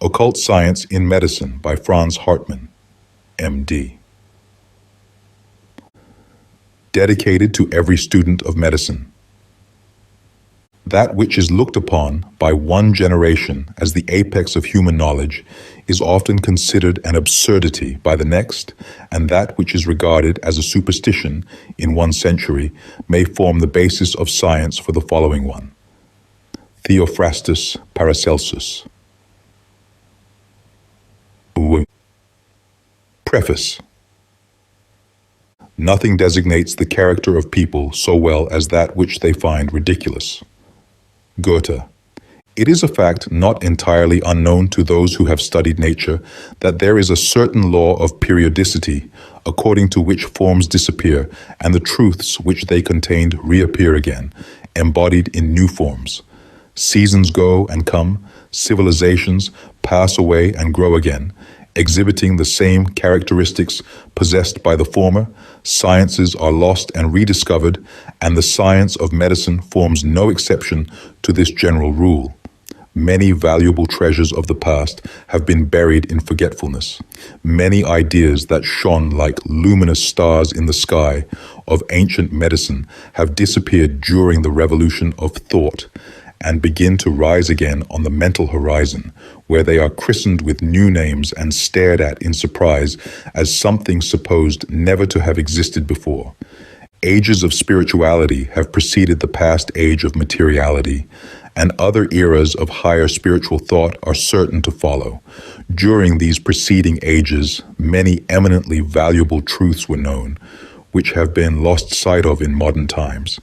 Occult Science in Medicine by Franz Hartmann M.D. Dedicated to every student of medicine. That which is looked upon by one generation as the apex of human knowledge is often considered an absurdity by the next, and that which is regarded as a superstition in one century may form the basis of science for the following one. Theophrastus Paracelsus. Preface. Nothing designates the character of people so well as that which they find ridiculous. Goethe. It is a fact not entirely unknown to those who have studied nature that there is a certain law of periodicity according to which forms disappear and the truths which they contained reappear again, embodied in new forms. Seasons go and come, civilizations pass away and grow again, exhibiting the same characteristics possessed by the former. Sciences are lost and rediscovered, and the science of medicine forms no exception to this general rule. Many valuable treasures of the past have been buried in forgetfulness. Many ideas that shone like luminous stars in the sky of ancient medicine have disappeared during the revolution of thought, and begin to rise again on the mental horizon, where they are christened with new names and stared at in surprise as something supposed never to have existed before. Ages of spirituality have preceded the past age of materiality, and other eras of higher spiritual thought are certain to follow. During these preceding ages, many eminently valuable truths were known, which have been lost sight of in modern times.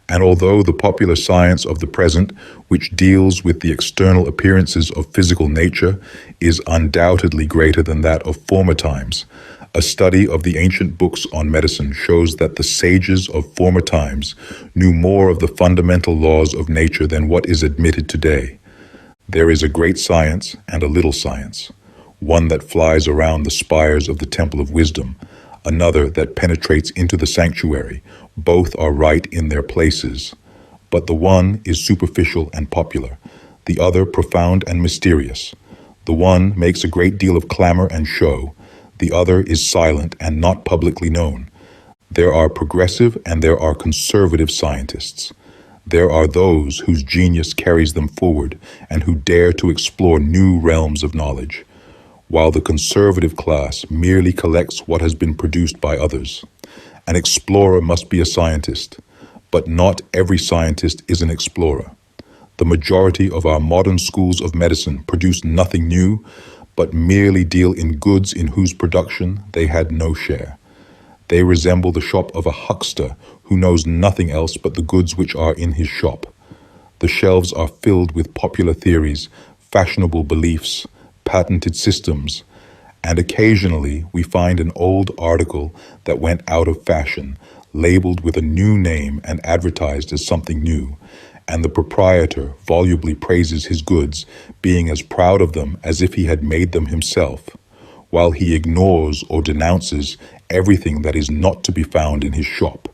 And although the popular science of the present, which deals with the external appearances of physical nature, is undoubtedly greater than that of former times, a study of the ancient books on medicine shows that the sages of former times knew more of the fundamental laws of nature than what is admitted today. There is a great science and a little science, one that flies around the spires of the Temple of Wisdom, another that penetrates into the sanctuary. Both are right in their places, but the one is superficial and popular, the other profound and mysterious. The one makes a great deal of clamor and show, the other is silent and not publicly known. There are progressive and there are conservative scientists. There are those whose genius carries them forward and who dare to explore new realms of knowledge, while the conservative class merely collects what has been produced by others. An explorer must be a scientist, but not every scientist is an explorer. The majority of our modern schools of medicine produce nothing new, but merely deal in goods in whose production they had no share. They resemble the shop of a huckster who knows nothing else but the goods which are in his shop. The shelves are filled with popular theories, fashionable beliefs, patented systems, and occasionally we find an old article that went out of fashion, labeled with a new name and advertised as something new, and the proprietor volubly praises his goods, being as proud of them as if he had made them himself, while he ignores or denounces everything that is not to be found in his shop.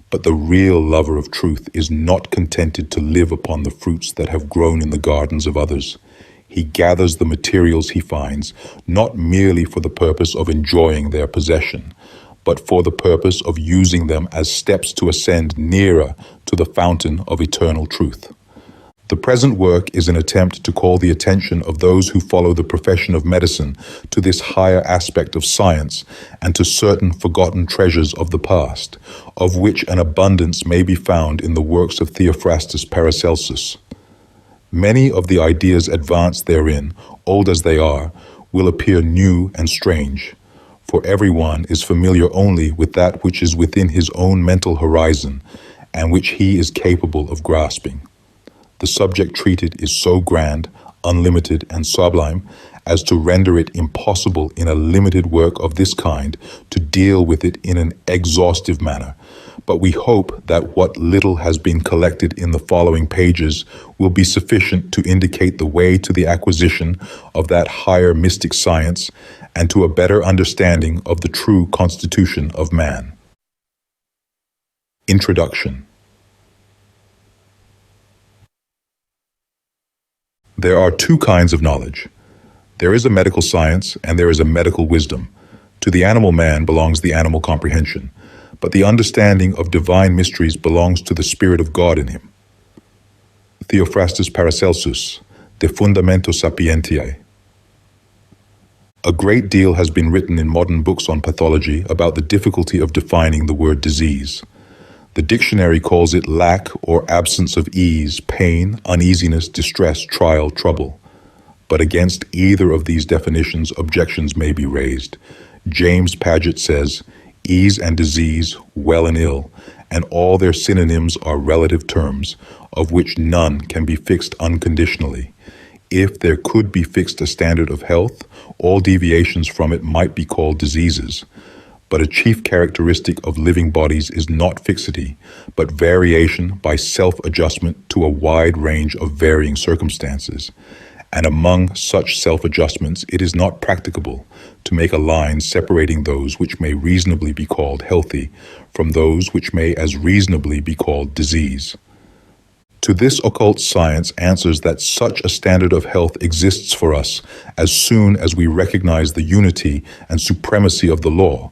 But the real lover of truth is not contented to live upon the fruits that have grown in the gardens of others. He gathers the materials he finds, not merely for the purpose of enjoying their possession, but for the purpose of using them as steps to ascend nearer to the fountain of eternal truth. The present work is an attempt to call the attention of those who follow the profession of medicine to this higher aspect of science and to certain forgotten treasures of the past, of which an abundance may be found in the works of Theophrastus Paracelsus. Many of the ideas advanced therein, old as they are, will appear new and strange, for everyone is familiar only with that which is within his own mental horizon and which he is capable of grasping. The subject treated is so grand, unlimited, and sublime as to render it impossible in a limited work of this kind to deal with it in an exhaustive manner. But we hope that what little has been collected in the following pages will be sufficient to indicate the way to the acquisition of that higher mystic science and to a better understanding of the true constitution of man. Introduction. There are two kinds of knowledge: There is a medical science and there is a medical wisdom. To the animal man belongs the animal comprehension, but the understanding of divine mysteries belongs to the Spirit of God in him. Theophrastus Paracelsus, De Fundamento Sapientiae. A great deal has been written in modern books on pathology about the difficulty of defining the word disease. The dictionary calls it lack or absence of ease, pain, uneasiness, distress, trial, trouble. But against either of these definitions, objections may be raised. James Paget says, ease and disease, well and ill, and all their synonyms are relative terms, of which none can be fixed unconditionally. If there could be fixed a standard of health, all deviations from it might be called diseases. But a chief characteristic of living bodies is not fixity, but variation by self-adjustment to a wide range of varying circumstances. And among such self-adjustments, it is not practicable to make a line separating those which may reasonably be called healthy from those which may as reasonably be called disease. To this occult science answers that such a standard of health exists for us as soon as we recognize the unity and supremacy of the law,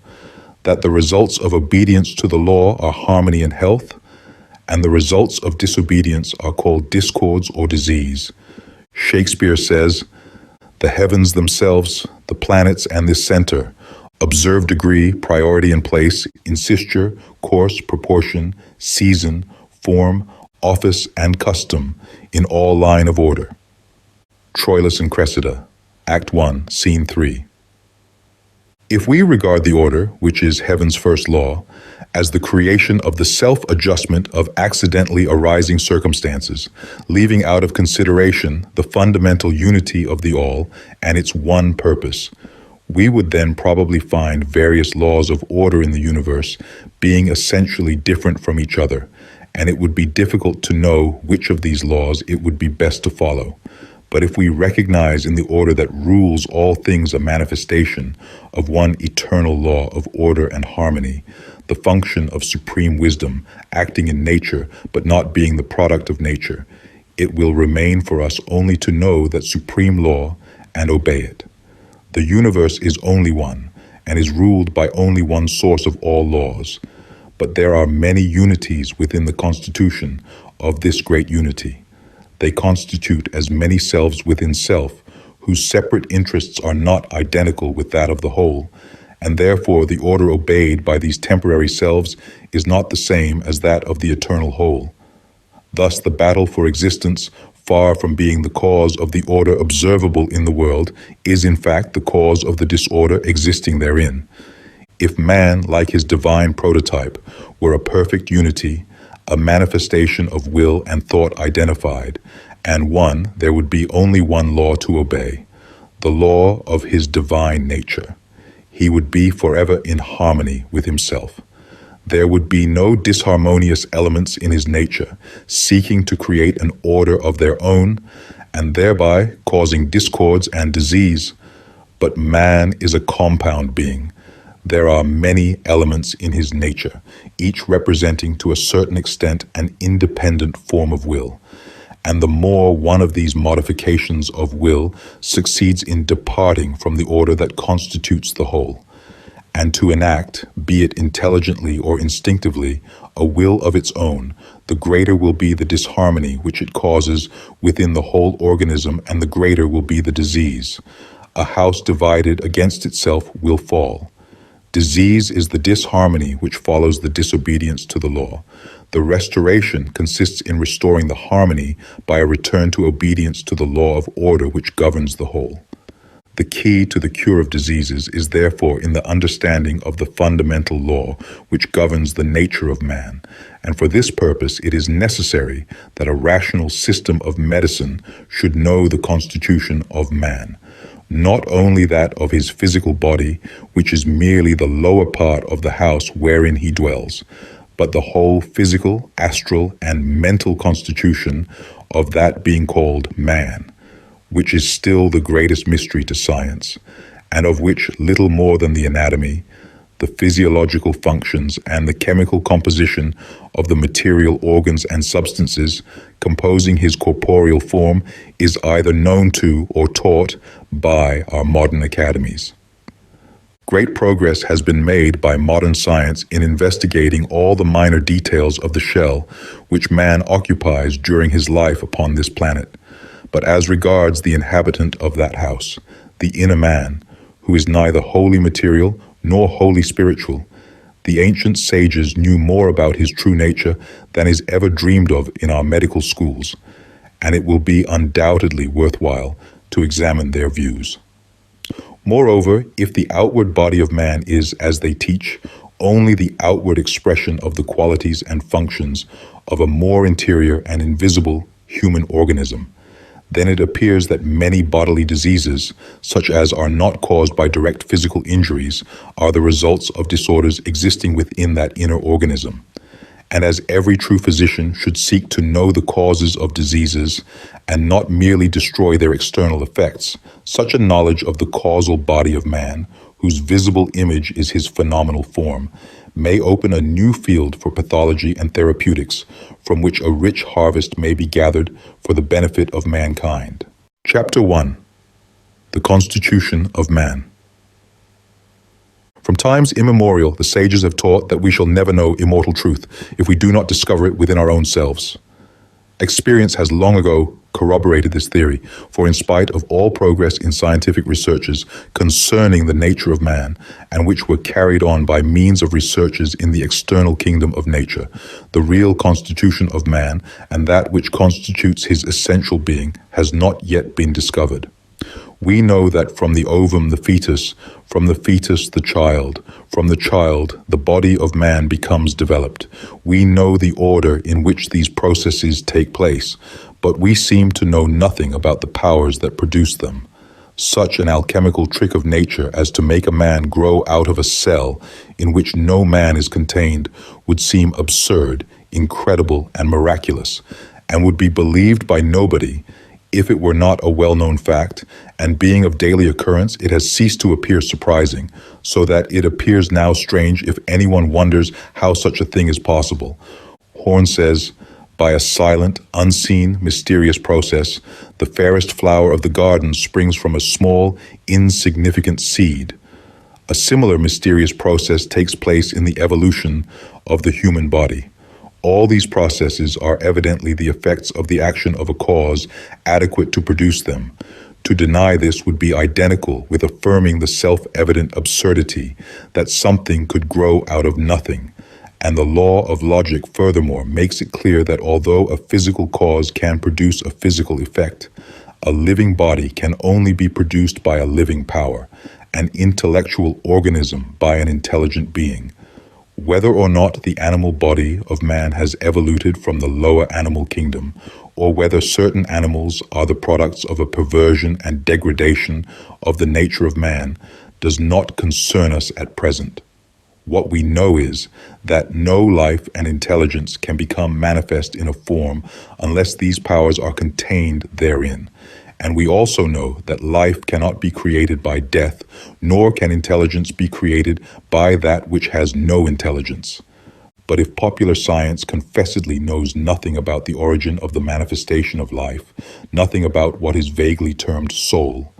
that the results of obedience to the law are harmony and health, and the results of disobedience are called discords or disease. Shakespeare says, the heavens themselves, the planets and this center, observe degree, priority and place, insisture, course, proportion, season, form, office and custom in all line of order. Troilus and Cressida, Act 1, Scene 3. If we regard the order, which is heaven's first law, as the creation of the self-adjustment of accidentally arising circumstances, leaving out of consideration the fundamental unity of the all and its one purpose, we would then probably find various laws of order in the universe being essentially different from each other, and it would be difficult to know which of these laws it would be best to follow. But if we recognize in the order that rules all things a manifestation of one eternal law of order and harmony, the function of supreme wisdom acting in nature but not being the product of nature, it will remain for us only to know that supreme law and obey it. The universe is only one and is ruled by only one source of all laws, but there are many unities within the constitution of this great unity. They constitute as many selves within self, whose separate interests are not identical with that of the whole, and therefore the order obeyed by these temporary selves is not the same as that of the eternal whole. Thus the battle for existence, far from being the cause of the order observable in the world, is in fact the cause of the disorder existing therein. If man, like his divine prototype, were a perfect unity, a manifestation of will and thought identified, and one, there would be only one law to obey, the law of his divine nature. He would be forever in harmony with himself. There would be no disharmonious elements in his nature, seeking to create an order of their own, and thereby causing discords and disease. But man is a compound being. There are many elements in his nature, each representing to a certain extent an independent form of will. And the more one of these modifications of will succeeds in departing from the order that constitutes the whole, and to enact, be it intelligently or instinctively, a will of its own, the greater will be the disharmony which it causes within the whole organism, and the greater will be the disease. A house divided against itself will fall. Disease is the disharmony which follows the disobedience to the law. The restoration consists in restoring the harmony by a return to obedience to the law of order which governs the whole. The key to the cure of diseases is therefore in the understanding of the fundamental law which governs the nature of man, and for this purpose it is necessary that a rational system of medicine should know the constitution of man. Not only that of his physical body, which is merely the lower part of the house wherein he dwells, but the whole physical, astral, and mental constitution of that being called man, which is still the greatest mystery to science, and of which little more than the anatomy, the physiological functions, and the chemical composition of the material organs and substances composing his corporeal form is either known to or taught by our modern academies. Great progress has been made by modern science in investigating all the minor details of the shell which man occupies during his life upon this planet. But as regards the inhabitant of that house, the inner man, who is neither wholly material nor wholly spiritual, the ancient sages knew more about his true nature than is ever dreamed of in our medical schools, and it will be undoubtedly worthwhile to examine their views. Moreover, if the outward body of man is, as they teach, only the outward expression of the qualities and functions of a more interior and invisible human organism, then it appears that many bodily diseases, such as are not caused by direct physical injuries, are the results of disorders existing within that inner organism. And as every true physician should seek to know the causes of diseases and not merely destroy their external effects, such a knowledge of the causal body of man, whose visible image is his phenomenal form, may open a new field for pathology and therapeutics, from which a rich harvest may be gathered for the benefit of mankind. Chapter 1. The Constitution of Man. From times immemorial, the sages have taught that we shall never know immortal truth if we do not discover it within our own selves. Experience has long ago corroborated this theory, for in spite of all progress in scientific researches concerning the nature of man, and which were carried on by means of researches in the external kingdom of nature, the real constitution of man, and that which constitutes his essential being, has not yet been discovered. We know that from the ovum the fetus, from the fetus the child, from the child the body of man becomes developed. We know the order in which these processes take place, but we seem to know nothing about the powers that produce them. Such an alchemical trick of nature as to make a man grow out of a cell in which no man is contained would seem absurd, incredible, and miraculous, and would be believed by nobody if it were not a well-known fact, and being of daily occurrence, it has ceased to appear surprising, so that it appears now strange if anyone wonders how such a thing is possible. Horn says, by a silent, unseen, mysterious process, the fairest flower of the garden springs from a small, insignificant seed. A similar mysterious process takes place in the evolution of the human body. All these processes are evidently the effects of the action of a cause adequate to produce them. To deny this would be identical with affirming the self-evident absurdity that something could grow out of nothing. And the law of logic, furthermore, makes it clear that although a physical cause can produce a physical effect, a living body can only be produced by a living power, an intellectual organism by an intelligent being. Whether or not the animal body of man has evoluted from the lower animal kingdom, or whether certain animals are the products of a perversion and degradation of the nature of man, does not concern us at present. What we know is that no life and intelligence can become manifest in a form unless these powers are contained therein. And we also know that life cannot be created by death, nor can intelligence be created by that which has no intelligence. But if popular science confessedly knows nothing about the origin of the manifestation of life, nothing about what is vaguely termed soul,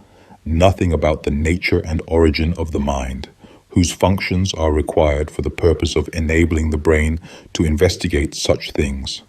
nothing about the nature and origin of the mind, whose functions are required for the purpose of enabling the brain to investigate such things,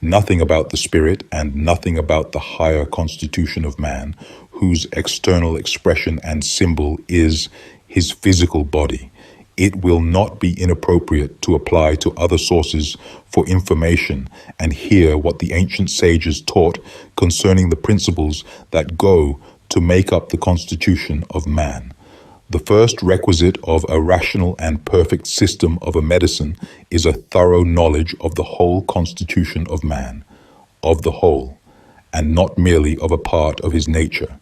nothing about the spirit, and nothing about the higher constitution of man, whose external expression and symbol is his physical body, it will not be inappropriate to apply to other sources for information and hear what the ancient sages taught concerning the principles that go to make up the constitution of man. The first requisite of a rational and perfect system of a medicine is a thorough knowledge of the whole constitution of man, of the whole, and not merely of a part of his nature.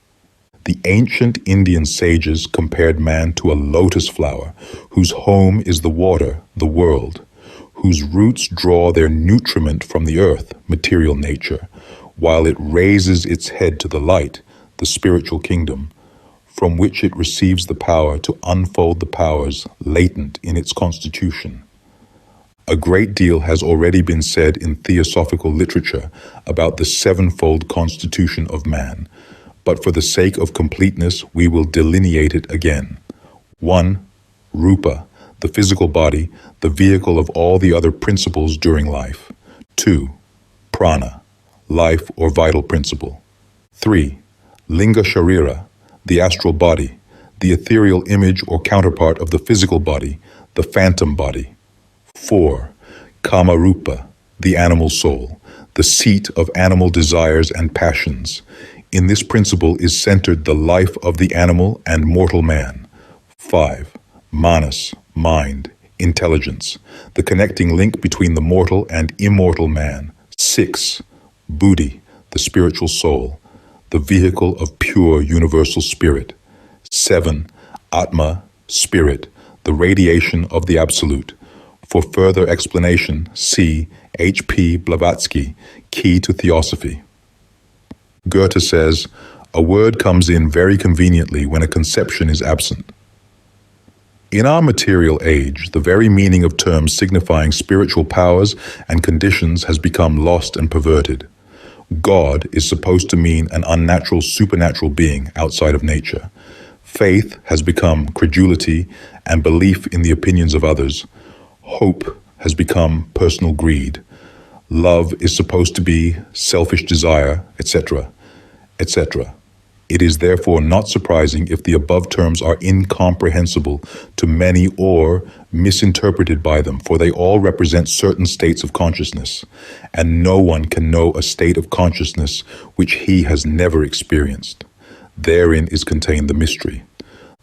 The ancient Indian sages compared man to a lotus flower, whose home is the water, the world, whose roots draw their nutriment from the earth, material nature, while it raises its head to the light, the spiritual kingdom. from which it receives the power to unfold the powers latent in its constitution. A great deal has already been said in theosophical literature about the sevenfold constitution of man, but for the sake of completeness we will delineate it again. 1. Rupa, the physical body, the vehicle of all the other principles during life. 2. Prana, life or vital principle. 3. Linga Sharira, the astral body, the ethereal image or counterpart of the physical body, the phantom body. 4. Kama Rupa, the animal soul, the seat of animal desires and passions. In this principle is centered the life of the animal and mortal man. 5. Manas, mind, intelligence, the connecting link between the mortal and immortal man. 6. Buddhi, the spiritual soul, the vehicle of pure universal spirit. 7. Atma, spirit, the radiation of the absolute. For further explanation, see H.P. Blavatsky, Key to Theosophy. Goethe says, "A word comes in very conveniently when a conception is absent." In our material age, the very meaning of terms signifying spiritual powers and conditions has become lost and perverted. God is supposed to mean an unnatural, supernatural being outside of nature. Faith has become credulity and belief in the opinions of others. Hope has become personal greed. Love is supposed to be selfish desire, etc., etc. It is therefore not surprising if the above terms are incomprehensible to many or misinterpreted by them, for they all represent certain states of consciousness, and no one can know a state of consciousness which he has never experienced. Therein is contained the mystery.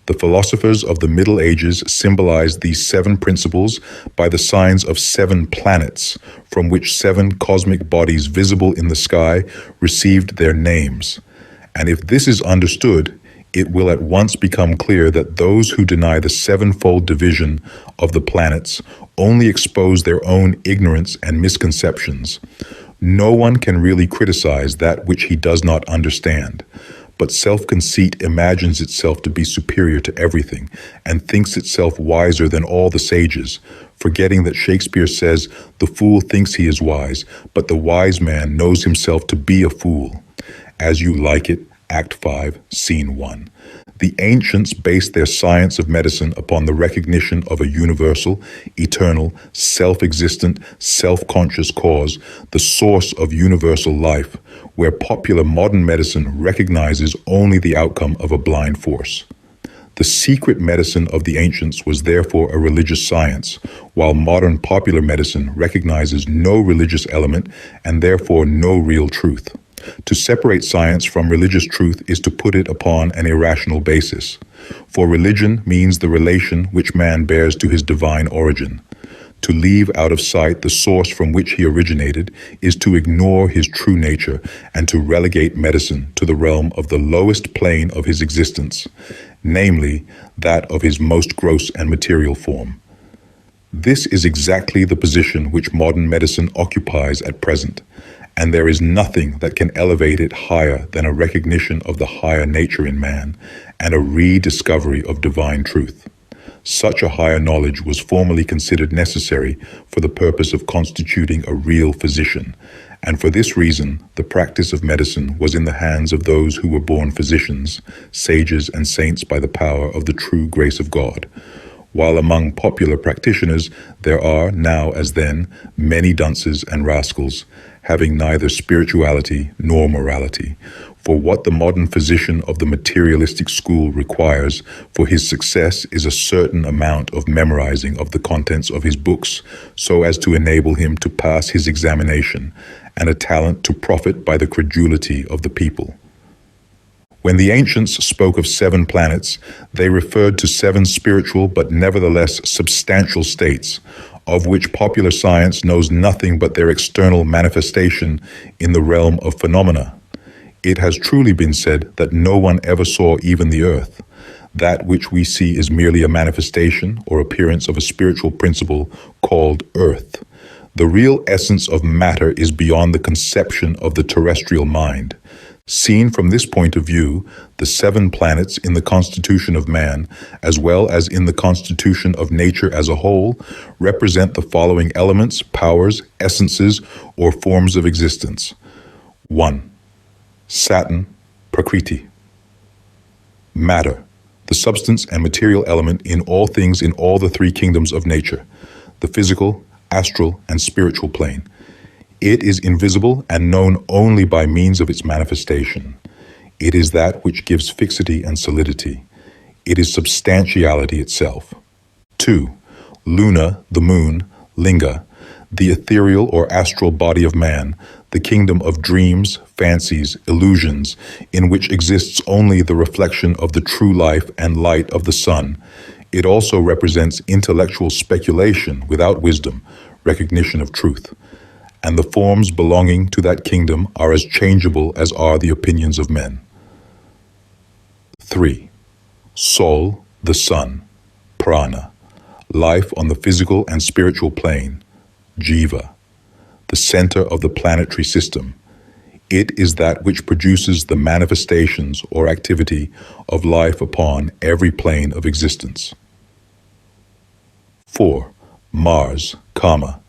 The philosophers of the Middle Ages symbolized these 7 principles by the signs of 7 planets, from which 7 cosmic bodies visible in the sky received their names. And if this is understood, it will at once become clear that those who deny the 7-fold division of the planets only expose their own ignorance and misconceptions. No one can really criticize that which he does not understand. But self-conceit imagines itself to be superior to everything and thinks itself wiser than all the sages, forgetting that Shakespeare says, "The fool thinks he is wise, but the wise man knows himself to be a fool." As You Like It, Act 5, Scene 1. The ancients based their science of medicine upon the recognition of a universal, eternal, self-existent, self-conscious cause, the source of universal life, where popular modern medicine recognizes only the outcome of a blind force. The secret medicine of the ancients was therefore a religious science, while modern popular medicine recognizes no religious element and therefore no real truth. To separate science from religious truth is to put it upon an irrational basis. For religion means the relation which man bears to his divine origin. To leave out of sight the source from which he originated is to ignore his true nature and to relegate medicine to the realm of the lowest plane of his existence, namely that of his most gross and material form. This is exactly the position which modern medicine occupies at present, and there is nothing that can elevate it higher than a recognition of the higher nature in man and a rediscovery of divine truth. Such a higher knowledge was formerly considered necessary for the purpose of constituting a real physician, and for this reason the practice of medicine was in the hands of those who were born physicians, sages and saints by the power of the true grace of God. While among popular practitioners there are, now as then, many dunces and rascals, having neither spirituality nor morality. For what the modern physician of the materialistic school requires for his success is a certain amount of memorizing of the contents of his books so as to enable him to pass his examination, and a talent to profit by the credulity of the people. When the ancients spoke of 7 planets, they referred to 7 spiritual but nevertheless substantial states, of which popular science knows nothing but their external manifestation in the realm of phenomena. It has truly been said that no one ever saw even the earth. That which we see is merely a manifestation or appearance of a spiritual principle called earth. The real essence of matter is beyond the conception of the terrestrial mind. Seen from this point of view, the 7 planets in the constitution of man, as well as in the constitution of nature as a whole, represent the following elements, powers, essences, or forms of existence. 1. Saturn, Prakriti. Matter, the substance and material element in all things in all the 3 kingdoms of nature, the physical, astral, and spiritual plane. It is invisible and known only by means of its manifestation. It is that which gives fixity and solidity. It is substantiality itself. 2. Luna, the moon, Linga, the ethereal or astral body of man, the kingdom of dreams, fancies, illusions, in which exists only the reflection of the true life and light of the sun. It also represents intellectual speculation without wisdom, recognition of truth. And the forms belonging to that kingdom are as changeable as are the opinions of men. 3. Sol, the sun, Prana, life on the physical and spiritual plane, Jiva, the center of the planetary system. It is that which produces the manifestations or activity of life upon every plane of existence. 4. Mars, Kama,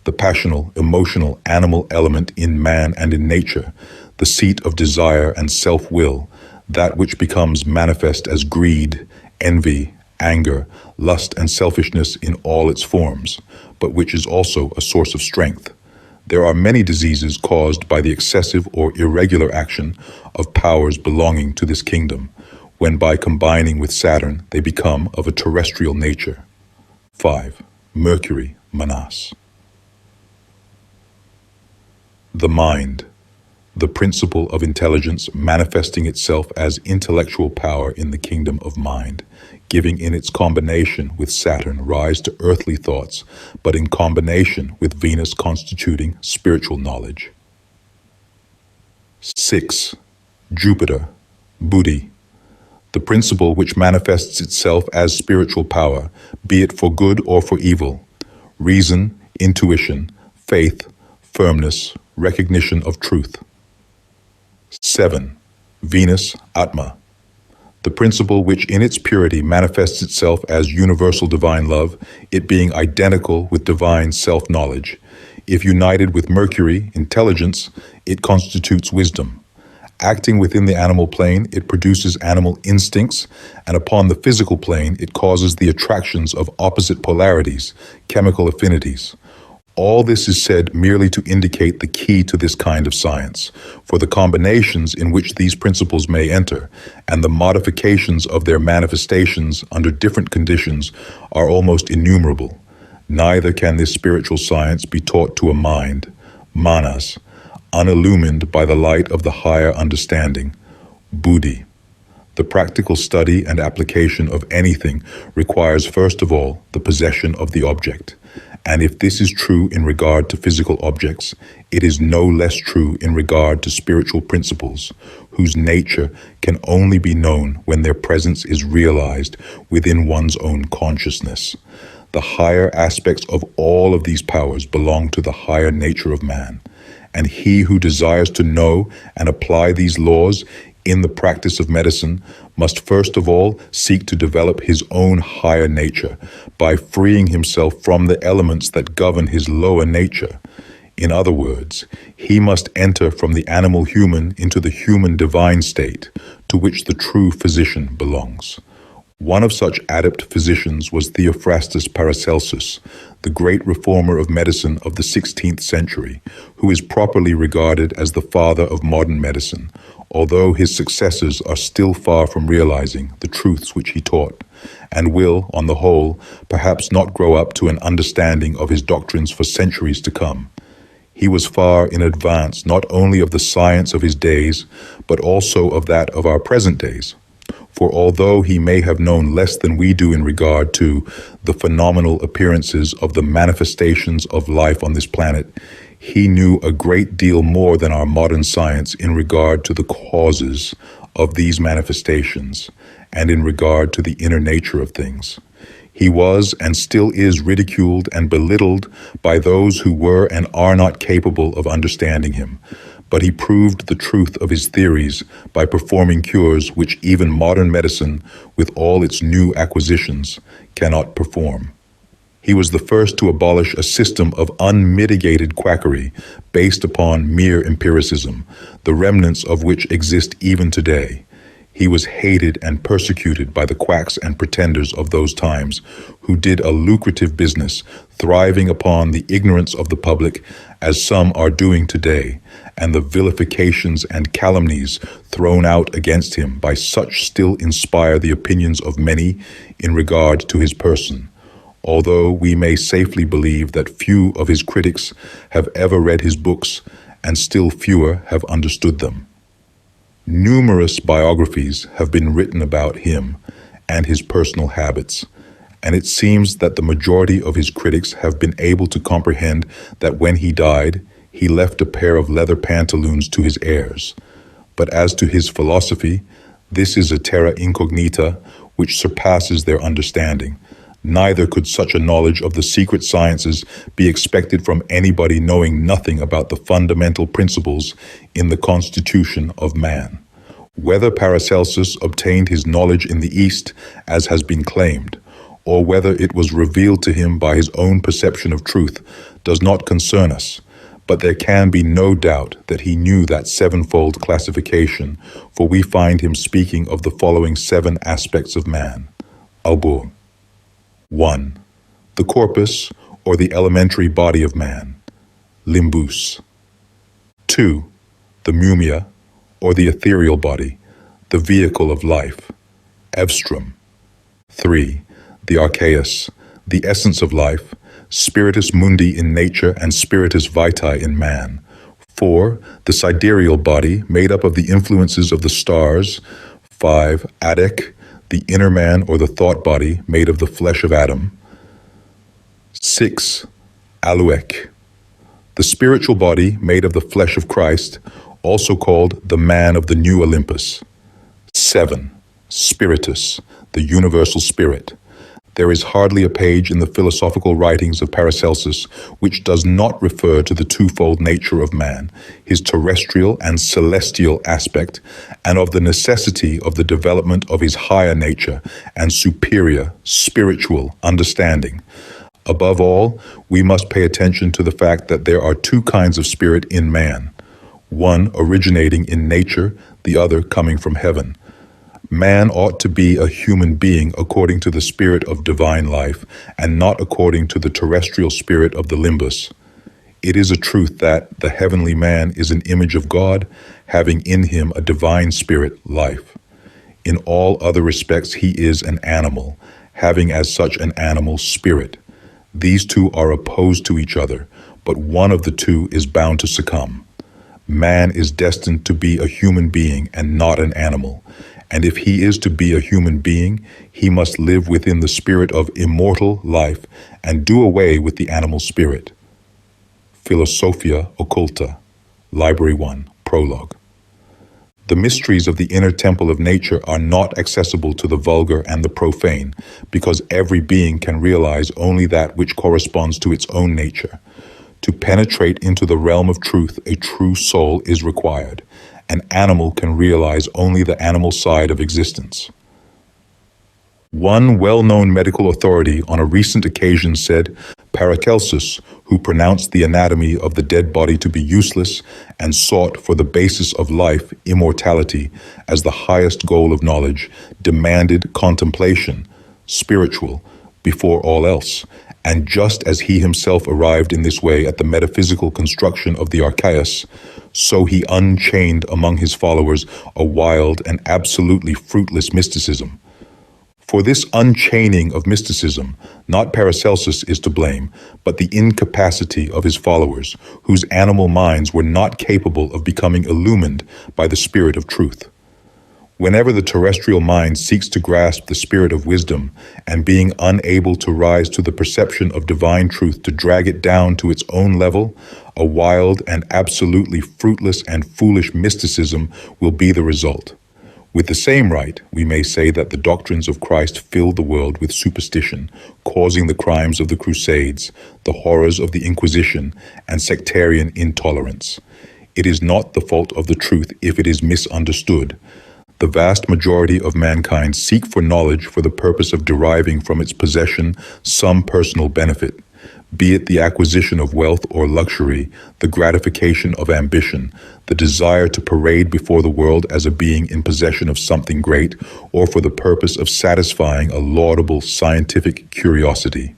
the passional, emotional, animal element in man and in nature, the seat of desire and self-will, that which becomes manifest as greed, envy, anger, lust, and selfishness in all its forms, but which is also a source of strength. There are many diseases caused by the excessive or irregular action of powers belonging to this kingdom, when by combining with Saturn they become of a terrestrial nature. 5. Mercury, Manas. The mind, the principle of intelligence manifesting itself as intellectual power in the kingdom of mind, giving in its combination with Saturn rise to earthly thoughts, but in combination with Venus constituting spiritual knowledge. 6. Jupiter, Buddhi, the principle which manifests itself as spiritual power, be it for good or for evil, reason, intuition, faith, firmness, recognition of truth. 7. Venus, Atma, the principle which in its purity manifests itself as universal divine love, it being identical with divine self-knowledge. If united with Mercury, intelligence, it constitutes wisdom. Acting within the animal plane, it produces animal instincts, and upon the physical plane, it causes the attractions of opposite polarities, chemical affinities. All this is said merely to indicate the key to this kind of science, for the combinations in which these principles may enter, and the modifications of their manifestations under different conditions are almost innumerable. Neither can this spiritual science be taught to a mind, manas, unillumined by the light of the higher understanding, buddhi. The practical study and application of anything requires first of all the possession of the object. And if this is true in regard to physical objects, it is no less true in regard to spiritual principles, whose nature can only be known when their presence is realized within one's own consciousness. The higher aspects of all of these powers belong to the higher nature of man, and he who desires to know and apply these laws in the practice of medicine must first of all seek to develop his own higher nature by freeing himself from the elements that govern his lower nature. In other words, he must enter from the animal human into the human divine state to which the true physician belongs. One of such adept physicians was Theophrastus Paracelsus, the great reformer of medicine of the 16th century, who is properly regarded as the father of modern medicine, although his successors are still far from realizing the truths which he taught, and will, on the whole, perhaps not grow up to an understanding of his doctrines for centuries to come. He was far in advance not only of the science of his days, but also of that of our present days. For although he may have known less than we do in regard to the phenomenal appearances of the manifestations of life on this planet, he knew a great deal more than our modern science in regard to the causes of these manifestations and in regard to the inner nature of things. He was and still is ridiculed and belittled by those who were and are not capable of understanding him. but he proved the truth of his theories by performing cures which even modern medicine, with all its new acquisitions, cannot perform. He was the first to abolish a system of unmitigated quackery based upon mere empiricism, the remnants of which exist even today. He was hated and persecuted by the quacks and pretenders of those times, who did a lucrative business, thriving upon the ignorance of the public, as some are doing today, and the vilifications and calumnies thrown out against him by such still inspire the opinions of many in regard to his person, although we may safely believe that few of his critics have ever read his books, and still fewer have understood them. Numerous biographies have been written about him and his personal habits, and it seems that the majority of his critics have been able to comprehend that when he died, he left a pair of leather pantaloons to his heirs. But as to his philosophy, this is a terra incognita which surpasses their understanding. Neither could such a knowledge of the secret sciences be expected from anybody knowing nothing about the fundamental principles in the constitution of man. Whether Paracelsus obtained his knowledge in the East, as has been claimed, or whether it was revealed to him by his own perception of truth, does not concern us, but there can be no doubt that he knew that sevenfold classification, for we find him speaking of the following 7 aspects of man. Audiobook. 1. The corpus, or the elementary body of man, limbus. 2. The mumia, or the ethereal body, the vehicle of life, evstrum. 3. The archeus, the essence of life, spiritus mundi in nature and spiritus vitae in man. 4. The sidereal body, made up of the influences of the stars. 5. Adec, the inner man or the thought body made of the flesh of Adam. 6. Aluec, the spiritual body made of the flesh of Christ, also called the man of the new Olympus. 7. Spiritus, the universal spirit. There is hardly a page in the philosophical writings of Paracelsus which does not refer to the twofold nature of man, his terrestrial and celestial aspect, and of the necessity of the development of his higher nature and superior spiritual understanding. Above all, we must pay attention to the fact that there are 2 kinds of spirit in man, one originating in nature, the other coming from heaven. Man ought to be a human being according to the spirit of divine life, and not according to the terrestrial spirit of the limbus. It is a truth that the heavenly man is an image of God, having in him a divine spirit, life. In all other respects he is an animal, having as such an animal spirit. These 2 are opposed to each other, but one of the 2 is bound to succumb. Man is destined to be a human being and not an animal. And if he is to be a human being, he must live within the spirit of immortal life and do away with the animal spirit. Philosophia Occulta, Library 1, Prologue. The mysteries of the inner temple of nature are not accessible to the vulgar and the profane, because every being can realize only that which corresponds to its own nature. To penetrate into the realm of truth, a true soul is required. An animal can realize only the animal side of existence. One well-known medical authority on a recent occasion said, Paracelsus, who pronounced the anatomy of the dead body to be useless and sought for the basis of life, immortality, as the highest goal of knowledge, demanded contemplation, spiritual, before all else. And just as he himself arrived in this way at the metaphysical construction of the archeus, so he unchained among his followers a wild and absolutely fruitless mysticism. For this unchaining of mysticism, not Paracelsus is to blame, but the incapacity of his followers, whose animal minds were not capable of becoming illumined by the spirit of truth. Whenever the terrestrial mind seeks to grasp the spirit of wisdom, and being unable to rise to the perception of divine truth to drag it down to its own level, a wild and absolutely fruitless and foolish mysticism will be the result. With the same right, we may say that the doctrines of Christ filled the world with superstition, causing the crimes of the Crusades, the horrors of the Inquisition, and sectarian intolerance. It is not the fault of the truth if it is misunderstood. The vast majority of mankind seek for knowledge for the purpose of deriving from its possession some personal benefit, be it the acquisition of wealth or luxury, the gratification of ambition, the desire to parade before the world as a being in possession of something great, or for the purpose of satisfying a laudable scientific curiosity.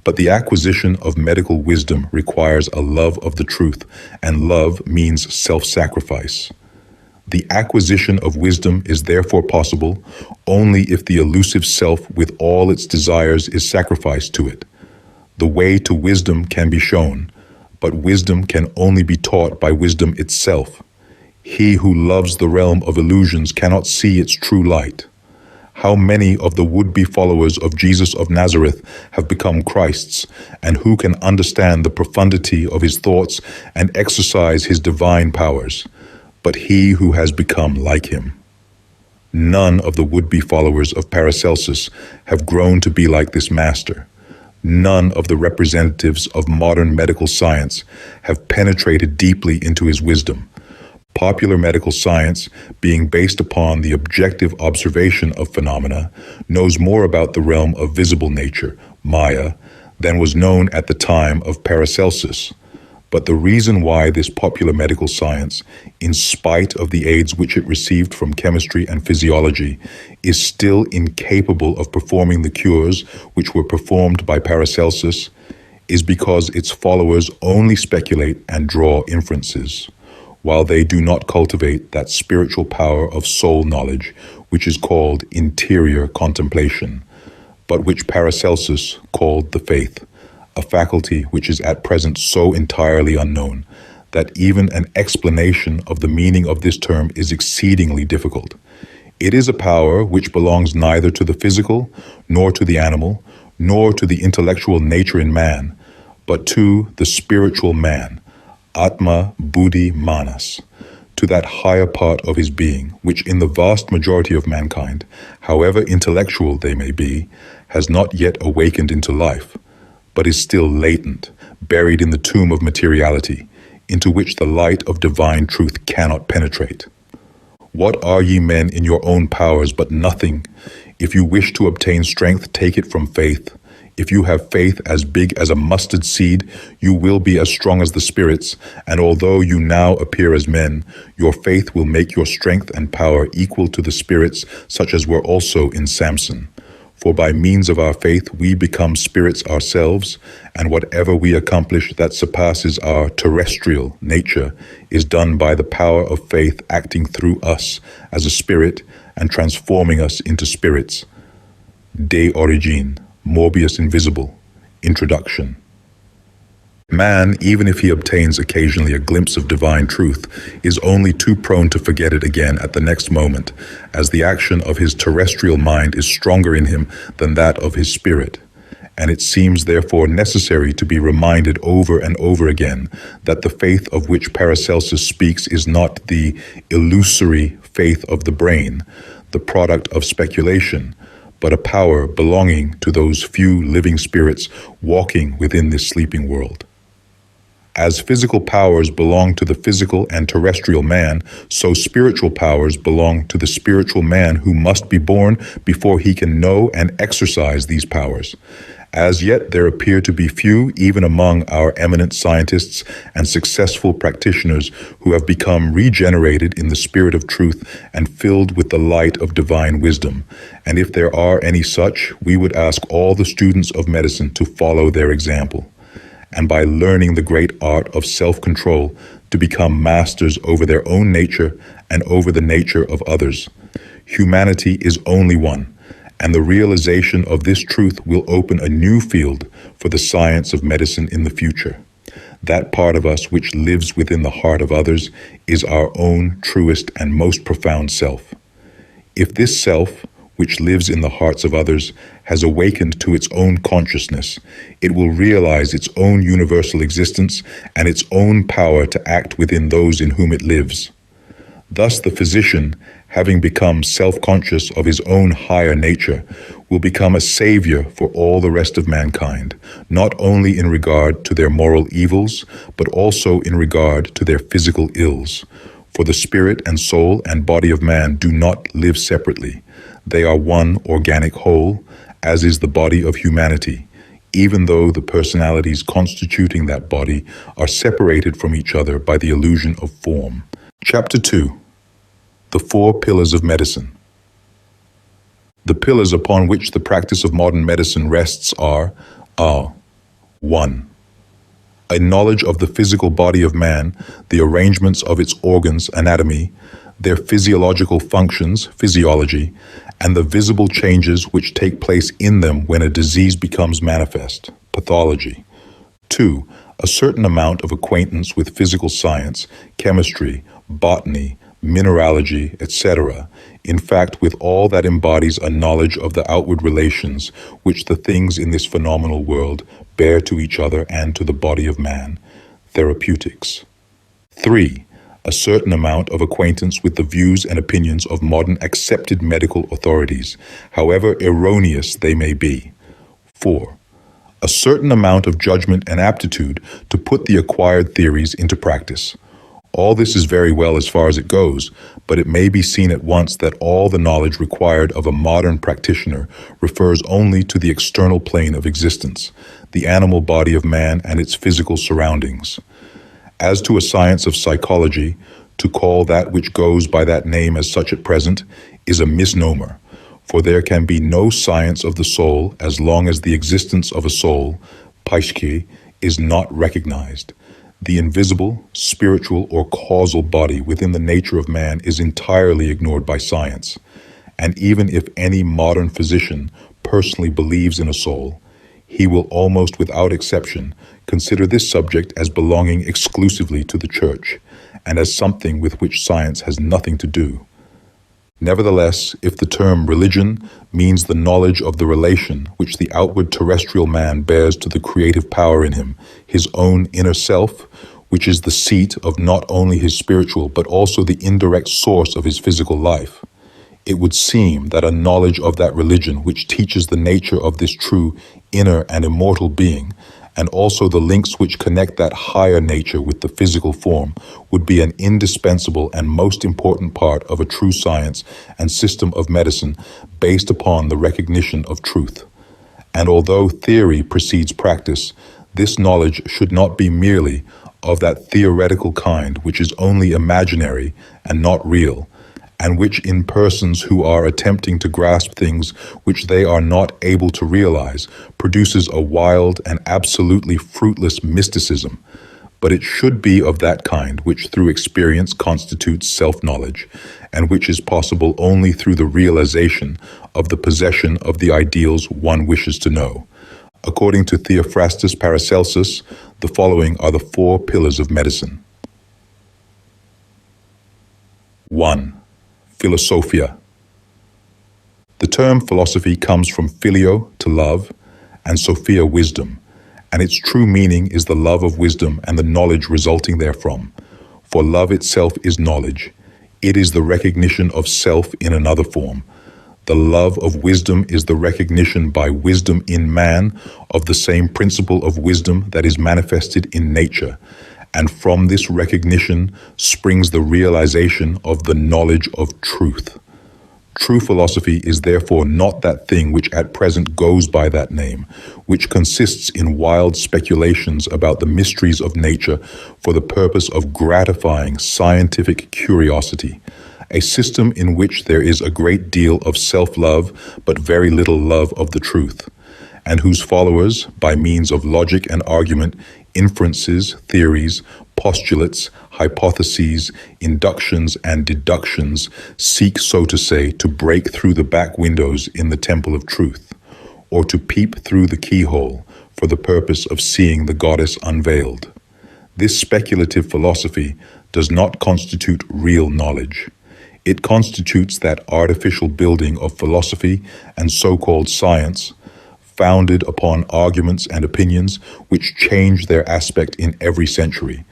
But the acquisition of medical wisdom requires a love of the truth, and love means self-sacrifice. The acquisition of wisdom is therefore possible only if the elusive self with all its desires is sacrificed to it. The way to wisdom can be shown, but wisdom can only be taught by wisdom itself. He who loves the realm of illusions cannot see its true light. How many of the would-be followers of Jesus of Nazareth have become Christs, and who can understand the profundity of his thoughts and exercise his divine powers? But he who has become like him. None of the would-be followers of Paracelsus have grown to be like this master. None of the representatives of modern medical science have penetrated deeply into his wisdom. Popular medical science, being based upon the objective observation of phenomena, knows more about the realm of visible nature, Maya, than was known at the time of Paracelsus. But the reason why this popular medical science, in spite of the aids which it received from chemistry and physiology, is still incapable of performing the cures which were performed by Paracelsus, is because its followers only speculate and draw inferences, while they do not cultivate that spiritual power of soul knowledge which is called interior contemplation, but which Paracelsus called the faith, a faculty which is at present so entirely unknown that even an explanation of the meaning of this term is exceedingly difficult. It is a power which belongs neither to the physical, nor to the animal, nor to the intellectual nature in man, but to the spiritual man, Atma Buddhi Manas, to that higher part of his being, which in the vast majority of mankind, however intellectual they may be, has not yet awakened into life, but is still latent, buried in the tomb of materiality, into which the light of divine truth cannot penetrate. What are ye men in your own powers but nothing? If you wish to obtain strength, take it from faith. If you have faith as big as a mustard seed, you will be as strong as the spirits, and although you now appear as men, your faith will make your strength and power equal to the spirits, such as were also in Samson. For by means of our faith we become spirits ourselves, and whatever we accomplish that surpasses our terrestrial nature is done by the power of faith acting through us as a spirit and transforming us into spirits. De origine, Morbius Invisible, Introduction. Man, even if he obtains occasionally a glimpse of divine truth, is only too prone to forget it again at the next moment, as the action of his terrestrial mind is stronger in him than that of his spirit. And it seems therefore necessary to be reminded over and over again that the faith of which Paracelsus speaks is not the illusory faith of the brain, the product of speculation, but a power belonging to those few living spirits walking within this sleeping world. As physical powers belong to the physical and terrestrial man, so spiritual powers belong to the spiritual man who must be born before he can know and exercise these powers. As yet, there appear to be few, even among our eminent scientists and successful practitioners, who have become regenerated in the spirit of truth and filled with the light of divine wisdom. And if there are any such, we would ask all the students of medicine to follow their example, and by learning the great art of self-control, to become masters over their own nature and over the nature of others. Humanity is only one, and the realization of this truth will open a new field for the science of medicine in the future. That part of us which lives within the heart of others is our own truest and most profound self. If this self, which lives in the hearts of others, has awakened to its own consciousness, it will realize its own universal existence and its own power to act within those in whom it lives. Thus the physician, having become self-conscious of his own higher nature, will become a savior for all the rest of mankind, not only in regard to their moral evils, but also in regard to their physical ills. For the spirit and soul and body of man do not live separately. They are one organic whole, as is the body of humanity, even though the personalities constituting that body are separated from each other by the illusion of form. Chapter 2. The Four Pillars of Medicine. The pillars upon which the practice of modern medicine rests are 1. A knowledge of the physical body of man, the arrangements of its organs, anatomy, their physiological functions, physiology, and the visible changes which take place in them when a disease becomes manifest, pathology. 2. A certain amount of acquaintance with physical science, chemistry, botany, mineralogy, etc., in fact, with all that embodies a knowledge of the outward relations which the things in this phenomenal world bear to each other and to the body of man, therapeutics. 3. A certain amount of acquaintance with the views and opinions of modern accepted medical authorities, however erroneous they may be. 4. A certain amount of judgment and aptitude to put the acquired theories into practice. All this is very well as far as it goes, but it may be seen at once that all the knowledge required of a modern practitioner refers only to the external plane of existence, the animal body of man and its physical surroundings. As to a science of psychology, to call that which goes by that name as such at present is a misnomer, for there can be no science of the soul as long as the existence of a soul, psyche, is not recognized. The invisible, spiritual, or causal body within the nature of man is entirely ignored by science. And even if any modern physician personally believes in a soul, he will almost without exception consider this subject as belonging exclusively to the Church, and as something with which science has nothing to do. Nevertheless, if the term religion means the knowledge of the relation which the outward terrestrial man bears to the creative power in him, his own inner self, which is the seat of not only his spiritual but also the indirect source of his physical life, it would seem that a knowledge of that religion which teaches the nature of this true inner and immortal being, and also the links which connect that higher nature with the physical form, would be an indispensable and most important part of a true science and system of medicine based upon the recognition of truth. And although theory precedes practice, this knowledge should not be merely of that theoretical kind which is only imaginary and not real, and which in persons who are attempting to grasp things which they are not able to realize produces a wild and absolutely fruitless mysticism, but it should be of that kind which through experience constitutes self-knowledge, and which is possible only through the realization of the possession of the ideals one wishes to know. According to Theophrastus Paracelsus, the following are the four pillars of medicine. 1. Philosophia. The term philosophy comes from phileo, to love, and sophia, wisdom, and its true meaning is the love of wisdom and the knowledge resulting therefrom. For love itself is knowledge. It is the recognition of self in another form. The love of wisdom is the recognition by wisdom in man of the same principle of wisdom that is manifested in nature, and from this recognition springs the realization of the knowledge of truth. True philosophy is therefore not that thing which at present goes by that name, which consists in wild speculations about the mysteries of nature for the purpose of gratifying scientific curiosity, a system in which there is a great deal of self-love but very little love of the truth, and whose followers, by means of logic and argument, inferences, theories, postulates, hypotheses, inductions, and deductions seek, so to say, to break through the back windows in the temple of truth, or to peep through the keyhole for the purpose of seeing the goddess unveiled. This speculative philosophy does not constitute real knowledge. It constitutes that artificial building of philosophy and so-called science, founded upon arguments and opinions which change their aspect in every century,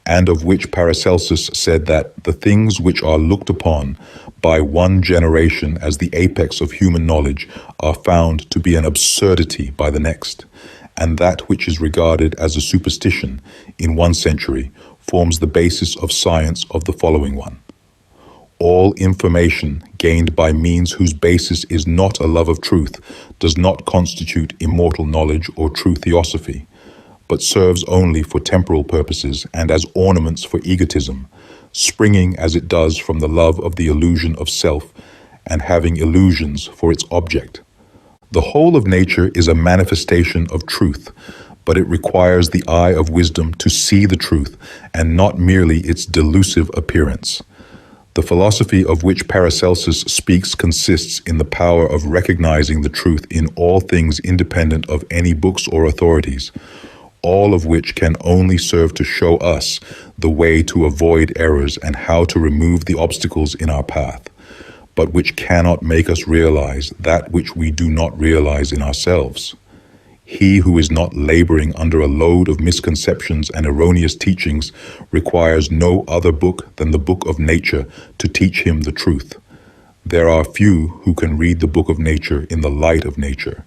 and of which Paracelsus said that the things which are looked upon by one generation as the apex of human knowledge are found to be an absurdity by the next, and that which is regarded as a superstition in one century forms the basis of science of the following one. All information gained by means whose basis is not a love of truth does not constitute immortal knowledge or true theosophy, but serves only for temporal purposes and as ornaments for egotism, springing as it does from the love of the illusion of self and having illusions for its object. The whole of nature is a manifestation of truth, but it requires the eye of wisdom to see the truth and not merely its delusive appearance. The philosophy of which Paracelsus speaks consists in the power of recognizing the truth in all things independent of any books or authorities, all of which can only serve to show us the way to avoid errors and how to remove the obstacles in our path, but which cannot make us realize that which we do not realize in ourselves. He who is not laboring under a load of misconceptions and erroneous teachings requires no other book than the book of nature to teach him the truth. There are few who can read the book of nature in the light of nature,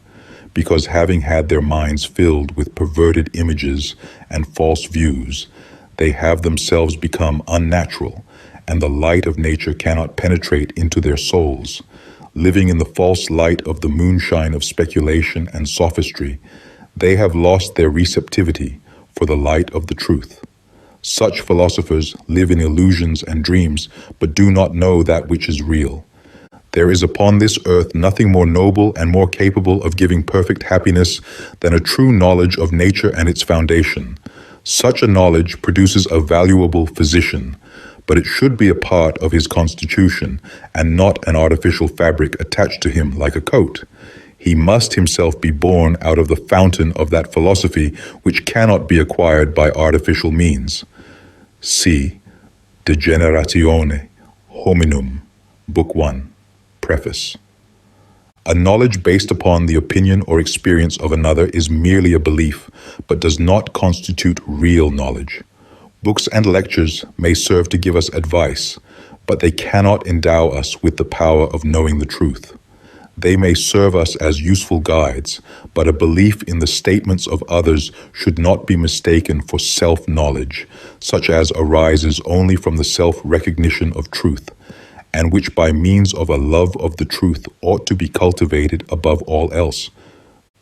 because having had their minds filled with perverted images and false views, they have themselves become unnatural, and the light of nature cannot penetrate into their souls. Living in the false light of the moonshine of speculation and sophistry, they have lost their receptivity for the light of the truth. Such philosophers live in illusions and dreams, but do not know that which is real. There is upon this earth nothing more noble and more capable of giving perfect happiness than a true knowledge of nature and its foundation. Such a knowledge produces a valuable physician, but it should be a part of his constitution and not an artificial fabric attached to him like a coat. He must himself be born out of the fountain of that philosophy which cannot be acquired by artificial means. See De Generatione Hominum, Book 1, Preface. A knowledge based upon the opinion or experience of another is merely a belief, but does not constitute real knowledge. Books and lectures may serve to give us advice, but they cannot endow us with the power of knowing the truth. They may serve us as useful guides, but a belief in the statements of others should not be mistaken for self-knowledge, such as arises only from the self-recognition of truth, and which by means of a love of the truth ought to be cultivated above all else.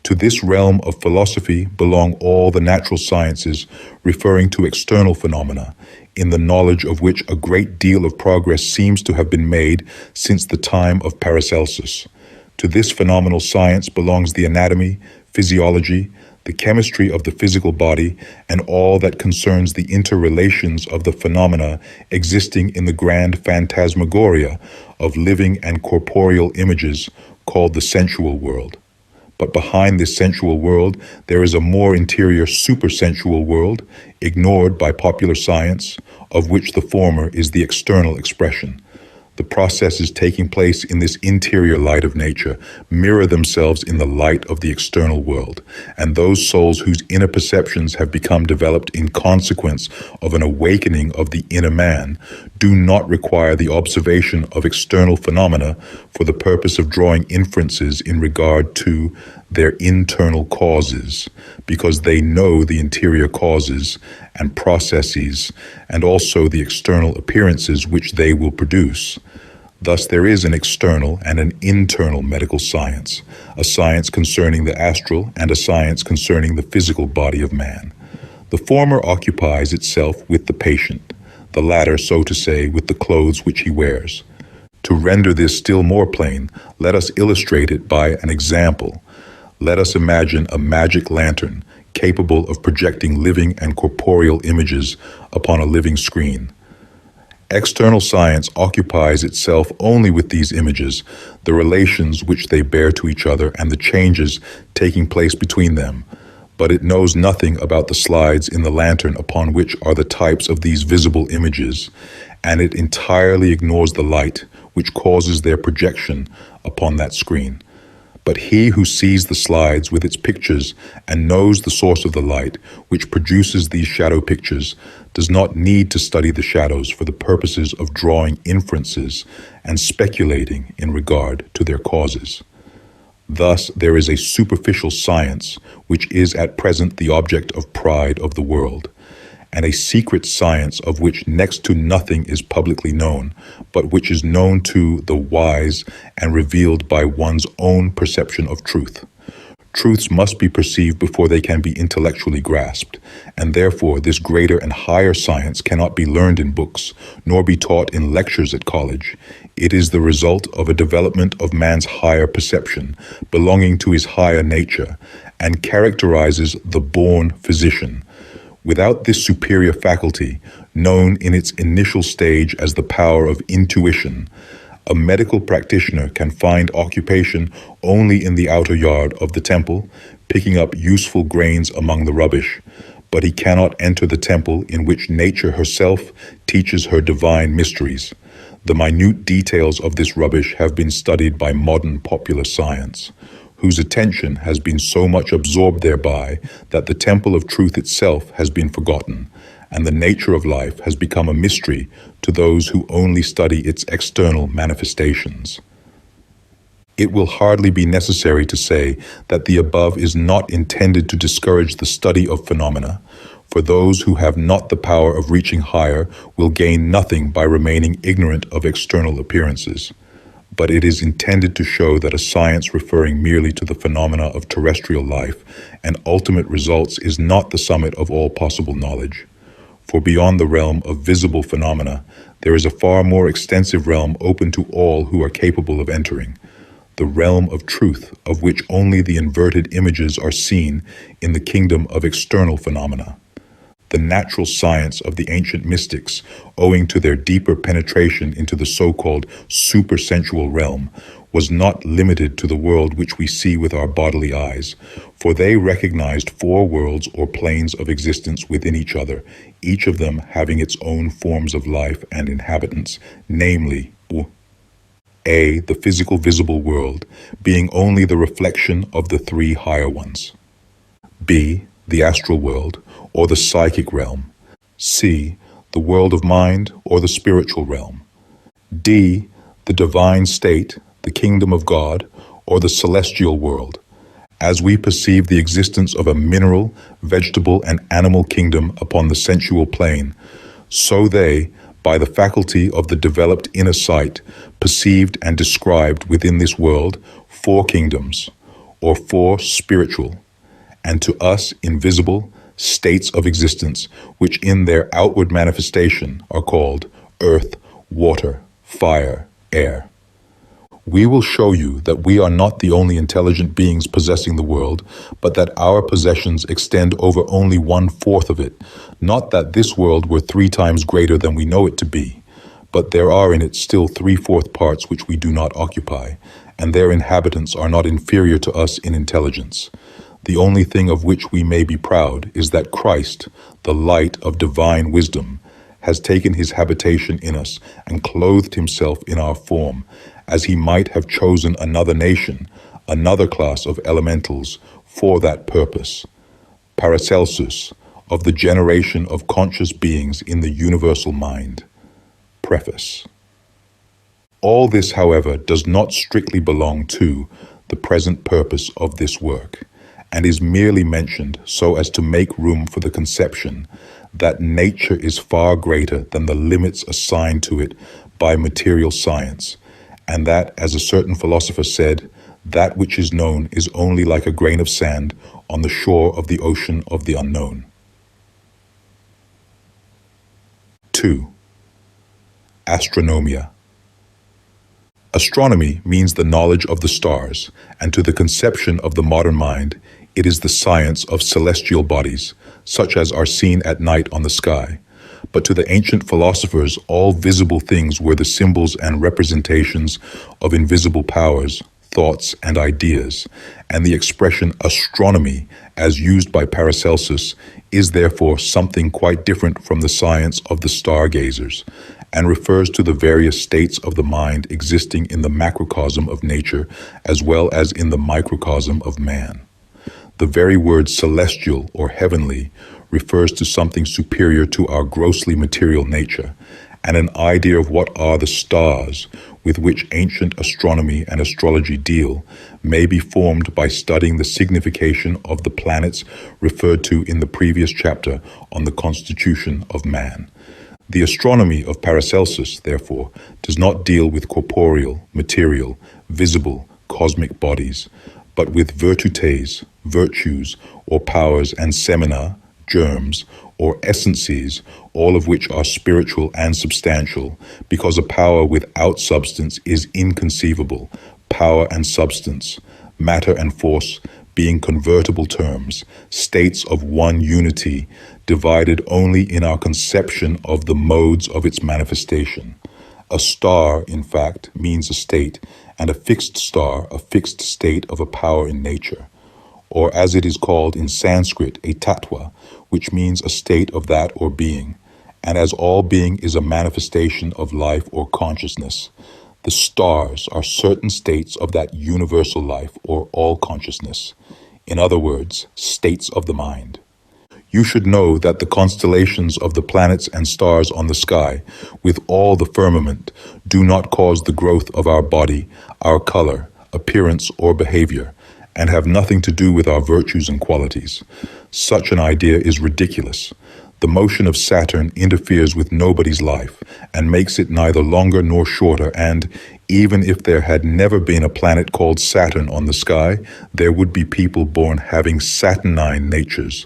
To this realm of philosophy belong all the natural sciences referring to external phenomena, in the knowledge of which a great deal of progress seems to have been made since the time of Paracelsus. To this phenomenal science belongs the anatomy, physiology, the chemistry of the physical body, and all that concerns the interrelations of the phenomena existing in the grand phantasmagoria of living and corporeal images called the sensual world. But behind this sensual world, there is a more interior supersensual world, ignored by popular science, of which the former is the external expression. The processes taking place in this interior light of nature mirror themselves in the light of the external world, and those souls whose inner perceptions have become developed in consequence of an awakening of the inner man do not require the observation of external phenomena for the purpose of drawing inferences in regard to their internal causes, because they know the interior causes and processes and also the external appearances which they will produce. Thus there is an external and an internal medical science, a science concerning the astral and a science concerning the physical body of man. The former occupies itself with the patient, the latter, so to say, with the clothes which he wears. To render this still more plain, let us illustrate it by an example. Let us imagine a magic lantern capable of projecting living and corporeal images upon a living screen. External science occupies itself only with these images, the relations which they bear to each other and the changes taking place between them, but it knows nothing about the slides in the lantern upon which are the types of these visible images, and it entirely ignores the light which causes their projection upon that screen. But he who sees the slides with its pictures and knows the source of the light which produces these shadow pictures does not need to study the shadows for the purposes of drawing inferences and speculating in regard to their causes. Thus, there is a superficial science which is at present the object of pride of the world, and a secret science of which next to nothing is publicly known, but which is known to the wise and revealed by one's own perception of truth. Truths must be perceived before they can be intellectually grasped, and therefore this greater and higher science cannot be learned in books, nor be taught in lectures at college. It is the result of a development of man's higher perception, belonging to his higher nature, and characterizes the born physician. Without this superior faculty, known in its initial stage as the power of intuition, a medical practitioner can find occupation only in the outer yard of the temple, picking up useful grains among the rubbish, but he cannot enter the temple in which nature herself teaches her divine mysteries. The minute details of this rubbish have been studied by modern popular science, whose attention has been so much absorbed thereby that the temple of truth itself has been forgotten, and the nature of life has become a mystery to those who only study its external manifestations. It will hardly be necessary to say that the above is not intended to discourage the study of phenomena, for those who have not the power of reaching higher will gain nothing by remaining ignorant of external appearances. But it is intended to show that a science referring merely to the phenomena of terrestrial life and ultimate results is not the summit of all possible knowledge. For beyond the realm of visible phenomena, there is a far more extensive realm open to all who are capable of entering, the realm of truth, of which only the inverted images are seen in the kingdom of external phenomena. The natural science of the ancient mystics, owing to their deeper penetration into the so-called supersensual realm, was not limited to the world which we see with our bodily eyes, for they recognized 4 worlds or planes of existence within each other, each of them having its own forms of life and inhabitants, namely, A, the physical visible world, being only the reflection of the 3 higher ones. B, the astral world, or the psychic realm. C, the world of mind, or the spiritual realm. D, the divine state, the kingdom of God, or the celestial world. As we perceive the existence of a mineral, vegetable, and animal kingdom upon the sensual plane, so they, by the faculty of the developed inner sight, perceived and described within this world 4 kingdoms, or 4 spiritual, and to us invisible, states of existence, which in their outward manifestation are called earth, water, fire, air. We will show you that we are not the only intelligent beings possessing the world, but that our possessions extend over only 1/4 of it, not that this world were 3 times greater than we know it to be, but there are in it still 3/4 parts which we do not occupy, and their inhabitants are not inferior to us in intelligence. The only thing of which we may be proud is that Christ, the light of divine wisdom, has taken his habitation in us and clothed himself in our form, as he might have chosen another nation, another class of elementals for that purpose. Paracelsus, of the generation of conscious beings in the universal mind. Preface. All this, however, does not strictly belong to the present purpose of this work, and is merely mentioned so as to make room for the conception that nature is far greater than the limits assigned to it by material science, and that, as a certain philosopher said, that which is known is only like a grain of sand on the shore of the ocean of the unknown. 2. Astronomia. Astronomy means the knowledge of the stars, and to the conception of the modern mind, it is the science of celestial bodies, such as are seen at night on the sky. But to the ancient philosophers, all visible things were the symbols and representations of invisible powers, thoughts, and ideas, and the expression astronomy, as used by Paracelsus, is therefore something quite different from the science of the stargazers, and refers to the various states of the mind existing in the macrocosm of nature as well as in the microcosm of man. The very word celestial or heavenly refers to something superior to our grossly material nature, and an idea of what are the stars with which ancient astronomy and astrology deal may be formed by studying the signification of the planets referred to in the previous chapter on the constitution of man. The astronomy of Paracelsus, therefore, does not deal with corporeal, material, visible, cosmic bodies, but with virtutes, virtues, or powers, and semina, germs, or essences, all of which are spiritual and substantial, because a power without substance is inconceivable. Power and substance, matter and force, being convertible terms, states of one unity, divided only in our conception of the modes of its manifestation. A star, in fact, means a state, and a fixed star, a fixed state of a power in nature, or as it is called in Sanskrit, a tattva, which means a state of that or being, and as all being is a manifestation of life or consciousness, the stars are certain states of that universal life or all consciousness, in other words, states of the mind. You should know that the constellations of the planets and stars on the sky, with all the firmament, do not cause the growth of our body, our color, appearance, or behavior, and have nothing to do with our virtues and qualities. Such an idea is ridiculous. The motion of Saturn interferes with nobody's life and makes it neither longer nor shorter, and even if there had never been a planet called Saturn on the sky, there would be people born having Saturnine natures.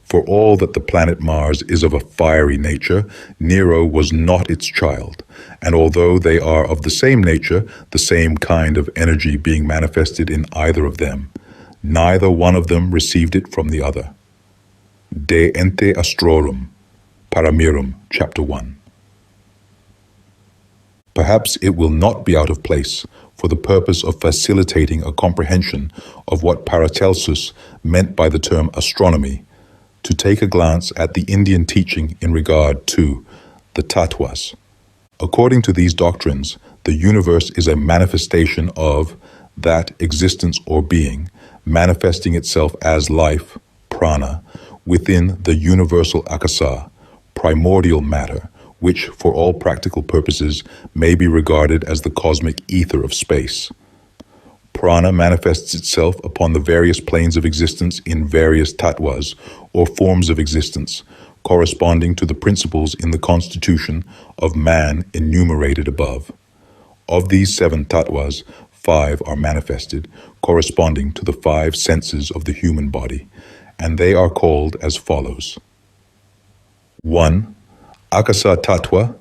For all that the planet Mars is of a fiery nature, Nero was not its child, and although they are of the same nature, the same kind of energy being manifested in either of them, neither one of them received it from the other. De Ente Astrorum, Paramirum, Chapter 1. Perhaps it will not be out of place, for the purpose of facilitating a comprehension of what Paracelsus meant by the term astronomy, to take a glance at the Indian teaching in regard to the tattvas. According to these doctrines, the universe is a manifestation of that existence or being, manifesting itself as life, prana, within the universal akasa, primordial matter, which, for all practical purposes, may be regarded as the cosmic ether of space. Prana manifests itself upon the various planes of existence in various tattvas, or forms of existence, corresponding to the principles in the constitution of man enumerated above. Of these 7 tattvas, 5 are manifested, corresponding to the 5 senses of the human body, and they are called as follows. 1. Akasa tattva,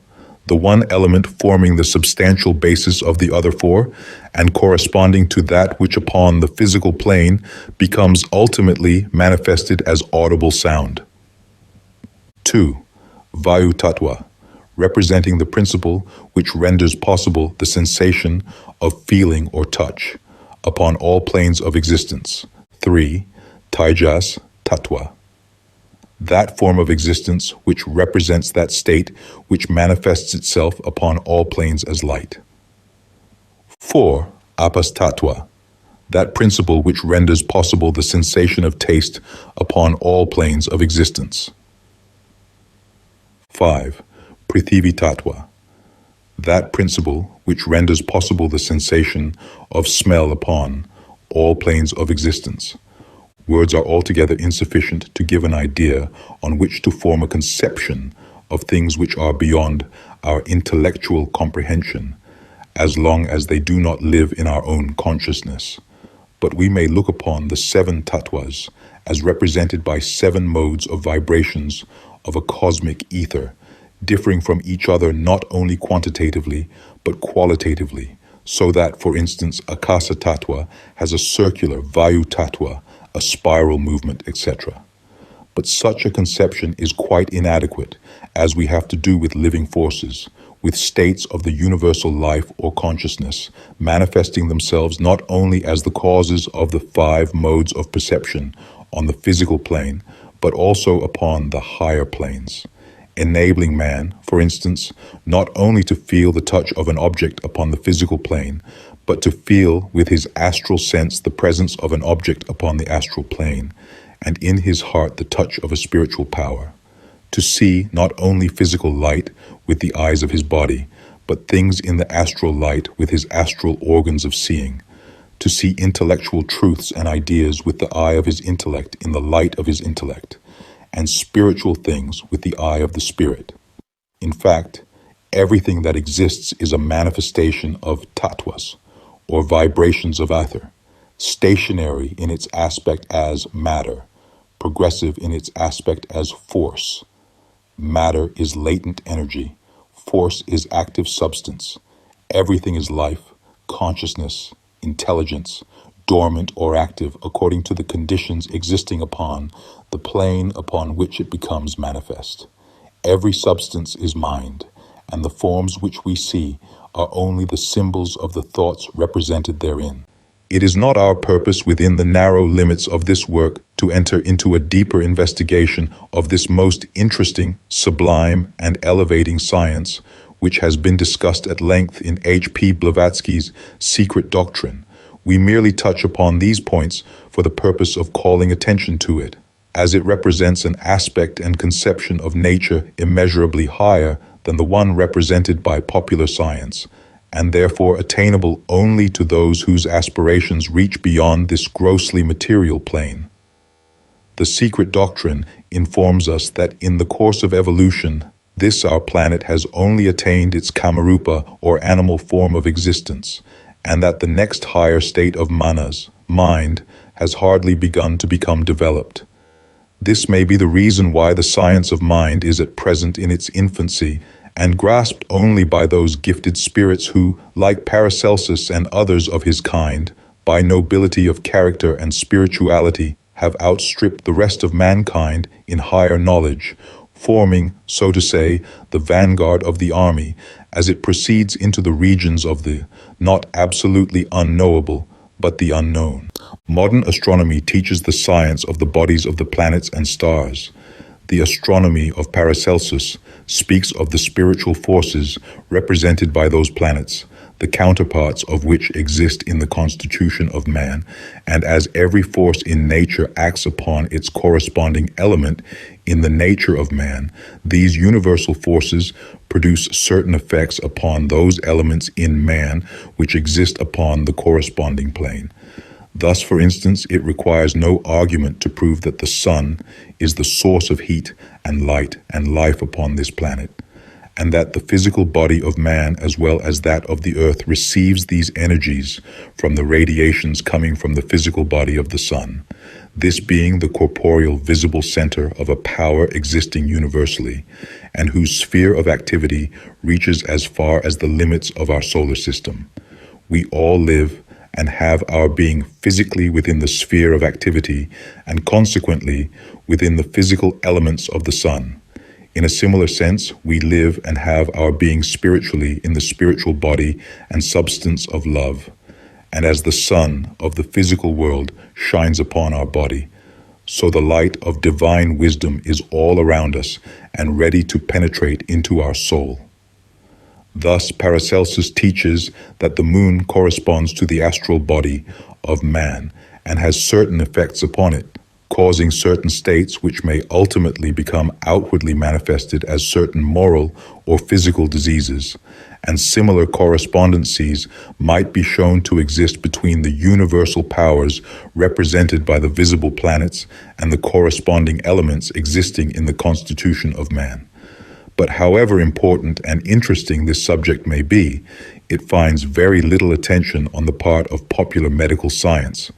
the one element forming the substantial basis of the other 4, and corresponding to that which upon the physical plane becomes ultimately manifested as audible sound. 2. Vayu tattva, representing the principle which renders possible the sensation of feeling or touch upon all planes of existence. 3. Taijas tattva, that form of existence which represents that state which manifests itself upon all planes as light. 4. Apas tattva, that principle which renders possible the sensation of taste upon all planes of existence. 5. Prithivi tattva, that principle which renders possible the sensation of smell upon all planes of existence. Words are altogether insufficient to give an idea on which to form a conception of things which are beyond our intellectual comprehension, as long as they do not live in our own consciousness. But we may look upon the 7 tattvas as represented by 7 modes of vibrations of a cosmic ether, differing from each other not only quantitatively, but qualitatively, so that, for instance, Akasa tattva has a circular Vayu tattva, a spiral movement, etc. But such a conception is quite inadequate, as we have to do with living forces, with states of the universal life or consciousness, manifesting themselves not only as the causes of the 5 modes of perception on the physical plane, but also upon the higher planes. enabling man, for instance, not only to feel the touch of an object upon the physical plane, but to feel with his astral sense the presence of an object upon the astral plane, and in his heart the touch of a spiritual power. To see not only physical light with the eyes of his body, but things in the astral light with his astral organs of seeing. To see intellectual truths and ideas with the eye of his intellect in the light of his intellect, and spiritual things with the eye of the spirit. In fact, everything that exists is a manifestation of tattvas, or vibrations of ether, stationary in its aspect as matter, progressive in its aspect as force. Matter is latent energy, force is active substance. Everything is life, consciousness, intelligence, dormant or active according to the conditions existing upon the plane upon which it becomes manifest. Every substance is mind, and the forms which we see are only the symbols of the thoughts represented therein. It is not our purpose within the narrow limits of this work to enter into a deeper investigation of this most interesting, sublime, and elevating science, which has been discussed at length in H.P. Blavatsky's Secret Doctrine. We merely touch upon these points for the purpose of calling attention to it, as it represents an aspect and conception of nature immeasurably higher than the one represented by popular science, and therefore attainable only to those whose aspirations reach beyond this grossly material plane. The Secret Doctrine informs us that in the course of evolution, this our planet has only attained its kamarupa or animal form of existence, and that the next higher state of manas, mind, has hardly begun to become developed. This may be the reason why the science of mind is at present in its infancy and grasped only by those gifted spirits who, like Paracelsus and others of his kind, by nobility of character and spirituality, have outstripped the rest of mankind in higher knowledge, forming, so to say, the vanguard of the army as it proceeds into the regions of the not absolutely unknowable, but the unknown. Modern astronomy teaches the science of the bodies of the planets and stars. The astronomy of Paracelsus speaks of the spiritual forces represented by those planets, the counterparts of which exist in the constitution of man, and as every force in nature acts upon its corresponding element in the nature of man, these universal forces produce certain effects upon those elements in man which exist upon the corresponding plane. Thus, for instance, it requires no argument to prove that the sun is the source of heat and light and life upon this planet, and that the physical body of man as well as that of the earth receives these energies from the radiations coming from the physical body of the sun, this being the corporeal visible center of a power existing universally, and whose sphere of activity reaches as far as the limits of our solar system. We all live and have our being physically within the sphere of activity, and consequently within the physical elements of the sun. In a similar sense, we live and have our being spiritually in the spiritual body and substance of love. And as the sun of the physical world shines upon our body, so the light of divine wisdom is all around us and ready to penetrate into our soul. Thus, Paracelsus teaches that the moon corresponds to the astral body of man and has certain effects upon it, causing certain states which may ultimately become outwardly manifested as certain moral or physical diseases, and similar correspondencies might be shown to exist between the universal powers represented by the visible planets and the corresponding elements existing in the constitution of man. But however important and interesting this subject may be, it finds very little attention on the part of popular medical science,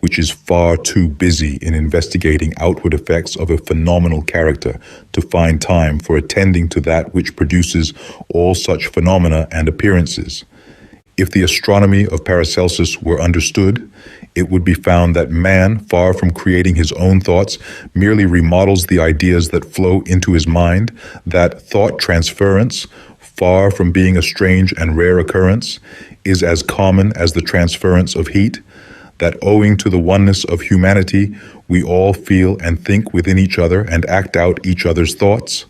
which is far too busy in investigating outward effects of a phenomenal character to find time for attending to that which produces all such phenomena and appearances. If the astronomy of Paracelsus were understood, it would be found that man, far from creating his own thoughts, merely remodels the ideas that flow into his mind, that thought transference, far from being a strange and rare occurrence, is as common as the transference of heat, that owing to the oneness of humanity, we all feel and think within each other and act out each other's thoughts.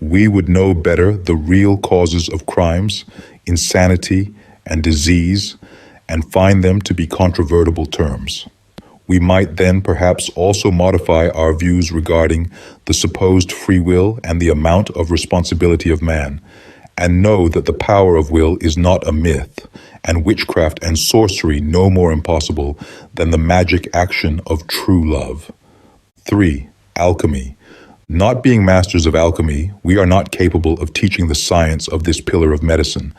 we would know better the real causes of crimes, insanity, and disease, and find them to be controvertible terms. We might then perhaps also modify our views regarding the supposed free will and the amount of responsibility of man, and know that the power of will is not a myth, and witchcraft and sorcery no more impossible than the magic action of true love. 3. Alchemy. Not being masters of alchemy, we are not capable of teaching the science of this pillar of medicine.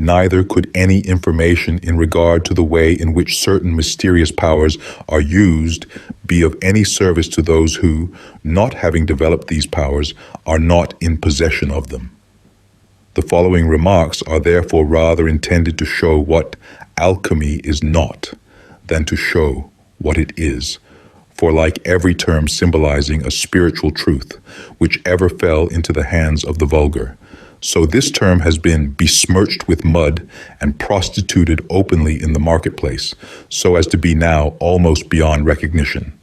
Neither could any information in regard to the way in which certain mysterious powers are used be of any service to those who, not having developed these powers, are not in possession of them. The following remarks are therefore rather intended to show what alchemy is not, than to show what it is. For like every term symbolizing a spiritual truth, which ever fell into the hands of the vulgar, so this term has been besmirched with mud and prostituted openly in the marketplace, so as to be now almost beyond recognition.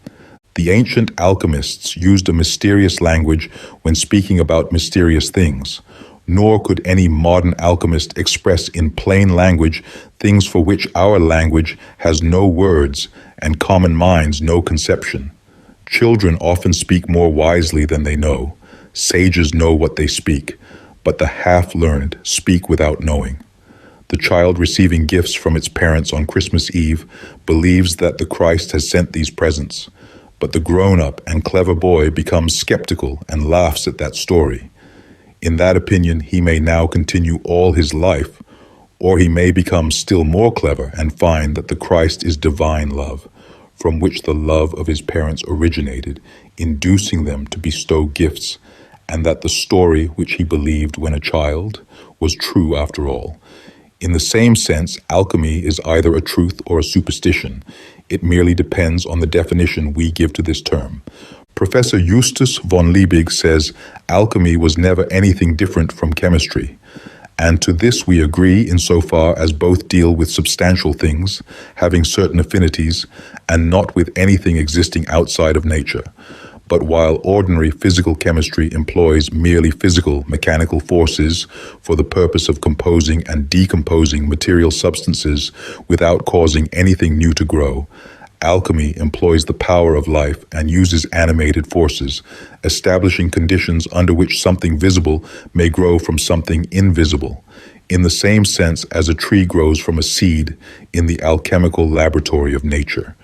The ancient alchemists used a mysterious language when speaking about mysterious things, nor could any modern alchemist express in plain language things for which our language has no words and common minds no conception. Children often speak more wisely than they know. Sages know what they speak, but the half-learned speak without knowing. The child receiving gifts from its parents on Christmas Eve believes that the Christ has sent these presents, but the grown-up and clever boy becomes skeptical and laughs at that story. In that opinion, he may now continue all his life, or he may become still more clever and find that the Christ is divine love, from which the love of his parents originated, inducing them to bestow gifts, and that the story which he believed when a child was true after all. In the same sense, alchemy is either a truth or a superstition. It merely depends on the definition we give to this term. Professor Justus von Liebig says alchemy was never anything different from chemistry, and to this we agree insofar as both deal with substantial things, having certain affinities, and not with anything existing outside of nature. But while ordinary physical chemistry employs merely physical, mechanical forces for the purpose of composing and decomposing material substances without causing anything new to grow, alchemy employs the power of life and uses animated forces, establishing conditions under which something visible may grow from something invisible, in the same sense as a tree grows from a seed in the alchemical laboratory of nature.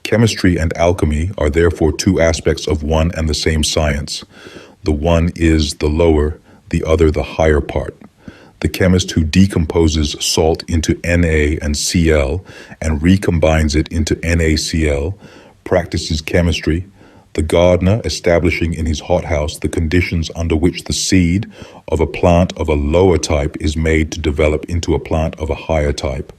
Chemistry and alchemy are therefore two aspects of one and the same science. The one is the lower, the other the higher part. The chemist who decomposes salt into Na and Cl and recombines it into NaCl practices chemistry. The gardener establishing in his hothouse the conditions under which the seed of a plant of a lower type is made to develop into a plant of a higher type,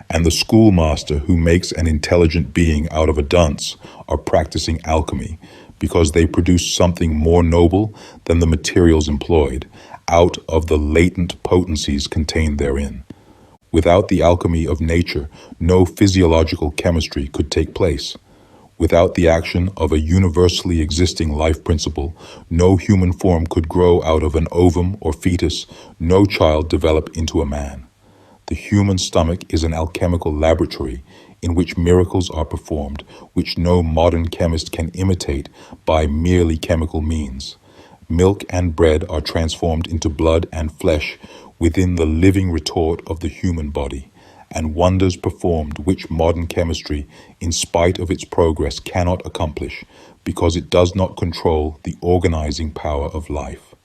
and the schoolmaster who makes an intelligent being out of a dunce are practicing alchemy, because they produce something more noble than the materials employed, out of the latent potencies contained therein. Without the alchemy of nature, no physiological chemistry could take place. Without the action of a universally existing life principle, no human form could grow out of an ovum or fetus, no child develop into a man. The human stomach is an alchemical laboratory in which miracles are performed, which no modern chemist can imitate by merely chemical means. Milk and bread are transformed into blood and flesh within the living retort of the human body, and wonders performed which modern chemistry, in spite of its progress, cannot accomplish, because it does not control the organizing power of life.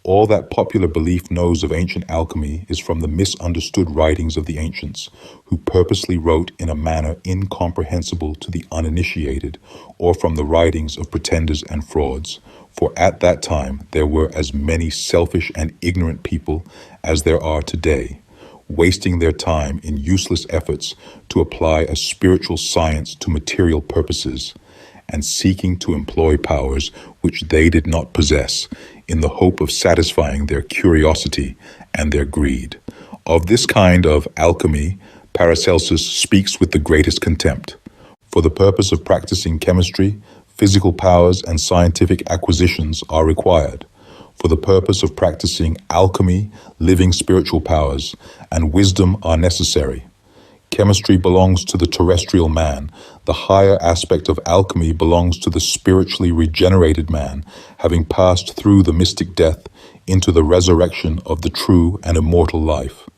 All that popular belief knows of ancient alchemy is from the misunderstood writings of the ancients, who purposely wrote in a manner incomprehensible to the uninitiated, or from the writings of pretenders and frauds. For at that time there were as many selfish and ignorant people as there are today, wasting their time in useless efforts to apply a spiritual science to material purposes, and seeking to employ powers which they did not possess, in the hope of satisfying their curiosity and their greed. Of this kind of alchemy, Paracelsus speaks with the greatest contempt. For the purpose of practicing chemistry, physical powers and scientific acquisitions are required. For the purpose of practicing alchemy, living spiritual powers, and wisdom are necessary. Chemistry belongs to the terrestrial man. The higher aspect of alchemy belongs to the spiritually regenerated man, having passed through the mystic death into the resurrection of the true and immortal life.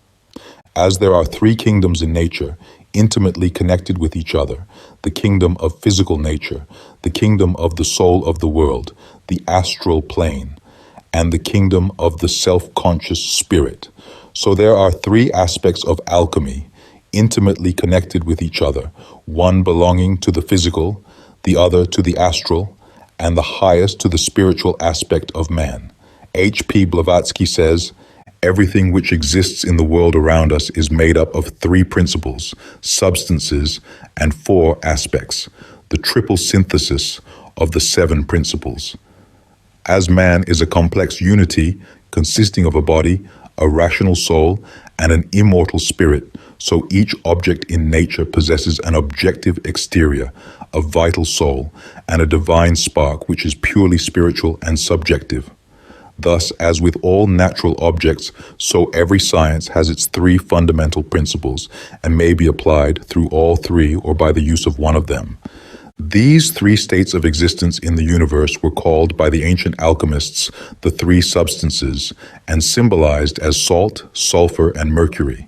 As there are three kingdoms in nature, intimately connected with each other, the kingdom of physical nature, the kingdom of the soul of the world, the astral plane, and the kingdom of the self-conscious spirit. So there are three aspects of alchemy, intimately connected with each other, one belonging to the physical, the other to the astral, and the highest to the spiritual aspect of man. H.P. Blavatsky says, "Everything which exists in the world around us is made up of three principles, substances, and four aspects, the triple synthesis of the seven principles. As man is a complex unity consisting of a body, a rational soul, and an immortal spirit, so each object in nature possesses an objective exterior, a vital soul, and a divine spark which is purely spiritual and subjective. Thus, as with all natural objects, so every science has its three fundamental principles and may be applied through all three or by the use of one of them. These three states of existence in the universe were called by the ancient alchemists the three substances and symbolized as salt, sulfur, and mercury.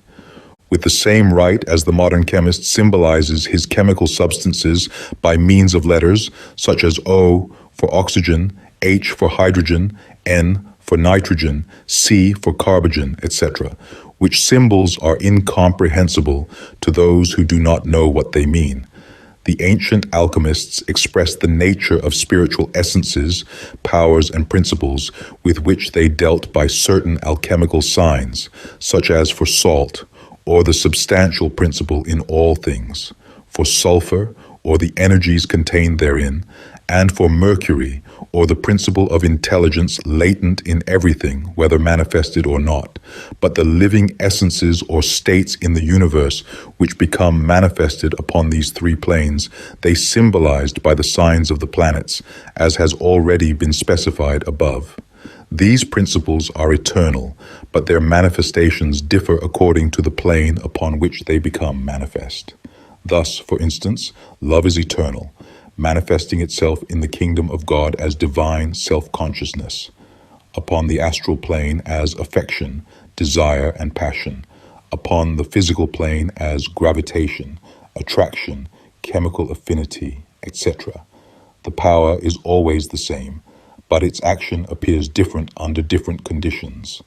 With the same right as the modern chemist symbolizes his chemical substances by means of letters such as O for oxygen, H for hydrogen, N for nitrogen, C for carbogen, etc., which symbols are incomprehensible to those who do not know what they mean. The ancient alchemists expressed the nature of spiritual essences, powers, and principles with which they dealt by certain alchemical signs, such as for salt, or the substantial principle in all things, for sulfur, or the energies contained therein, and for mercury, or the principle of intelligence latent in everything, whether manifested or not, but the living essences or states in the universe which become manifested upon these three planes, they symbolized by the signs of the planets, as has already been specified above. These principles are eternal, but their manifestations differ according to the plane upon which they become manifest. Thus, for instance, love is eternal, manifesting itself in the kingdom of God as divine self-consciousness, upon the astral plane as affection, desire, and passion, upon the physical plane as gravitation, attraction, chemical affinity, etc. The power is always the same, but its action appears different under different conditions.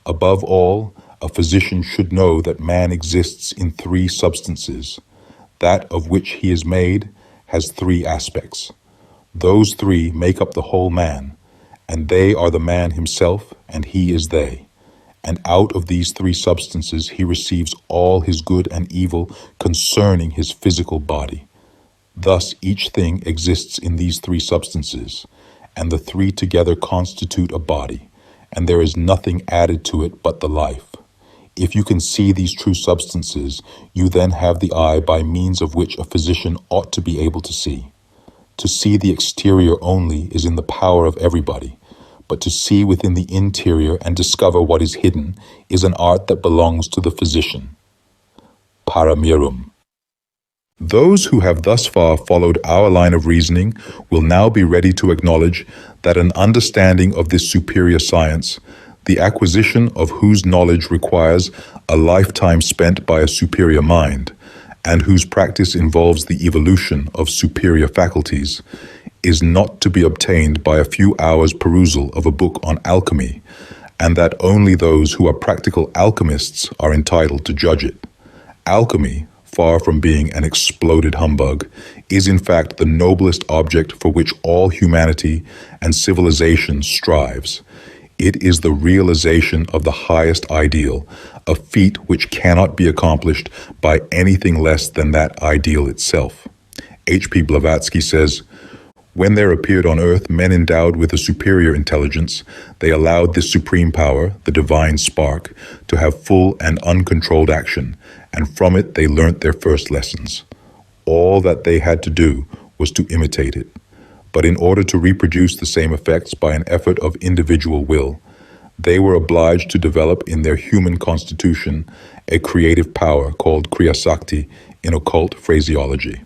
Above all, a physician should know that man exists in three substances. That of which he is made has three aspects. Those three make up the whole man, and they are the man himself, and he is they. And out of these three substances he receives all his good and evil concerning his physical body. Thus each thing exists in these three substances, and the three together constitute a body, and there is nothing added to it but the life. If you can see these true substances, you then have the eye by means of which a physician ought to be able to see. To see the exterior only is in the power of everybody, but to see within the interior and discover what is hidden is an art that belongs to the physician. Paramirum. Those who have thus far followed our line of reasoning will now be ready to acknowledge that an understanding of this superior science, the acquisition of whose knowledge requires a lifetime spent by a superior mind, and whose practice involves the evolution of superior faculties, is not to be obtained by a few hours' perusal of a book on alchemy, and that only those who are practical alchemists are entitled to judge it. Alchemy, far from being an exploded humbug, is in fact the noblest object for which all humanity and civilization strives. It is the realization of the highest ideal, a feat which cannot be accomplished by anything less than that ideal itself. H.P. Blavatsky says, "When there appeared on earth men endowed with a superior intelligence, they allowed this supreme power, the divine spark, to have full and uncontrolled action, and from it they learnt their first lessons. All that they had to do was to imitate it. but in order to reproduce the same effects by an effort of individual will, they were obliged to develop in their human constitution a creative power called Kriya Sakti in occult phraseology.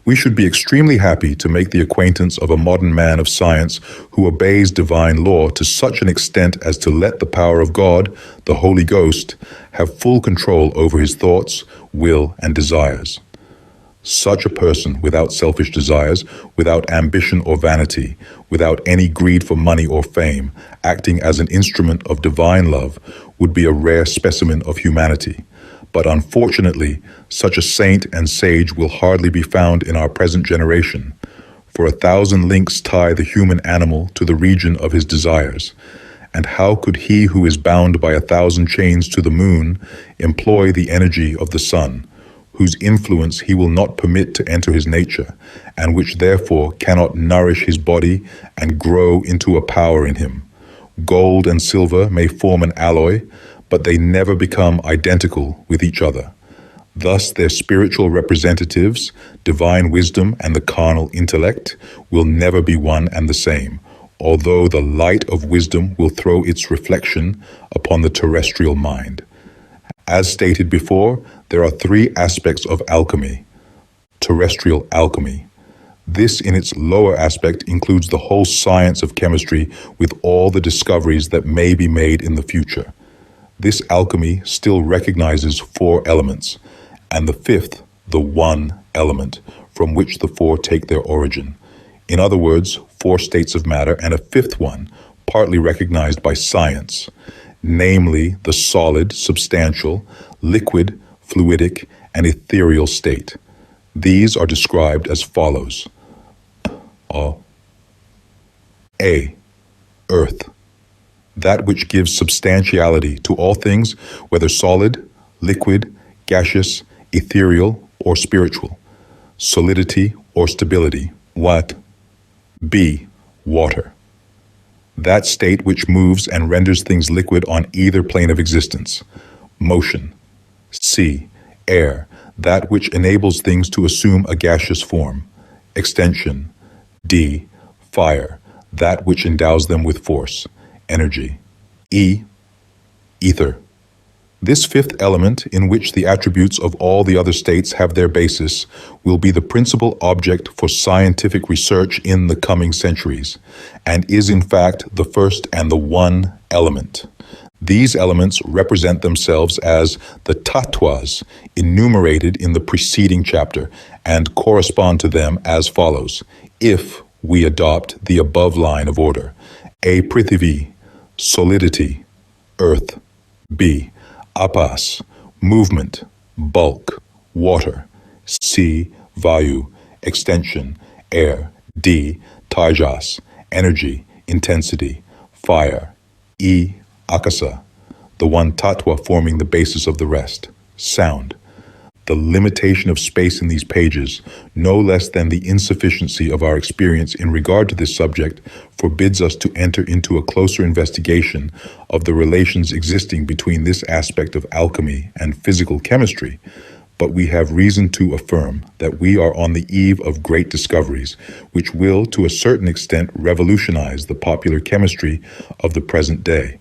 We should be extremely happy to make the acquaintance of a modern man of science who obeys divine law to such an extent as to let the power of God, the Holy Ghost, have full control over his thoughts, will, and desires. Such a person, without selfish desires, without ambition or vanity, without any greed for money or fame, acting as an instrument of divine love, would be a rare specimen of humanity. But unfortunately, such a saint and sage will hardly be found in our present generation, for 1,000 links tie the human animal to the region of his desires. And how could he who is bound by 1,000 chains to the moon employ the energy of the sun, whose influence he will not permit to enter his nature, and which therefore cannot nourish his body and grow into a power in him? Gold and silver may form an alloy, but they never become identical with each other. Thus their spiritual representatives, divine wisdom and the carnal intellect, will never be one and the same, although the light of wisdom will throw its reflection upon the terrestrial mind. As stated before, there are 3 aspects of alchemy. Terrestrial alchemy. This in its lower aspect includes the whole science of chemistry with all the discoveries that may be made in the future. This alchemy still recognizes 4 elements, and the 5th, the one element, from which the 4 take their origin. In other words, 4 states of matter and a 5th one, partly recognized by science, namely the solid, substantial, liquid, fluidic, and ethereal state. These are described as follows. A. Earth. That which gives substantiality to all things, whether solid, liquid, gaseous, ethereal, or spiritual. Solidity or stability. What? B. Water. That state which moves and renders things liquid on either plane of existence. Motion. C. Air. That which enables things to assume a gaseous form. Extension. D. Fire. That which endows them with force. Energy. E. Ether. This 5th element, in which the attributes of all the other states have their basis, will be the principal object for scientific research in the coming centuries, and is in fact the first and the one element. These elements represent themselves as the tattvas enumerated in the preceding chapter and correspond to them as follows, if we adopt the above line of order. A. Prithivi, solidity, earth. B. Apas, movement, bulk, water. C. Vayu, extension, air. D. Tajas, energy, intensity, fire. E. Akasa, the one tattva forming the basis of the rest, sound. The limitation of space in these pages, no less than the insufficiency of our experience in regard to this subject, forbids us to enter into a closer investigation of the relations existing between this aspect of alchemy and physical chemistry. But we have reason to affirm that we are on the eve of great discoveries, which will, to a certain extent, revolutionize the popular chemistry of the present day.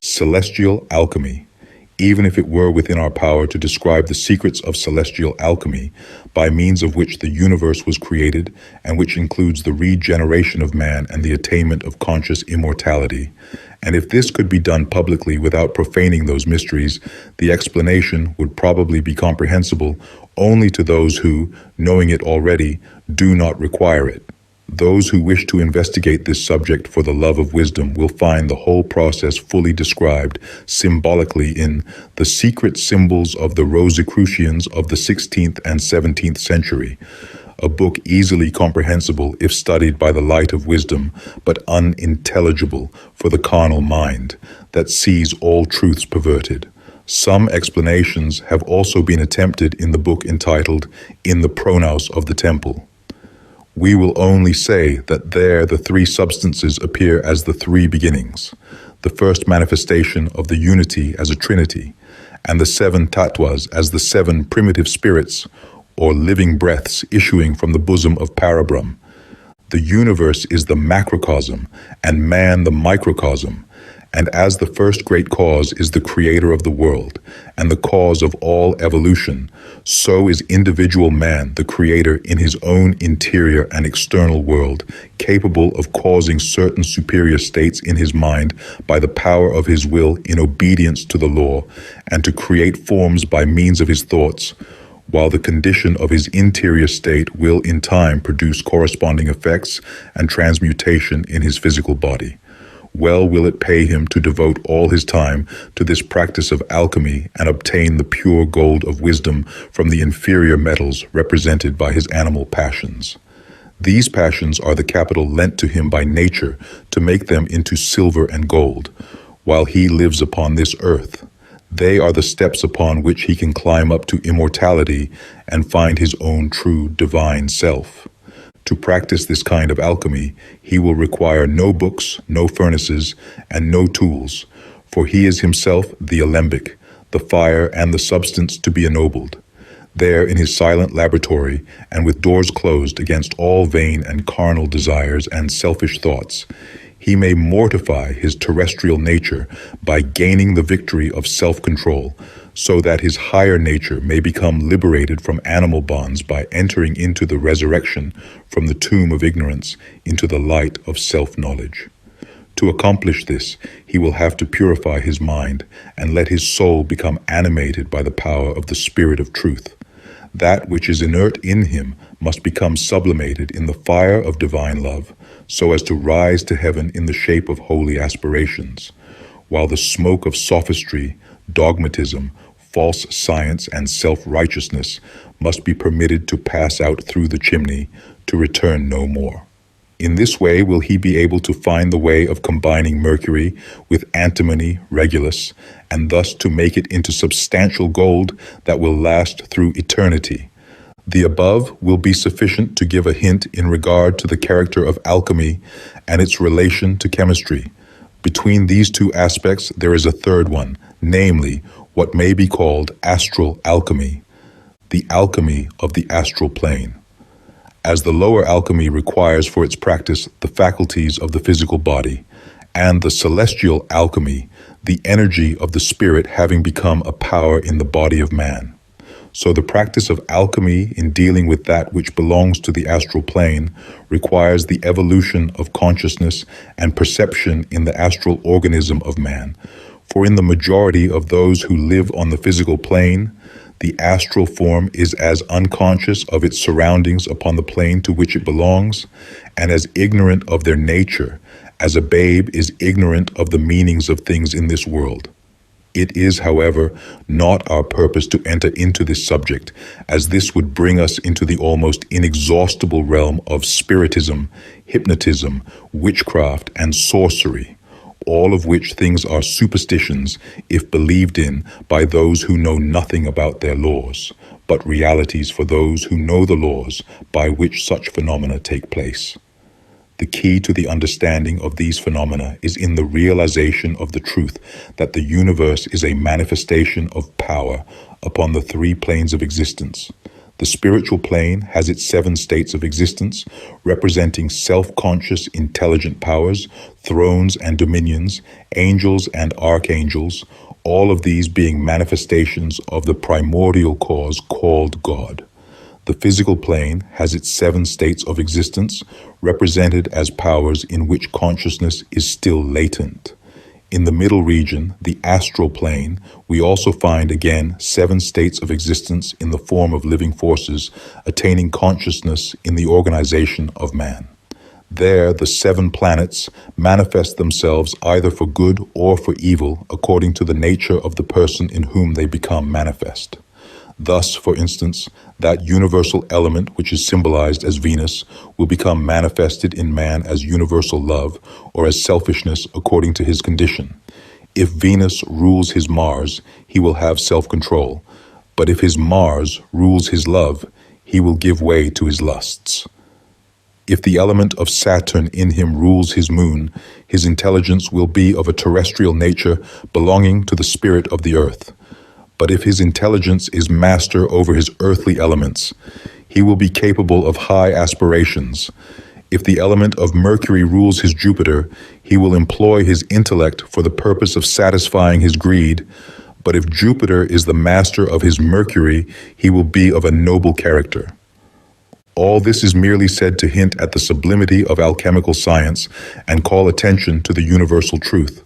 Celestial alchemy. Even if it were within our power to describe the secrets of celestial alchemy, by means of which the universe was created, and which includes the regeneration of man and the attainment of conscious immortality, and if this could be done publicly without profaning those mysteries, the explanation would probably be comprehensible only to those who, knowing it already, do not require it. Those who wish to investigate this subject for the love of wisdom will find the whole process fully described symbolically in The Secret Symbols of the Rosicrucians of the 16th and 17th Century, a book easily comprehensible if studied by the light of wisdom, but unintelligible for the carnal mind that sees all truths perverted. Some explanations have also been attempted in the book entitled In the Pronaos of the Temple. We will only say that there the 3 substances appear as the 3 beginnings, the first manifestation of the unity as a trinity, and the 7 tattvas as the 7 primitive spirits, or living breaths issuing from the bosom of Parabrahm. The universe is the macrocosm, and man the microcosm. And as the first great cause is the creator of the world, and the cause of all evolution, so is individual man the creator in his own interior and external world, capable of causing certain superior states in his mind by the power of his will in obedience to the law, and to create forms by means of his thoughts, while the condition of his interior state will in time produce corresponding effects and transmutation in his physical body. Well will it pay him to devote all his time to this practice of alchemy and obtain the pure gold of wisdom from the inferior metals represented by his animal passions. These passions are the capital lent to him by nature to make them into silver and gold, while he lives upon this earth. They are the steps upon which he can climb up to immortality and find his own true divine self. To practice this kind of alchemy, he will require no books, no furnaces, and no tools, for he is himself the alembic, the fire and the substance to be ennobled. There in his silent laboratory, and with doors closed against all vain and carnal desires and selfish thoughts, he may mortify his terrestrial nature by gaining the victory of self-control, so that his higher nature may become liberated from animal bonds by entering into the resurrection from the tomb of ignorance into the light of self-knowledge. To accomplish this, he will have to purify his mind and let his soul become animated by the power of the Spirit of Truth. That which is inert in him must become sublimated in the fire of divine love, so as to rise to heaven in the shape of holy aspirations, while the smoke of sophistry, dogmatism, false science, and self-righteousness must be permitted to pass out through the chimney to return no more. In this way will he be able to find the way of combining mercury with antimony, regulus, and thus to make it into substantial gold that will last through eternity. The above will be sufficient to give a hint in regard to the character of alchemy and its relation to chemistry. Between these two aspects there is a third one, namely, what may be called astral alchemy, the alchemy of the astral plane. As the lower alchemy requires for its practice the faculties of the physical body, and the celestial alchemy, the energy of the spirit having become a power in the body of man. So the practice of alchemy in dealing with that which belongs to the astral plane requires the evolution of consciousness and perception in the astral organism of man. For in the majority of those who live on the physical plane, the astral form is as unconscious of its surroundings upon the plane to which it belongs, and as ignorant of their nature, as a babe is ignorant of the meanings of things in this world. It is, however, not our purpose to enter into this subject, as this would bring us into the almost inexhaustible realm of spiritism, hypnotism, witchcraft, and sorcery, all of which things are superstitions if believed in by those who know nothing about their laws, but realities for those who know the laws by which such phenomena take place. The key to the understanding of these phenomena is in the realization of the truth that the universe is a manifestation of power upon the three planes of existence. The spiritual plane has its 7 states of existence, representing self-conscious intelligent powers, thrones and dominions, angels and archangels, all of these being manifestations of the primordial cause called God. The physical plane has its 7 states of existence, represented as powers in which consciousness is still latent. In the middle region, the astral plane, we also find again 7 states of existence in the form of living forces attaining consciousness in the organization of man. There, the 7 planets manifest themselves either for good or for evil according to the nature of the person in whom they become manifest. Thus, for instance, that universal element which is symbolized as Venus will become manifested in man as universal love or as selfishness according to his condition. If Venus rules his Mars, he will have self-control, but if his Mars rules his love, he will give way to his lusts. If the element of Saturn in him rules his moon, his intelligence will be of a terrestrial nature belonging to the spirit of the earth. But if his intelligence is master over his earthly elements, he will be capable of high aspirations. If the element of Mercury rules his Jupiter, he will employ his intellect for the purpose of satisfying his greed, but if Jupiter is the master of his Mercury, he will be of a noble character. All this is merely said to hint at the sublimity of alchemical science and call attention to the universal truth,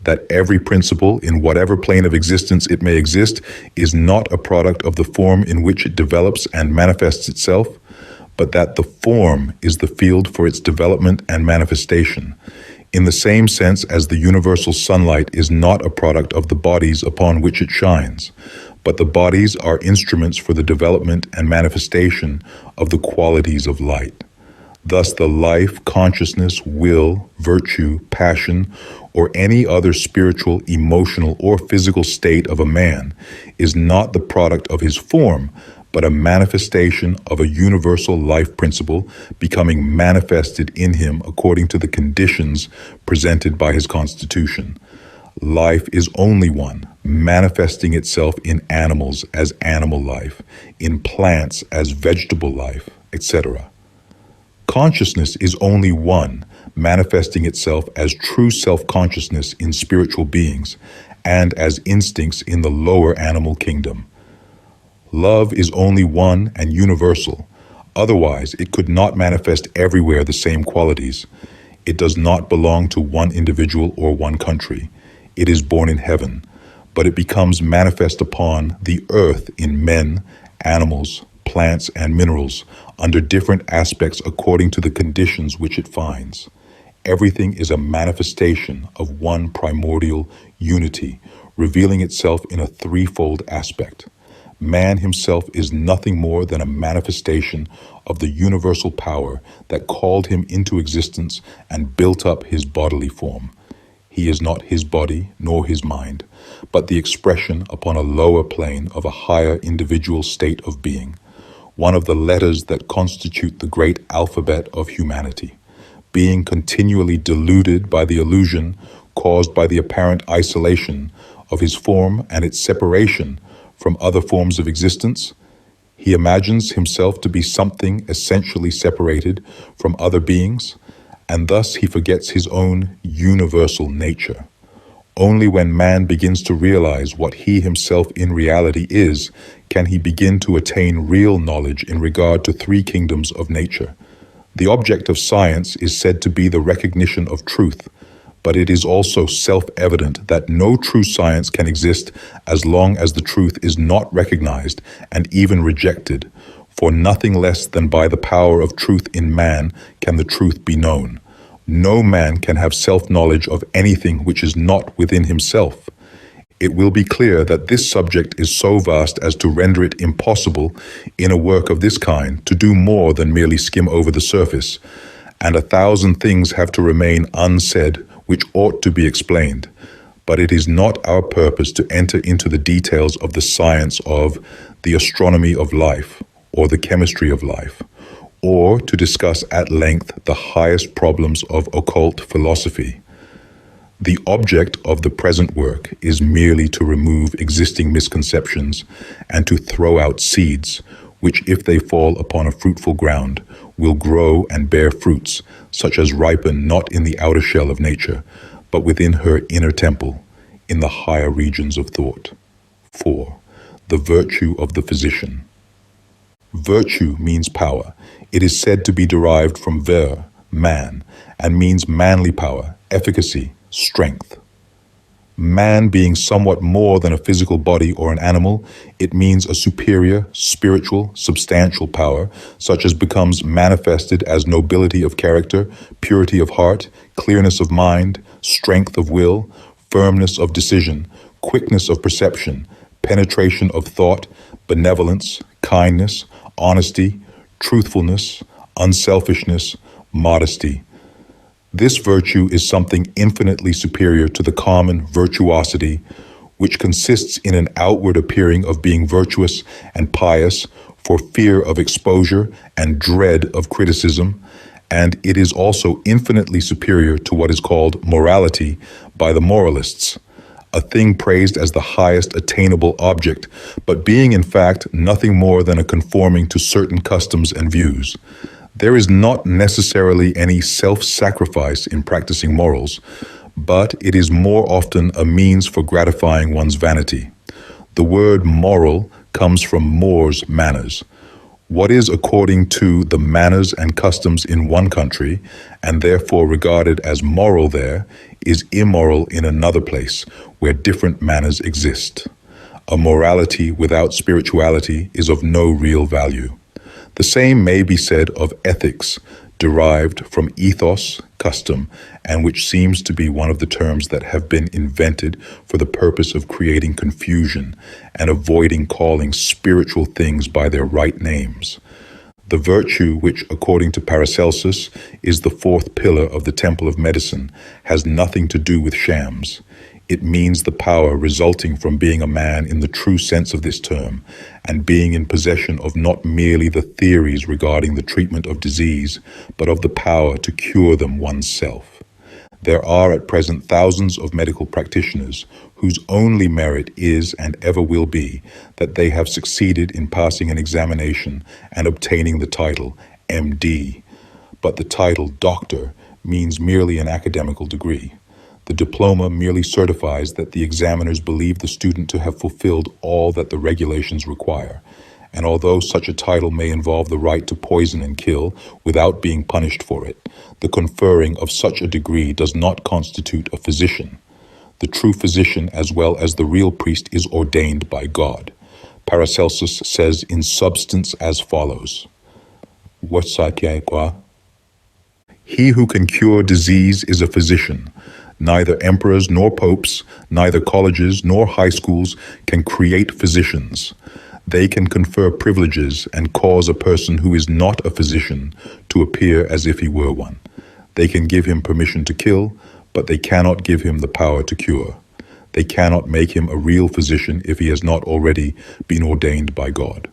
that every principle, in whatever plane of existence it may exist, is not a product of the form in which it develops and manifests itself, but that the form is the field for its development and manifestation, in the same sense as the universal sunlight is not a product of the bodies upon which it shines, but the bodies are instruments for the development and manifestation of the qualities of light. Thus, the life, consciousness, will, virtue, passion, or any other spiritual, emotional, or physical state of a man is not the product of his form, but a manifestation of a universal life principle becoming manifested in him according to the conditions presented by his constitution. Life is only one, manifesting itself in animals as animal life, in plants as vegetable life, etc. Consciousness is only one, manifesting itself as true self-consciousness in spiritual beings and as instincts in the lower animal kingdom. Love is only one and universal. Otherwise, it could not manifest everywhere the same qualities. It does not belong to one individual or one country. It is born in heaven, but it becomes manifest upon the earth in men, animals, plants, and minerals under different aspects according to the conditions which it finds. Everything is a manifestation of one primordial unity, revealing itself in a threefold aspect. Man himself is nothing more than a manifestation of the universal power that called him into existence and built up his bodily form. He is not his body nor his mind, but the expression upon a lower plane of a higher individual state of being, one of the letters that constitute the great alphabet of humanity, being continually deluded by the illusion caused by the apparent isolation of his form and its separation from other forms of existence. He imagines himself to be something essentially separated from other beings, and thus he forgets his own universal nature. Only when man begins to realize what he himself in reality is, can he begin to attain real knowledge in regard to three kingdoms of nature. The object of science is said to be the recognition of truth, but it is also self-evident that no true science can exist as long as the truth is not recognized and even rejected, for nothing less than by the power of truth in man can the truth be known. No man can have self-knowledge of anything which is not within himself. It will be clear that this subject is so vast as to render it impossible in a work of this kind to do more than merely skim over the surface, and 1,000 things have to remain unsaid which ought to be explained. But it is not our purpose to enter into the details of the science of the astronomy of life or the chemistry of life, or to discuss at length the highest problems of occult philosophy. The object of the present work is merely to remove existing misconceptions and to throw out seeds, which, if they fall upon a fruitful ground, will grow and bear fruits, such as ripen not in the outer shell of nature, but within her inner temple, in the higher regions of thought. 4. The virtue of the physician. Virtue means power. It is said to be derived from ver, man, and means manly power, efficacy, strength. Man being somewhat more than a physical body or an animal, it means a superior, spiritual, substantial power, such as becomes manifested as nobility of character, purity of heart, clearness of mind, strength of will, firmness of decision, quickness of perception, penetration of thought, benevolence, kindness, honesty, truthfulness, unselfishness, modesty. This virtue is something infinitely superior to the common virtuosity, which consists in an outward appearing of being virtuous and pious for fear of exposure and dread of criticism, and it is also infinitely superior to what is called morality by the moralists, a thing praised as the highest attainable object, but being in fact nothing more than a conforming to certain customs and views. There is not necessarily any self-sacrifice in practicing morals, but it is more often a means for gratifying one's vanity. The word moral comes from mores, manners. What is according to the manners and customs in one country, and therefore regarded as moral there, is immoral in another place where different manners exist. A morality without spirituality is of no real value. The same may be said of ethics, derived from ethos, custom, and which seems to be one of the terms that have been invented for the purpose of creating confusion and avoiding calling spiritual things by their right names. The virtue which, according to Paracelsus, is the fourth pillar of the temple of medicine, has nothing to do with shams. It means the power resulting from being a man in the true sense of this term, and being in possession of not merely the theories regarding the treatment of disease, but of the power to cure them oneself. There are at present thousands of medical practitioners whose only merit is and ever will be that they have succeeded in passing an examination and obtaining the title M.D. But the title Doctor means merely an academical degree. The diploma merely certifies that the examiners believe the student to have fulfilled all that the regulations require. And although such a title may involve the right to poison and kill without being punished for it, the conferring of such a degree does not constitute a physician. The true physician, as well as the real priest, is ordained by God. Paracelsus says in substance as follows. He who can cure disease is a physician. Neither emperors nor popes, neither colleges nor high schools can create physicians. They can confer privileges and cause a person who is not a physician to appear as if he were one. They can give him permission to kill, but they cannot give him the power to cure. They cannot make him a real physician if he has not already been ordained by God.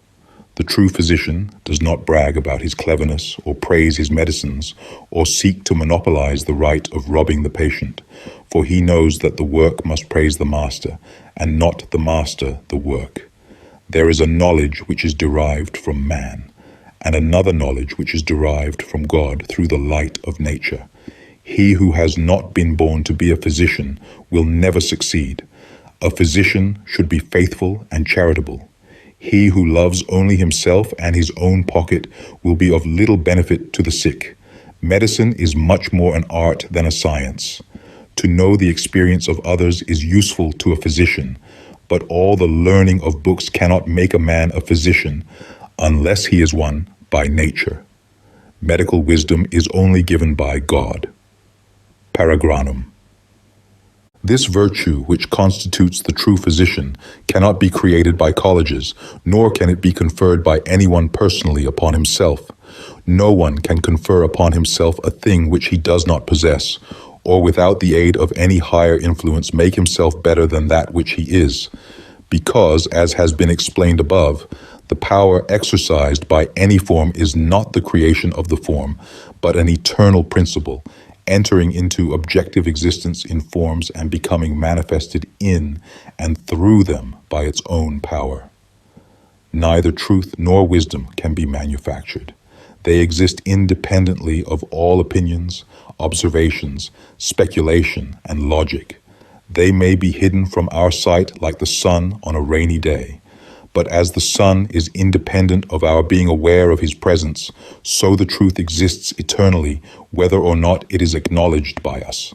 The true physician does not brag about his cleverness or praise his medicines or seek to monopolize the right of robbing the patient, for he knows that the work must praise the master, and not the master the work. There is a knowledge which is derived from man, and another knowledge which is derived from God through the light of nature. He who has not been born to be a physician will never succeed. A physician should be faithful and charitable. He who loves only himself and his own pocket will be of little benefit to the sick. Medicine is much more an art than a science. To know the experience of others is useful to a physician, but all the learning of books cannot make a man a physician unless he is one by nature. Medical wisdom is only given by God. Paragranum. This virtue, which constitutes the true physician, cannot be created by colleges, nor can it be conferred by anyone personally upon himself. No one can confer upon himself a thing which he does not possess, or without the aid of any higher influence make himself better than that which he is, because, as has been explained above, the power exercised by any form is not the creation of the form, but an eternal principle, entering into objective existence in forms and becoming manifested in and through them by its own power. Neither truth nor wisdom can be manufactured. They exist independently of all opinions, observations, speculation, and logic. They may be hidden from our sight like the sun on a rainy day. But as the sun is independent of our being aware of his presence, so the truth exists eternally, whether or not it is acknowledged by us.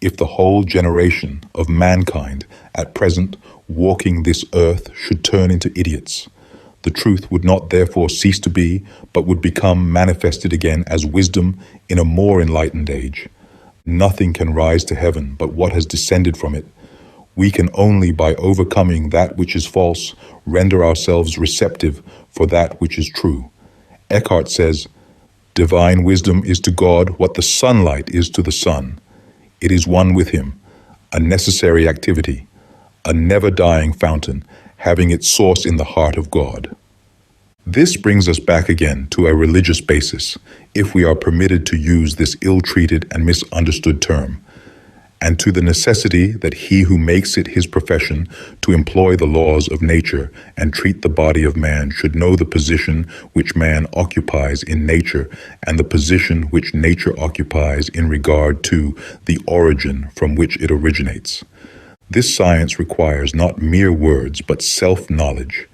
If the whole generation of mankind at present walking this earth should turn into idiots, the truth would not therefore cease to be, but would become manifested again as wisdom in a more enlightened age. Nothing can rise to heaven but what has descended from it. We can only by overcoming that which is false render ourselves receptive for that which is true. Eckhart says, "Divine wisdom is to God what the sunlight is to the sun. It is one with him, a necessary activity, a never-dying fountain, having its source in the heart of God." This brings us back again to a religious basis, if we are permitted to use this ill-treated and misunderstood term. and to the necessity that he who makes it his profession to employ the laws of nature and treat the body of man should know the position which man occupies in nature and the position which nature occupies in regard to the origin from which it originates. This science requires not mere words but self-knowledge.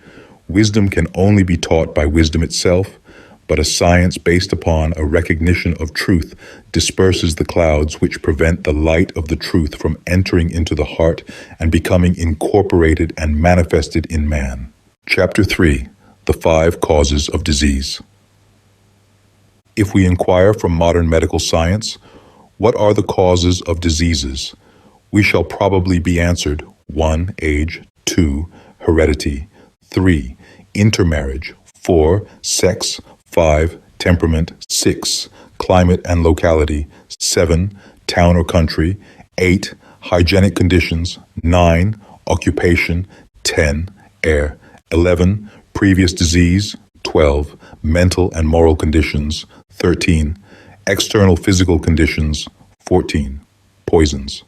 Wisdom can only be taught by wisdom itself, but a science based upon a recognition of truth disperses the clouds which prevent the light of the truth from entering into the heart and becoming incorporated and manifested in man. Chapter 3. The 5 Causes of Disease. If we inquire from modern medical science, what are the causes of diseases? We shall probably be answered: 1. Age. 2. Heredity. 3. Intermarriage. 4. Sex. 5. Temperament. 6. Climate and locality. 7. Town or country. 8. Hygienic conditions. 9. Occupation. 10. Air. 11. Previous disease. 12. Mental and moral conditions. 13. External physical conditions. 14. Poisons.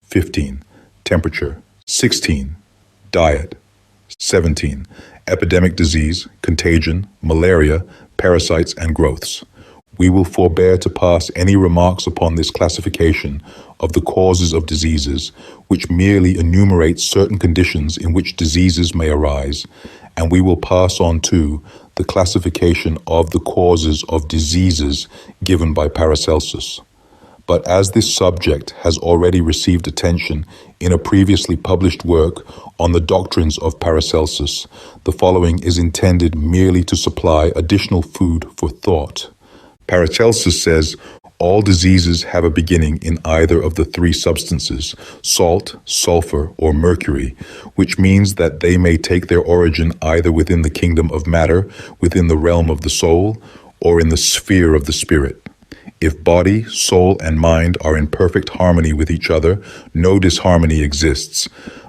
15. Temperature. 16. Diet. 17. Epidemic disease, contagion, malaria, parasites, and growths. We will forbear to pass any remarks upon this classification of the causes of diseases, which merely enumerates certain conditions in which diseases may arise, and we will pass on to the classification of the causes of diseases given by Paracelsus. But as this subject has already received attention in a previously published work on the doctrines of Paracelsus, the following is intended merely to supply additional food for thought. Paracelsus says, all diseases have a beginning in either of the 3 substances, salt, sulfur, or mercury, which means that they may take their origin either within the kingdom of matter, within the realm of the soul, or in the sphere of the spirit. If body, soul, and mind are in perfect harmony with each other, no disharmony exists.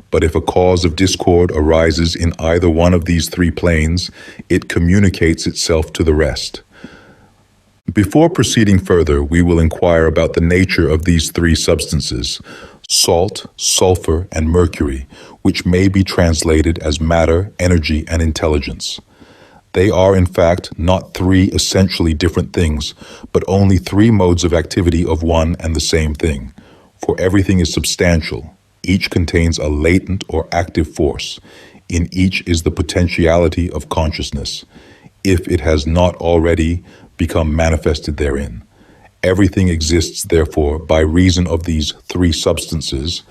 But if a cause of discord arises in either one of these 3 planes, it communicates itself to the rest. Before proceeding further, we will inquire about the nature of these 3 substances, salt, sulfur, and mercury, which may be translated as matter, energy, and intelligence. They are, in fact, not 3 essentially different things, but only 3 modes of activity of one and the same thing. For everything is substantial. Each contains a latent or active force. In each is the potentiality of consciousness, if it has not already become manifested therein. Everything exists, therefore, by reason of these 3 substances,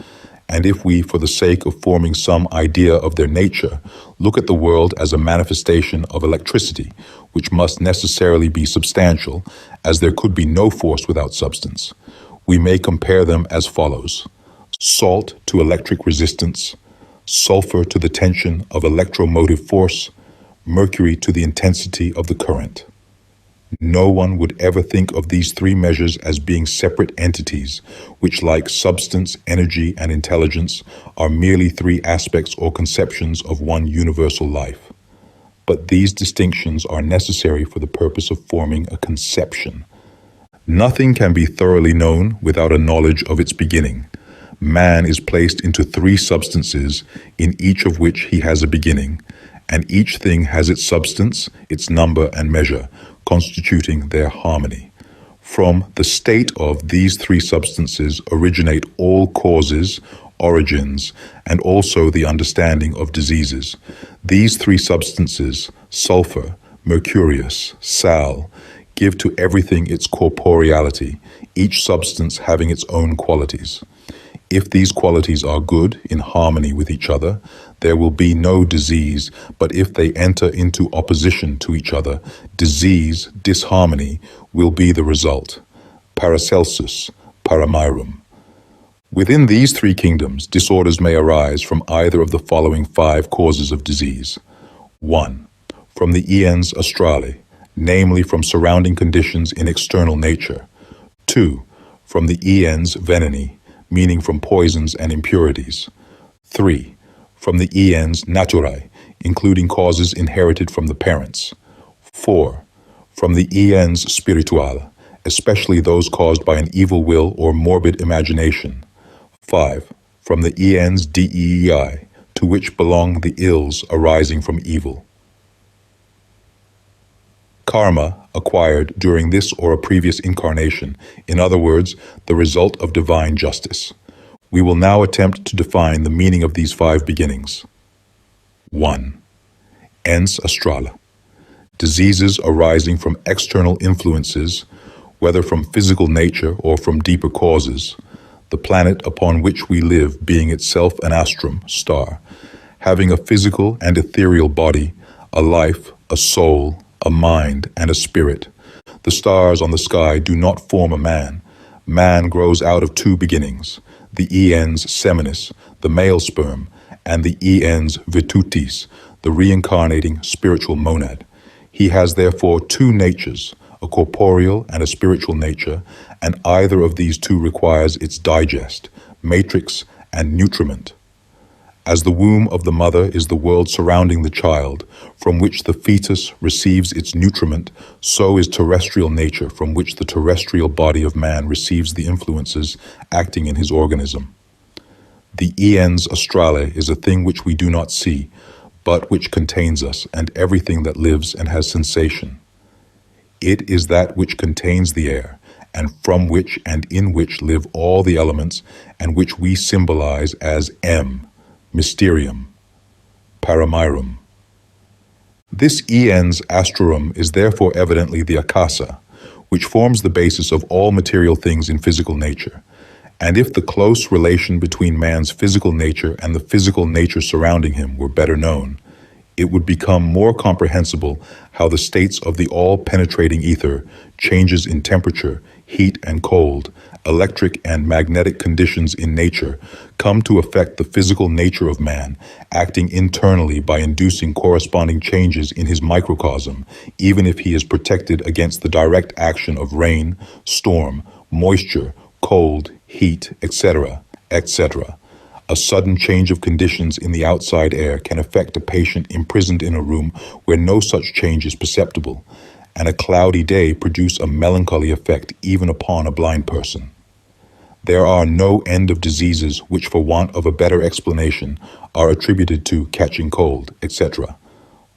and if we, for the sake of forming some idea of their nature, look at the world as a manifestation of electricity, which must necessarily be substantial, as there could be no force without substance, we may compare them as follows: salt to electric resistance, sulfur to the tension of electromotive force, mercury to the intensity of the current. No one would ever think of these 3 measures as being separate entities, which, like substance, energy, and intelligence, are merely 3 aspects or conceptions of one universal life. But these distinctions are necessary for the purpose of forming a conception. Nothing can be thoroughly known without a knowledge of its beginning. Man is placed into 3 substances, in each of which he has a beginning, and each thing has its substance, its number and measure, constituting their harmony. From the state of these 3 substances originate all causes, origins, and also the understanding of diseases. These 3 substances, sulfur, mercurius, sal, give to everything its corporeality, each substance having its own qualities. If these qualities are good, in harmony with each other, there will be no disease, but if they enter into opposition to each other, disease, disharmony, will be the result. Paracelsus, Paramirum. Within these 3 kingdoms, disorders may arise from either of the following 5 causes of disease. 1. From the eons astrale, namely from surrounding conditions in external nature. 2. From the eons veneni, meaning from poisons and impurities. 3. From the eons naturae, including causes inherited from the parents. 4. From the eons spirituale, especially those caused by an evil will or morbid imagination. 5. From the ens DEI, to which belong the ills arising from evil. Karma acquired during this or a previous incarnation, in other words, the result of divine justice. We will now attempt to define the meaning of these 5 beginnings. 1. Ens astrale. Diseases arising from external influences, whether from physical nature or from deeper causes, the planet upon which we live being itself an astrum, star, having a physical and ethereal body, a life, a soul, a mind, and a spirit. The stars on the sky do not form a man. Man grows out of 2 beginnings, the ens seminis, the male sperm, and the ens virtutis, the reincarnating spiritual monad. He has therefore 2 natures, a corporeal and a spiritual nature, and either of these 2 requires its digest, matrix, and nutriment. As the womb of the mother is the world surrounding the child, from which the fetus receives its nutriment, so is terrestrial nature, from which the terrestrial body of man receives the influences acting in his organism. The ens astrale is a thing which we do not see, but which contains us and everything that lives and has sensation. It is that which contains the air, and from which and in which live all the elements, and which we symbolize as M, Mysterium, Paramyrum. This ens astrorum is therefore evidently the akasa, which forms the basis of all material things in physical nature. And if the close relation between man's physical nature and the physical nature surrounding him were better known, it would become more comprehensible how the states of the all-penetrating ether, changes in temperature, heat and cold, electric and magnetic conditions in nature, come to affect the physical nature of man, acting internally by inducing corresponding changes in his microcosm, even if he is protected against the direct action of rain, storm, moisture, cold, heat, etc., etc. A sudden change of conditions in the outside air can affect a patient imprisoned in a room where no such change is perceptible, and a cloudy day produce a melancholy effect even upon a blind person. There are no end of diseases which, for want of a better explanation, are attributed to catching cold, etc.,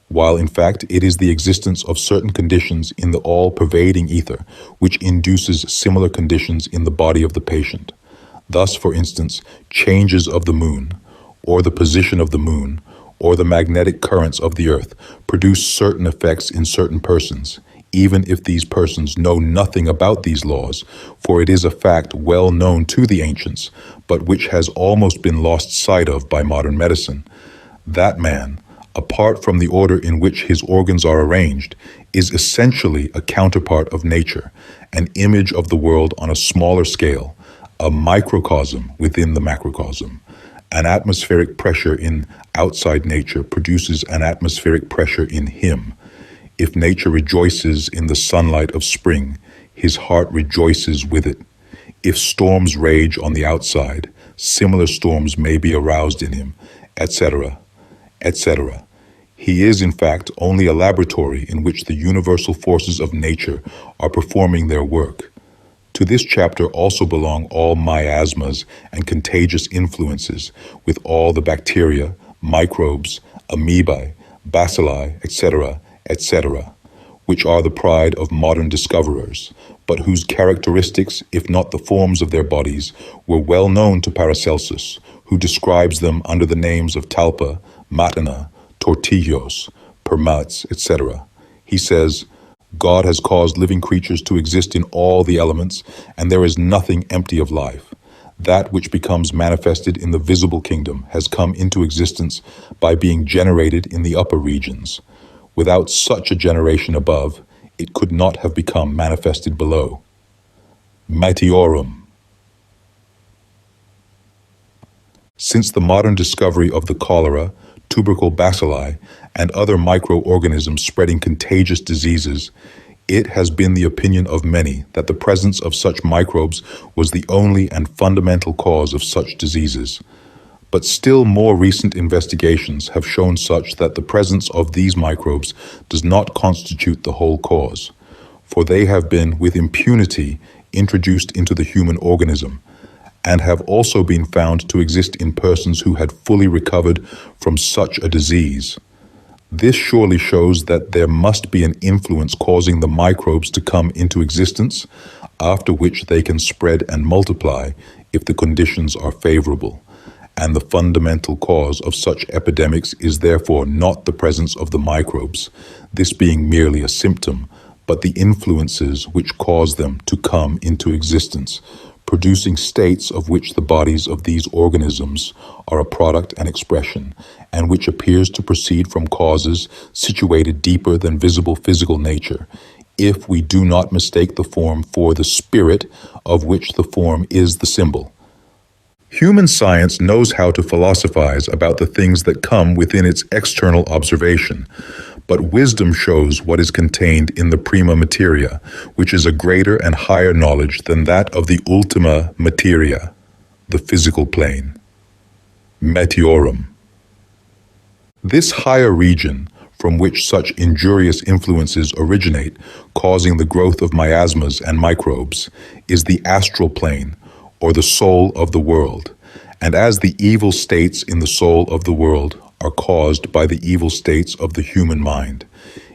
while in fact it is the existence of certain conditions in the all-pervading ether which induces similar conditions in the body of the patient. Thus, for instance, changes of the moon, or the position of the moon, or the magnetic currents of the earth produce certain effects in certain persons, even if these persons know nothing about these laws, for it is a fact well known to the ancients, but which has almost been lost sight of by modern medicine. That man, apart from the order in which his organs are arranged, is essentially a counterpart of nature, an image of the world on a smaller scale, a microcosm within the macrocosm. An atmospheric pressure in outside nature produces an atmospheric pressure in him. If nature rejoices in the sunlight of spring, his heart rejoices with it. If storms rage on the outside, similar storms may be aroused in him, etc., etc. He is, in fact, only a laboratory in which the universal forces of nature are performing their work. To this chapter also belong all miasmas and contagious influences, with all the bacteria, microbes, amoebae, bacilli, etc., etc., which are the pride of modern discoverers, but whose characteristics, if not the forms of their bodies, were well known to Paracelsus, who describes them under the names of talpa, matana, tortillos, permats, etc. He says, God has caused living creatures to exist in all the elements, and there is nothing empty of life. That which becomes manifested in the visible kingdom has come into existence by being generated in the upper regions. Without such a generation above, it could not have become manifested below. Meteorum. Since the modern discovery of the cholera, tubercle bacilli, and other microorganisms spreading contagious diseases, it has been the opinion of many that the presence of such microbes was the only and fundamental cause of such diseases. But still more recent investigations have shown such that the presence of these microbes does not constitute the whole cause, for they have been with impunity introduced into the human organism, and have also been found to exist in persons who had fully recovered from such a disease. This surely shows that there must be an influence causing the microbes to come into existence, after which they can spread and multiply if the conditions are favorable. And the fundamental cause of such epidemics is therefore not the presence of the microbes, this being merely a symptom, but the influences which cause them to come into existence, producing states of which the bodies of these organisms are a product and expression, and which appears to proceed from causes situated deeper than visible physical nature, if we do not mistake the form for the spirit, of which the form is the symbol. Human science knows how to philosophize about the things that come within its external observation, but wisdom shows what is contained in the prima materia, which is a greater and higher knowledge than that of the ultima materia, the physical plane. Meteorum. This higher region, from which such injurious influences originate, causing the growth of miasmas and microbes, is the astral plane, or the soul of the world. And as the evil states in the soul of the world are caused by the evil states of the human mind,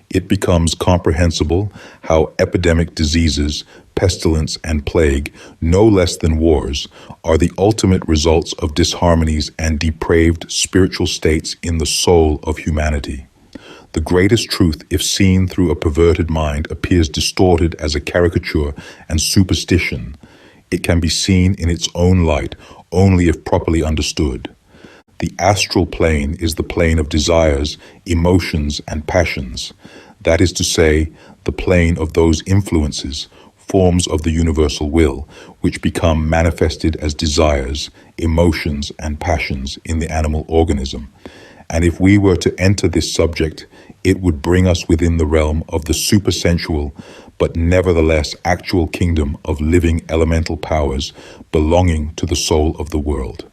it becomes comprehensible how epidemic diseases, pestilence, and plague, no less than wars, are the ultimate results of disharmonies and depraved spiritual states in the soul of humanity. The greatest truth, if seen through a perverted mind, appears distorted as a caricature and superstition. It can be seen in its own light only if properly understood. The astral plane is the plane of desires, emotions, and passions. That is to say, the plane of those influences, forms of the universal will, which become manifested as desires, emotions, and passions in the animal organism. And if we were to enter this subject, it would bring us within the realm of the supersensual, but nevertheless actual kingdom of living elemental powers belonging to the soul of the world.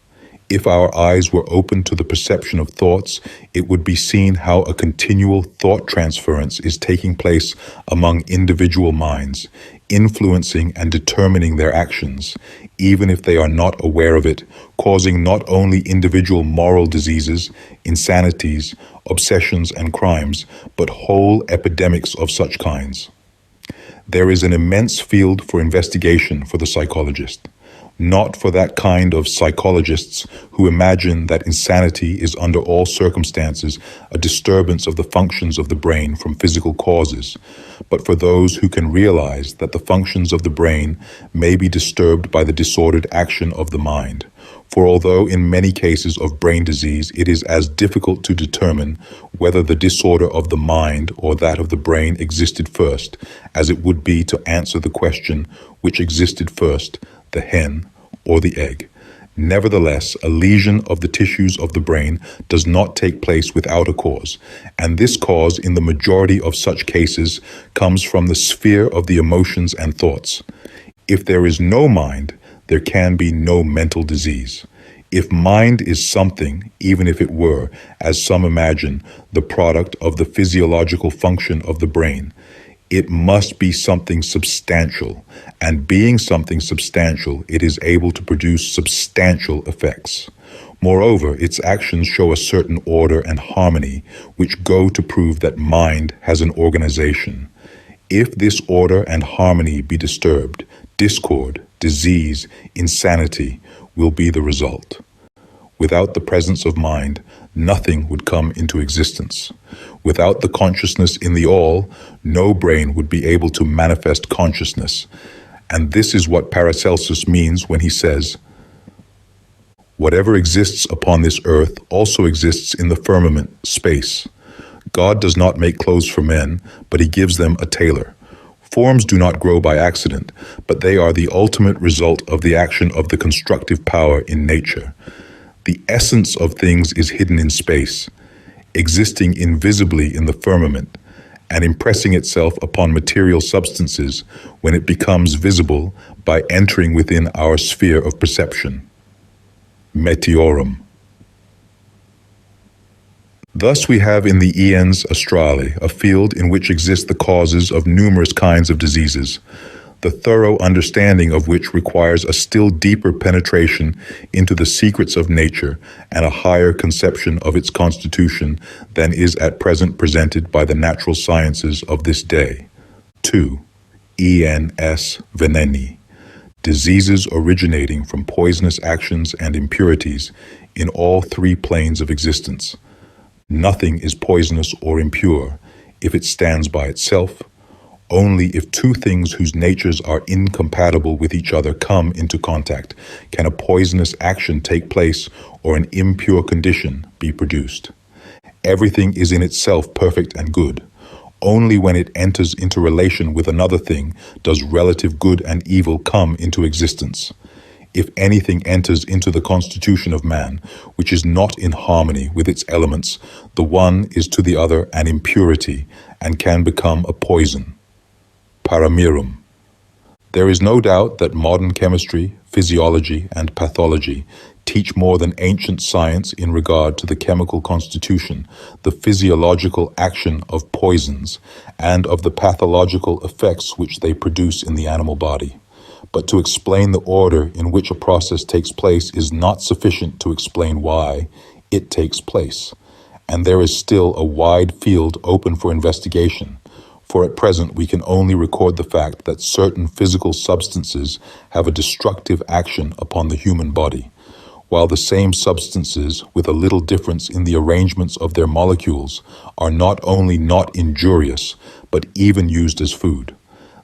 If our eyes were open to the perception of thoughts, it would be seen how a continual thought transference is taking place among individual minds, influencing and determining their actions, even if they are not aware of it, causing not only individual moral diseases, insanities, obsessions, and crimes, but whole epidemics of such kinds. There is an immense field for investigation for the psychologist. Not for that kind of psychologists who imagine that insanity is under all circumstances a disturbance of the functions of the brain from physical causes, but for those who can realize that the functions of the brain may be disturbed by the disordered action of the mind. For although in many cases of brain disease it is as difficult to determine whether the disorder of the mind or that of the brain existed first, as it would be to answer the question which existed first, the hen or the egg. Nevertheless, a lesion of the tissues of the brain does not take place without a cause, and this cause in the majority of such cases comes from the sphere of the emotions and thoughts. If there is no mind, there can be no mental disease. If mind is something, even if it were, as some imagine, the product of the physiological function of the brain, it must be something substantial, and being something substantial, it is able to produce substantial effects. Moreover, its actions show a certain order and harmony, which go to prove that mind has an organization. If this order and harmony be disturbed, discord, disease, insanity will be the result. Without the presence of mind, nothing would come into existence. Without the consciousness in the all, no brain would be able to manifest consciousness. And this is what Paracelsus means when he says, "Whatever exists upon this earth also exists in the firmament, space. God does not make clothes for men, but he gives them a tailor. Forms do not grow by accident, but they are the ultimate result of the action of the constructive power in nature. The essence of things is hidden in space, existing invisibly in the firmament, and impressing itself upon material substances when it becomes visible by entering within our sphere of perception." Meteorum. Thus we have in the Iens Astrale a field in which exist the causes of numerous kinds of diseases. the thorough understanding of which requires a still deeper penetration into the secrets of nature and a higher conception of its constitution than is at present presented by the natural sciences of this day. 2. ENS Veneni. Diseases originating from poisonous actions and impurities in all three planes of existence. Nothing is poisonous or impure if it stands by itself. Only if two things whose natures are incompatible with each other come into contact can a poisonous action take place or an impure condition be produced. Everything is in itself perfect and good. Only when it enters into relation with another thing does relative good and evil come into existence. If anything enters into the constitution of man, which is not in harmony with its elements, the one is to the other an impurity and can become a poison. Paramirum. There is no doubt that modern chemistry, physiology, and pathology teach more than ancient science in regard to the chemical constitution, the physiological action of poisons, and of the pathological effects which they produce in the animal body. But to explain the order in which a process takes place is not sufficient to explain why it takes place, and there is still a wide field open for investigation. For at present we can only record the fact that certain physical substances have a destructive action upon the human body, while the same substances, with a little difference in the arrangements of their molecules, are not only not injurious, but even used as food.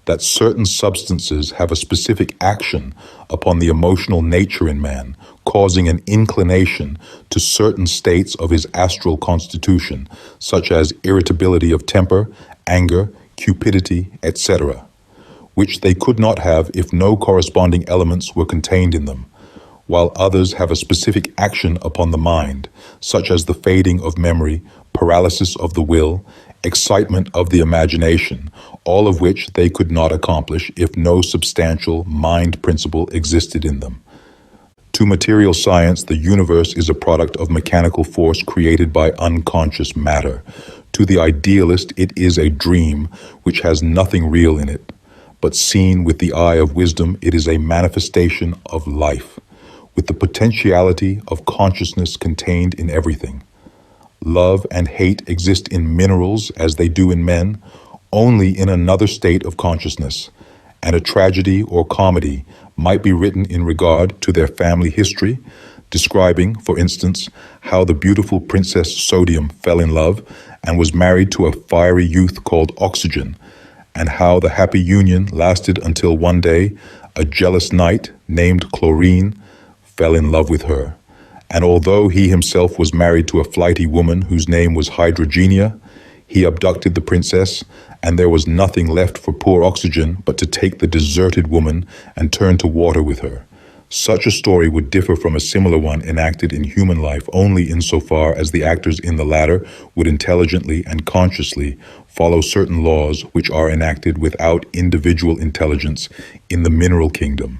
That certain substances have a specific action upon the emotional nature in man, causing an inclination to certain states of his astral constitution, such as irritability of temper, anger, cupidity, etc., which they could not have if no corresponding elements were contained in them, while others have a specific action upon the mind, such as the fading of memory, paralysis of the will, excitement of the imagination, all of which they could not accomplish if no substantial mind principle existed in them. To material science, the universe is a product of mechanical force created by unconscious matter. To the idealist, it is a dream which has nothing real in it, but seen with the eye of wisdom, it is a manifestation of life, with the potentiality of consciousness contained in everything. Love and hate exist in minerals as they do in men, only in another state of consciousness, and a tragedy or comedy might be written in regard to their family history, describing, for instance, how the beautiful Princess Sodium fell in love and was married to a fiery youth called Oxygen, and how the happy union lasted until one day a jealous knight named Chlorine fell in love with her. And although he himself was married to a flighty woman whose name was Hydrogenia, he abducted the princess, and there was nothing left for poor Oxygen but to take the deserted woman and turn to water with her. Such a story would differ from a similar one enacted in human life only insofar as the actors in the latter would intelligently and consciously follow certain laws which are enacted without individual intelligence in the mineral kingdom.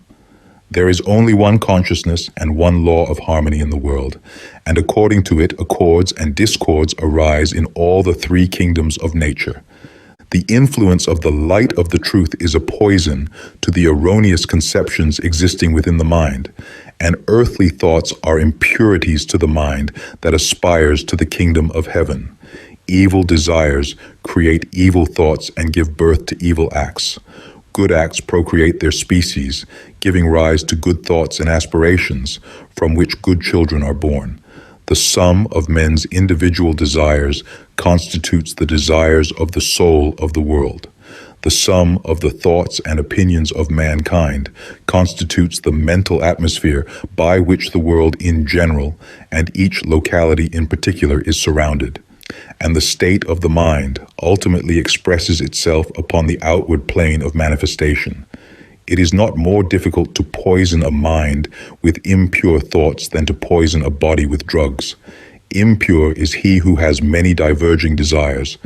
There is only one consciousness and one law of harmony in the world, and according to it, accords and discords arise in all the three kingdoms of nature. The influence of the light of the truth is a poison to the erroneous conceptions existing within the mind, and earthly thoughts are impurities to the mind that aspires to the kingdom of heaven. Evil desires create evil thoughts and give birth to evil acts. Good acts procreate their species, giving rise to good thoughts and aspirations, from which good children are born. The sum of men's individual desires constitutes the desires of the soul of the world. The sum of the thoughts and opinions of mankind constitutes the mental atmosphere by which the world in general and each locality in particular is surrounded. And the state of the mind ultimately expresses itself upon the outward plane of manifestation. It is not more difficult to poison a mind with impure thoughts than to poison a body with drugs. Impure is he who has many diverging desires.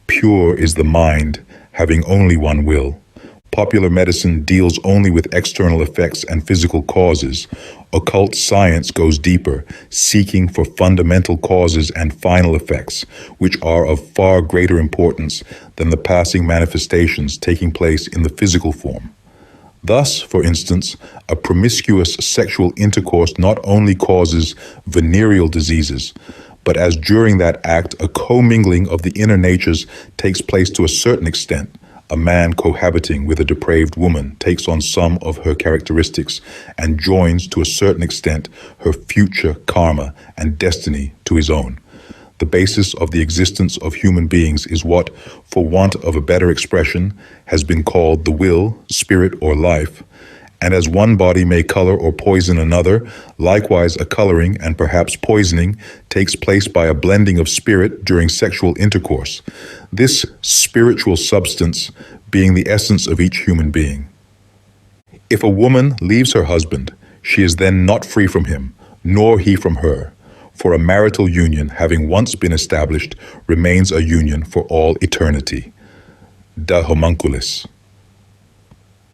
Pure is the mind, having only one will. Popular medicine deals only with external effects and physical causes. Occult science goes deeper, seeking for fundamental causes and final effects, which are of far greater importance than the passing manifestations taking place in the physical form. Thus, for instance, a promiscuous sexual intercourse not only causes venereal diseases, but as during that act a commingling of the inner natures takes place to a certain extent, a man cohabiting with a depraved woman takes on some of her characteristics and joins to a certain extent her future karma and destiny to his own. The basis of the existence of human beings is what, for want of a better expression, has been called the will, spirit, or life. And as one body may color or poison another, likewise a coloring and perhaps poisoning takes place by a blending of spirit during sexual intercourse, this spiritual substance being the essence of each human being. If a woman leaves her husband, she is then not free from him, nor he from her. For a marital union, having once been established, remains a union for all eternity. De homunculis.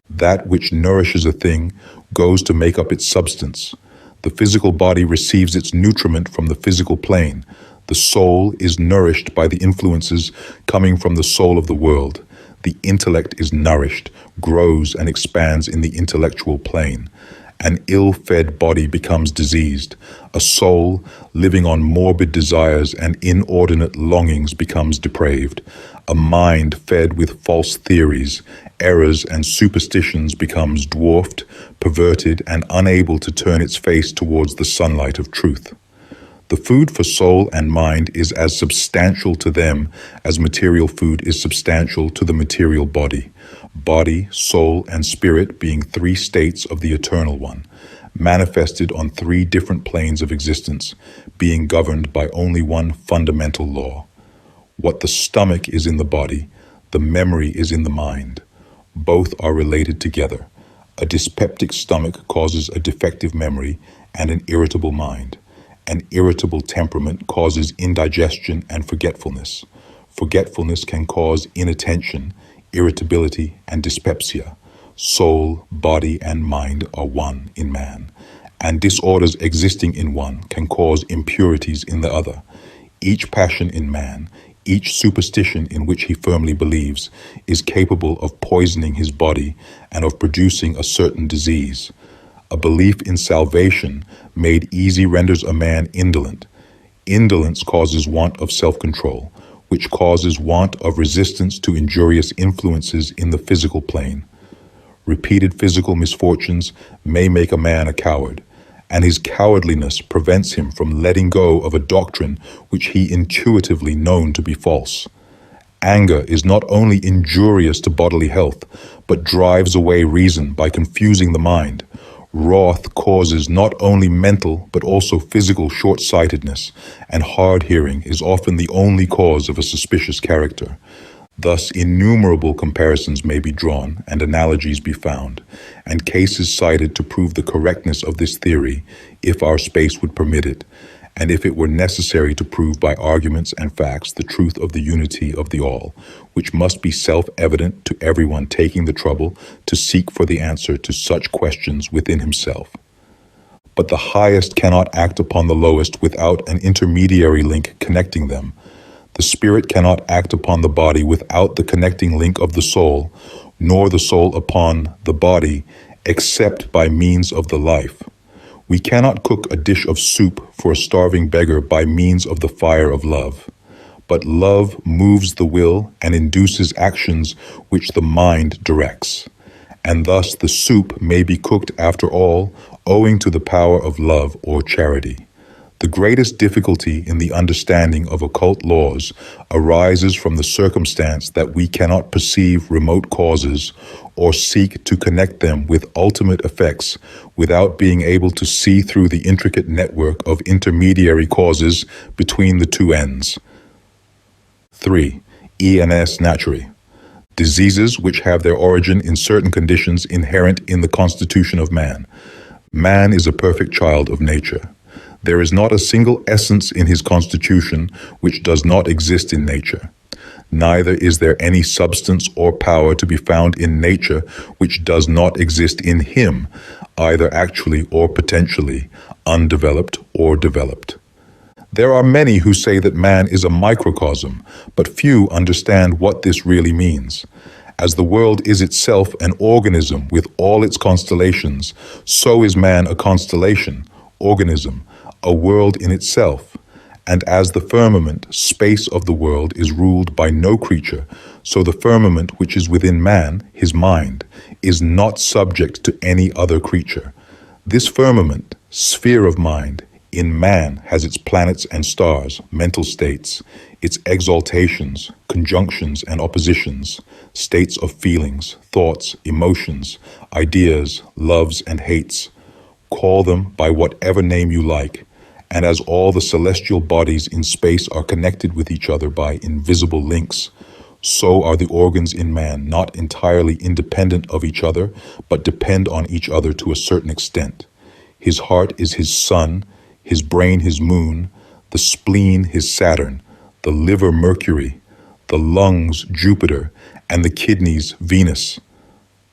That which nourishes a thing goes to make up its substance. The physical body receives its nutriment from the physical plane. The soul is nourished by the influences coming from the soul of the world. The intellect is nourished, grows, and expands in the intellectual plane. An ill-fed body becomes diseased. A soul living on morbid desires and inordinate longings becomes depraved. A mind fed with false theories, errors, and superstitions becomes dwarfed, perverted, and unable to turn its face towards the sunlight of truth. The food for soul and mind is as substantial to them as material food is substantial to the material body. Body, soul, and spirit being three states of the Eternal One, manifested on three different planes of existence, being governed by only one fundamental law. What the stomach is in the body, the memory is in the mind. Both are related together. A dyspeptic stomach causes a defective memory and an irritable mind. An irritable temperament causes indigestion and forgetfulness. Forgetfulness can cause inattention, irritability, and dyspepsia. Soul, body, and mind are one in man, and disorders existing in one can cause impurities in the other. Each passion in man, each superstition in which he firmly believes, is capable of poisoning his body and of producing a certain disease. A belief in salvation made easy renders a man indolent. Indolence causes want of self-control, which causes want of resistance to injurious influences in the physical plane. Repeated physical misfortunes may make a man a coward, and his cowardliness prevents him from letting go of a doctrine which he intuitively known to be false. Anger is not only injurious to bodily health, but drives away reason by confusing the mind. Wrath causes not only mental but also physical short-sightedness, and hard hearing is often the only cause of a suspicious character. Thus, innumerable comparisons may be drawn and analogies be found, and cases cited to prove the correctness of this theory, if our space would permit it, and if it were necessary to prove by arguments and facts the truth of the unity of the all, which must be self-evident to everyone taking the trouble to seek for the answer to such questions within himself. But the highest cannot act upon the lowest without an intermediary link connecting them. The spirit cannot act upon the body without the connecting link of the soul, nor the soul upon the body, except by means of the life. We cannot cook a dish of soup for a starving beggar by means of the fire of love. But love moves the will and induces actions which the mind directs. And thus the soup may be cooked after all, owing to the power of love or charity. The greatest difficulty in the understanding of occult laws arises from the circumstance that we cannot perceive remote causes or seek to connect them with ultimate effects without being able to see through the intricate network of intermediary causes between the two ends. 3. ENS Naturae. Diseases which have their origin in certain conditions inherent in the constitution of man. Man is a perfect child of nature. There is not a single essence in his constitution which does not exist in nature. Neither is there any substance or power to be found in nature which does not exist in him, either actually or potentially, undeveloped or developed. There are many who say that man is a microcosm, but few understand what this really means. As the world is itself an organism with all its constellations, so is man a constellation, organism, a world in itself. And as the firmament, space of the world, is ruled by no creature, so the firmament which is within man, his mind, is not subject to any other creature. This firmament, sphere of mind, in man has its planets and stars, mental states, its exaltations, conjunctions and oppositions, states of feelings, thoughts, emotions, ideas, loves and hates. Call them by whatever name you like. And as all the celestial bodies in space are connected with each other by invisible links, so are the organs in man not entirely independent of each other, but depend on each other to a certain extent. His heart is his sun, his brain his moon, the spleen his Saturn, the liver Mercury, the lungs Jupiter, and the kidneys Venus,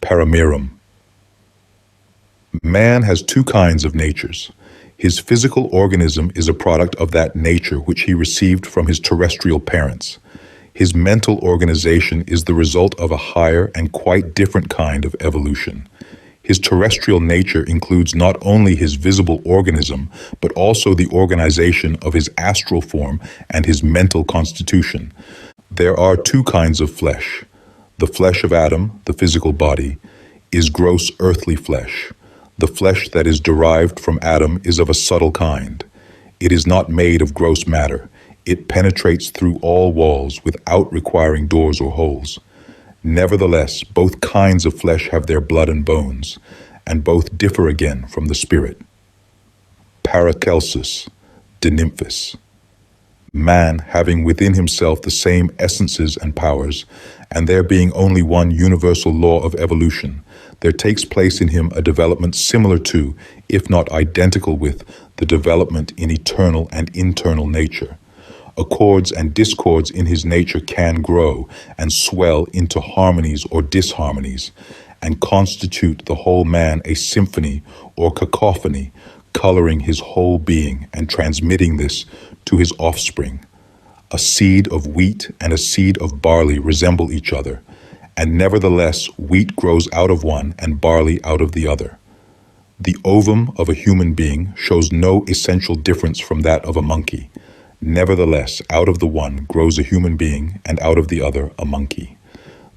Paramerum. Man has two kinds of natures. His physical organism is a product of that nature which he received from his terrestrial parents. His mental organization is the result of a higher and quite different kind of evolution. His terrestrial nature includes not only his visible organism, but also the organization of his astral form and his mental constitution. There are two kinds of flesh. The flesh of Adam, the physical body, is gross earthly flesh. The flesh that is derived from Adam is of a subtle kind. It is not made of gross matter. It penetrates through all walls without requiring doors or holes. Nevertheless, both kinds of flesh have their blood and bones, and both differ again from the spirit. Paracelsus, de nymphis. Man having within himself the same essences and powers, and there being only one universal law of evolution, there takes place in him a development similar to, if not identical with, the development in eternal and internal nature. Accords and discords in his nature can grow and swell into harmonies or disharmonies, and constitute the whole man a symphony or cacophony, coloring his whole being and transmitting this to his offspring. A seed of wheat and a seed of barley resemble each other, and nevertheless wheat grows out of one and barley out of the other. The ovum of a human being shows no essential difference from that of a monkey. Nevertheless, out of the one grows a human being, and out of the other a monkey.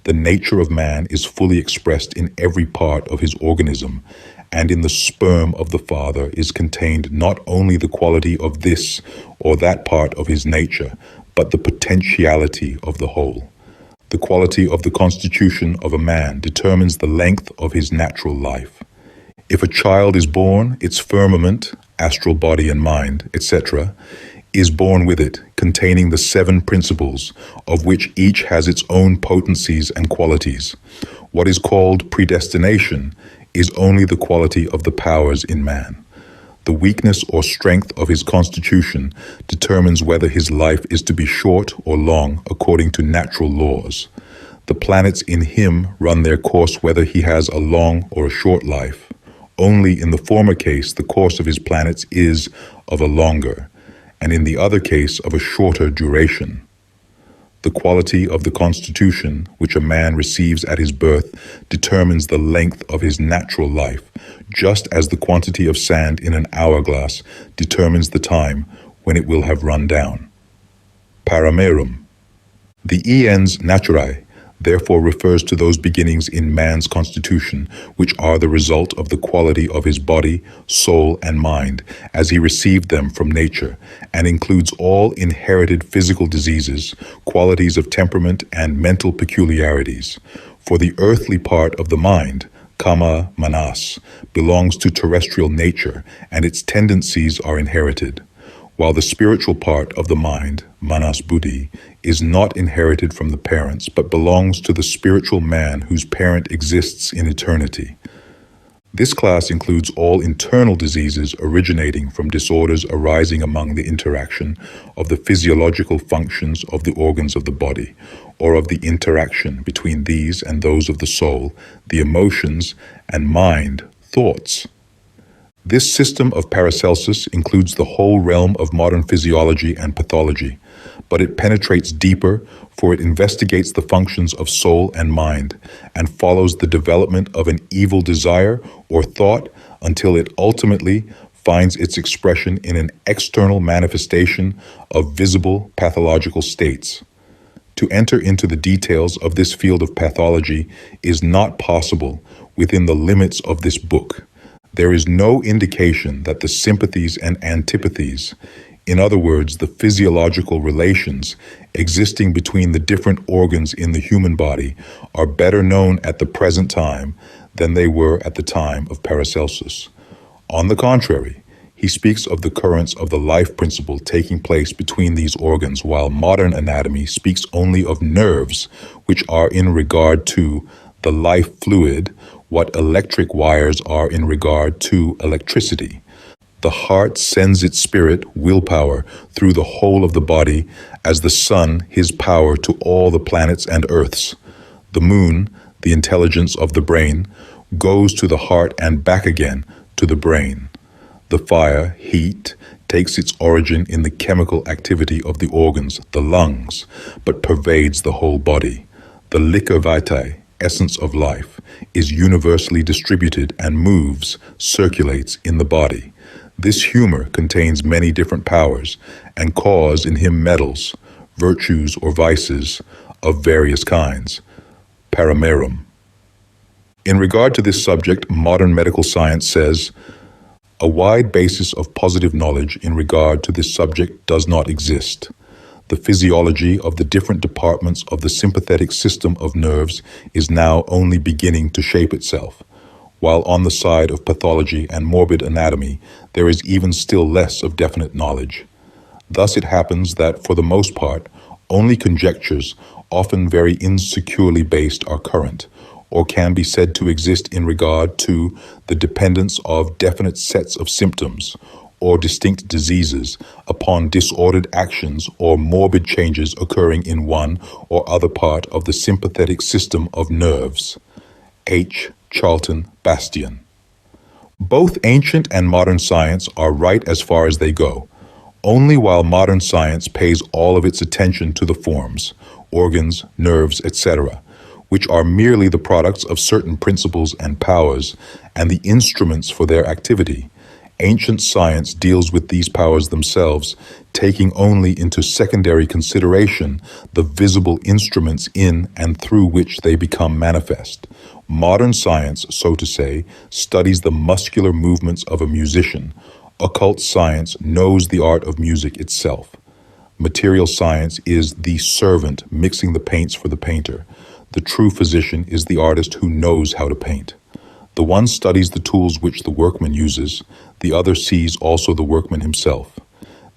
The nature of man is fully expressed in every part of his organism, and in the sperm of the father is contained not only the quality of this or that part of his nature, but the potentiality of the whole. The quality of the constitution of a man determines the length of his natural life. If a child is born, its firmament, astral body and mind, etc., is born with it, containing the 7 principles, of which each has its own potencies and qualities. What is called predestination is only the quality of the powers in man. The weakness or strength of his constitution determines whether his life is to be short or long according to natural laws. The planets in him run their course whether he has a long or a short life. Only in the former case the course of his planets is of a longer, and in the other case of a shorter duration. The quality of the constitution which a man receives at his birth determines the length of his natural life, just as the quantity of sand in an hourglass determines the time when it will have run down. Paramerum. The ens naturae therefore refers to those beginnings in man's constitution which are the result of the quality of his body, soul, and mind as he received them from nature, and includes all inherited physical diseases, qualities of temperament, and mental peculiarities. For the earthly part of the mind, kama manas, belongs to terrestrial nature, and its tendencies are inherited, while the spiritual part of the mind, manas buddhi, is not inherited from the parents, but belongs to the spiritual man whose parent exists in eternity. This class includes all internal diseases originating from disorders arising among the interaction of the physiological functions of the organs of the body, or of the interaction between these and those of the soul, the emotions, and mind, thoughts. This system of Paracelsus includes the whole realm of modern physiology and pathology, but it penetrates deeper, for it investigates the functions of soul and mind, and follows the development of an evil desire or thought until it ultimately finds its expression in an external manifestation of visible pathological states. To enter into the details of this field of pathology is not possible within the limits of this book. There is no indication that the sympathies and antipathies, in other words, the physiological relations existing between the different organs in the human body, are better known at the present time than they were at the time of Paracelsus. On the contrary, he speaks of the currents of the life principle taking place between these organs, while modern anatomy speaks only of nerves, which are in regard to the life fluid, what electric wires are in regard to electricity. The heart sends its spirit, willpower, through the whole of the body, as the sun his power to all the planets and earths. The moon, the intelligence of the brain, goes to the heart and back again to the brain. The fire, heat, takes its origin in the chemical activity of the organs, the lungs, but pervades the whole body. The liquor vitae, essence of life, is universally distributed and moves, circulates in the body. This humor contains many different powers and cause in him metals, virtues or vices of various kinds. Paramerum. In regard to this subject, modern medical science says, a wide basis of positive knowledge in regard to this subject does not exist. The physiology of the different departments of the sympathetic system of nerves is now only beginning to shape itself, while on the side of pathology and morbid anatomy, there is even still less of definite knowledge. Thus it happens that, for the most part, only conjectures, often very insecurely based, are current, or can be said to exist in regard to the dependence of definite sets of symptoms or distinct diseases upon disordered actions or morbid changes occurring in one or other part of the sympathetic system of nerves. H. Charlton Bastian. Both ancient and modern science are right as far as they go, only while modern science pays all of its attention to the forms, organs, nerves, etc., which are merely the products of certain principles and powers and the instruments for their activity. Ancient science deals with these powers themselves, taking only into secondary consideration the visible instruments in and through which they become manifest. Modern science, so to say, studies the muscular movements of a musician. Occult science knows the art of music itself. Material science is the servant mixing the paints for the painter. The true physician is the artist who knows how to paint. The one studies the tools which the workman uses, the other sees also the workman himself.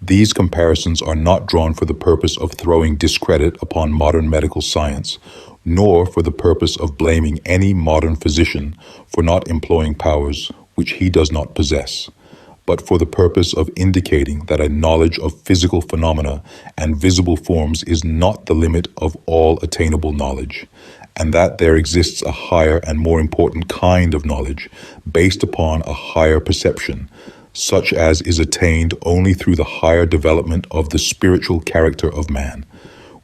These comparisons are not drawn for the purpose of throwing discredit upon modern medical science, nor for the purpose of blaming any modern physician for not employing powers which he does not possess, but for the purpose of indicating that a knowledge of physical phenomena and visible forms is not the limit of all attainable knowledge, and that there exists a higher and more important kind of knowledge based upon a higher perception, such as is attained only through the higher development of the spiritual character of man,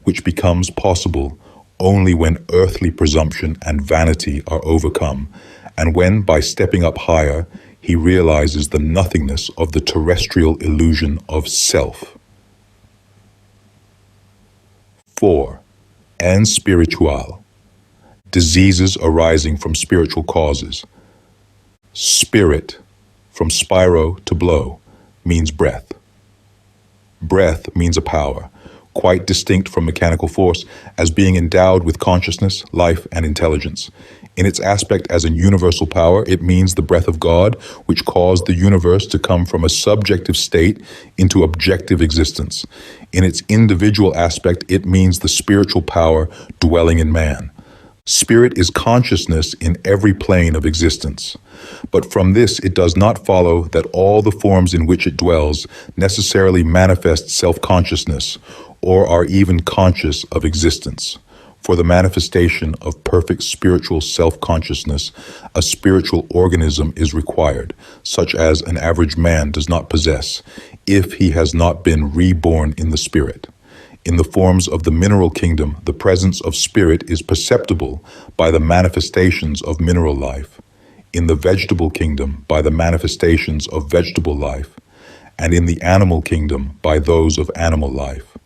which becomes possible only when earthly presumption and vanity are overcome, and when, by stepping up higher, he realizes the nothingness of the terrestrial illusion of self. 4. And spiritual. Diseases arising from spiritual causes. Spirit, from spiro to blow, means breath. Breath means a power, quite distinct from mechanical force, as being endowed with consciousness, life, and intelligence. In its aspect as a universal power, it means the breath of God, which caused the universe to come from a subjective state into objective existence. In its individual aspect, it means the spiritual power dwelling in man. Spirit is consciousness in every plane of existence. But from this, it does not follow that all the forms in which it dwells necessarily manifest self-consciousness or are even conscious of existence. For the manifestation of perfect spiritual self-consciousness, a spiritual organism is required, such as an average man does not possess, if he has not been reborn in the spirit. In the forms of the mineral kingdom, the presence of spirit is perceptible by the manifestations of mineral life, in the vegetable kingdom by the manifestations of vegetable life, and in the animal kingdom by those of animal life.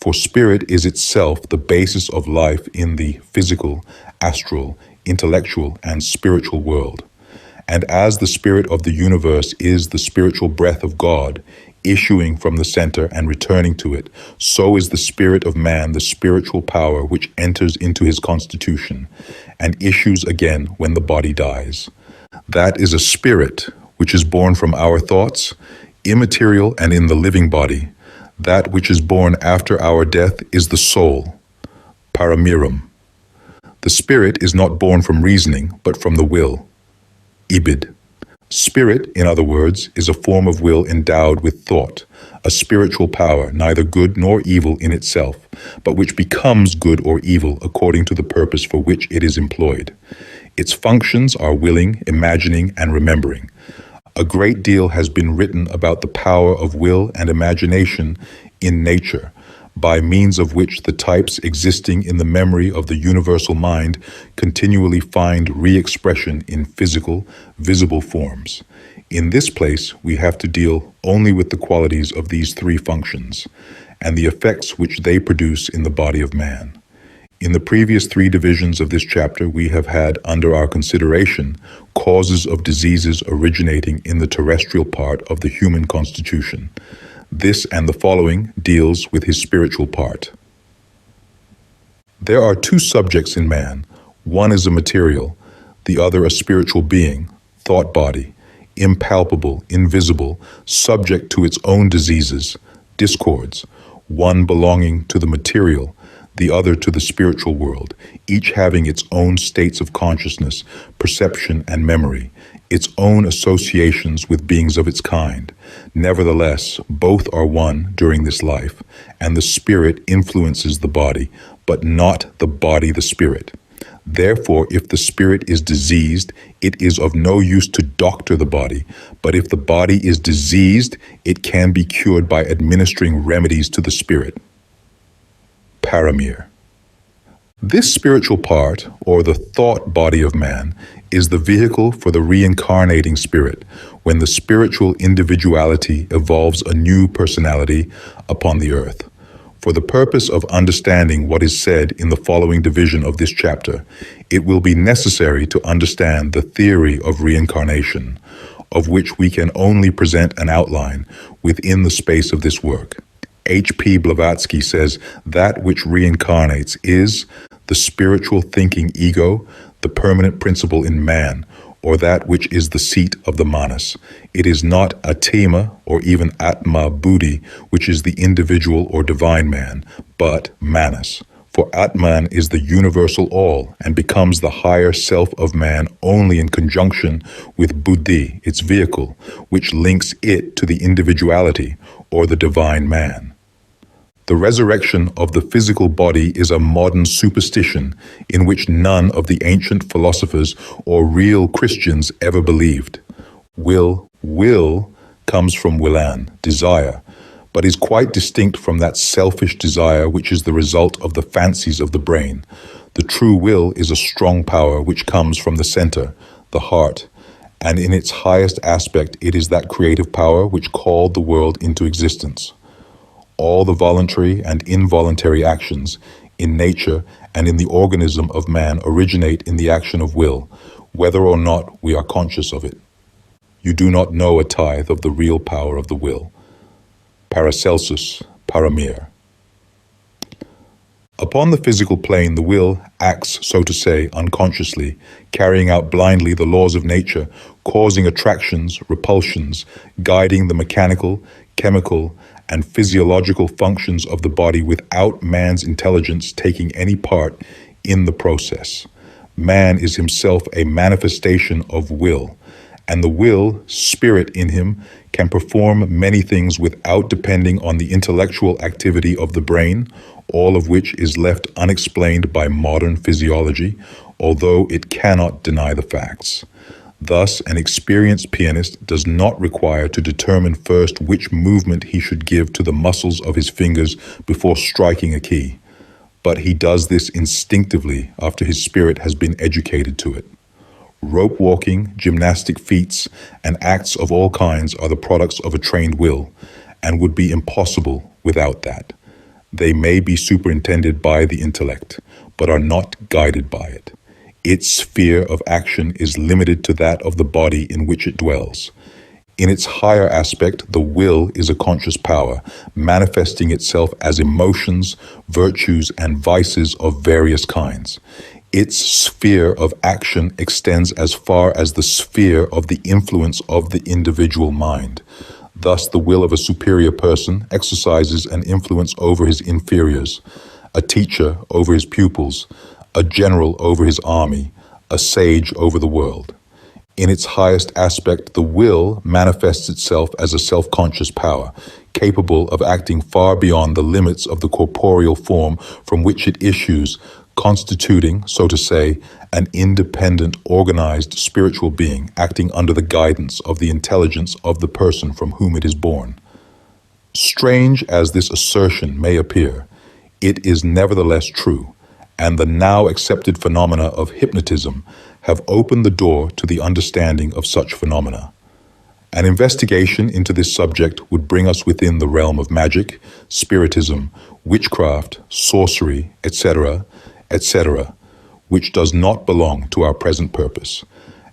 For spirit is itself the basis of life in the physical, astral, intellectual, and spiritual world. And as the spirit of the universe is the spiritual breath of God, issuing from the center and returning to it, so is the spirit of man the spiritual power which enters into his constitution and issues again when the body dies. That is a spirit which is born from our thoughts, immaterial and in the living body. That which is born after our death is the soul, paramirum. The spirit is not born from reasoning, but from the will, ibid. Spirit, in other words, is a form of will endowed with thought, a spiritual power, neither good nor evil in itself, but which becomes good or evil according to the purpose for which it is employed. Its functions are willing, imagining, and remembering. A great deal has been written about the power of will and imagination in nature, by means of which the types existing in the memory of the universal mind continually find re-expression in physical, visible forms. In this place, we have to deal only with the qualities of these three functions, and the effects which they produce in the body of man. In the previous three divisions of this chapter, we have had under our consideration causes of diseases originating in the terrestrial part of the human constitution. This and the following deals with his spiritual part. There are two subjects in man. One is a material, the other a spiritual being, thought body, impalpable, invisible, subject to its own diseases, discords, one belonging to the material, the other to the spiritual world, each having its own states of consciousness, perception, and memory, its own associations with beings of its kind. Nevertheless, both are one during this life, and the spirit influences the body, but not the body the spirit. Therefore, if the spirit is diseased, it is of no use to doctor the body, but if the body is diseased, it can be cured by administering remedies to the spirit. Paramir. This spiritual part, or the thought body of man, is the vehicle for the reincarnating spirit, when the spiritual individuality evolves a new personality upon the earth. For the purpose of understanding what is said in the following division of this chapter, it will be necessary to understand the theory of reincarnation, of which we can only present an outline within the space of this work. H.P. Blavatsky says that which reincarnates is the spiritual thinking ego, the permanent principle in man, or that which is the seat of the manas. It is not Atma or even Atma Buddhi, which is the individual or divine man, but manas. For Atman is the universal all and becomes the higher self of man only in conjunction with Buddhi, its vehicle, which links it to the individuality or the divine man. The resurrection of the physical body is a modern superstition in which none of the ancient philosophers or real Christians ever believed. Will comes from willan, desire, but is quite distinct from that selfish desire which is the result of the fancies of the brain. The true will is a strong power which comes from the center, the heart, and in its highest aspect it is that creative power which called the world into existence. All the voluntary and involuntary actions in nature and in the organism of man originate in the action of will, whether or not we are conscious of it. You do not know a tithe of the real power of the will. Paracelsus, Paramir. Upon the physical plane, the will acts, so to say, unconsciously, carrying out blindly the laws of nature, causing attractions, repulsions, guiding the mechanical, chemical, and physiological functions of the body without man's intelligence taking any part in the process. Man is himself a manifestation of will, and the will, spirit in him, can perform many things without depending on the intellectual activity of the brain, all of which is left unexplained by modern physiology, although it cannot deny the facts. Thus, an experienced pianist does not require to determine first which movement he should give to the muscles of his fingers before striking a key, but he does this instinctively after his spirit has been educated to it. Rope walking, gymnastic feats, and acts of all kinds are the products of a trained will, and would be impossible without that. They may be superintended by the intellect, but are not guided by it. Its sphere of action is limited to that of the body in which it dwells. In its higher aspect, the will is a conscious power, manifesting itself as emotions, virtues, and vices of various kinds. Its sphere of action extends as far as the sphere of the influence of the individual mind. Thus, the will of a superior person exercises an influence over his inferiors, a teacher over his pupils, a general over his army, a sage over the world. In its highest aspect, the will manifests itself as a self-conscious power, capable of acting far beyond the limits of the corporeal form from which it issues, constituting, so to say, an independent, organized spiritual being acting under the guidance of the intelligence of the person from whom it is born. Strange as this assertion may appear, it is nevertheless true, and the now accepted phenomena of hypnotism have opened the door to the understanding of such phenomena. An investigation into this subject would bring us within the realm of magic, spiritism, witchcraft, sorcery, etc., which does not belong to our present purpose,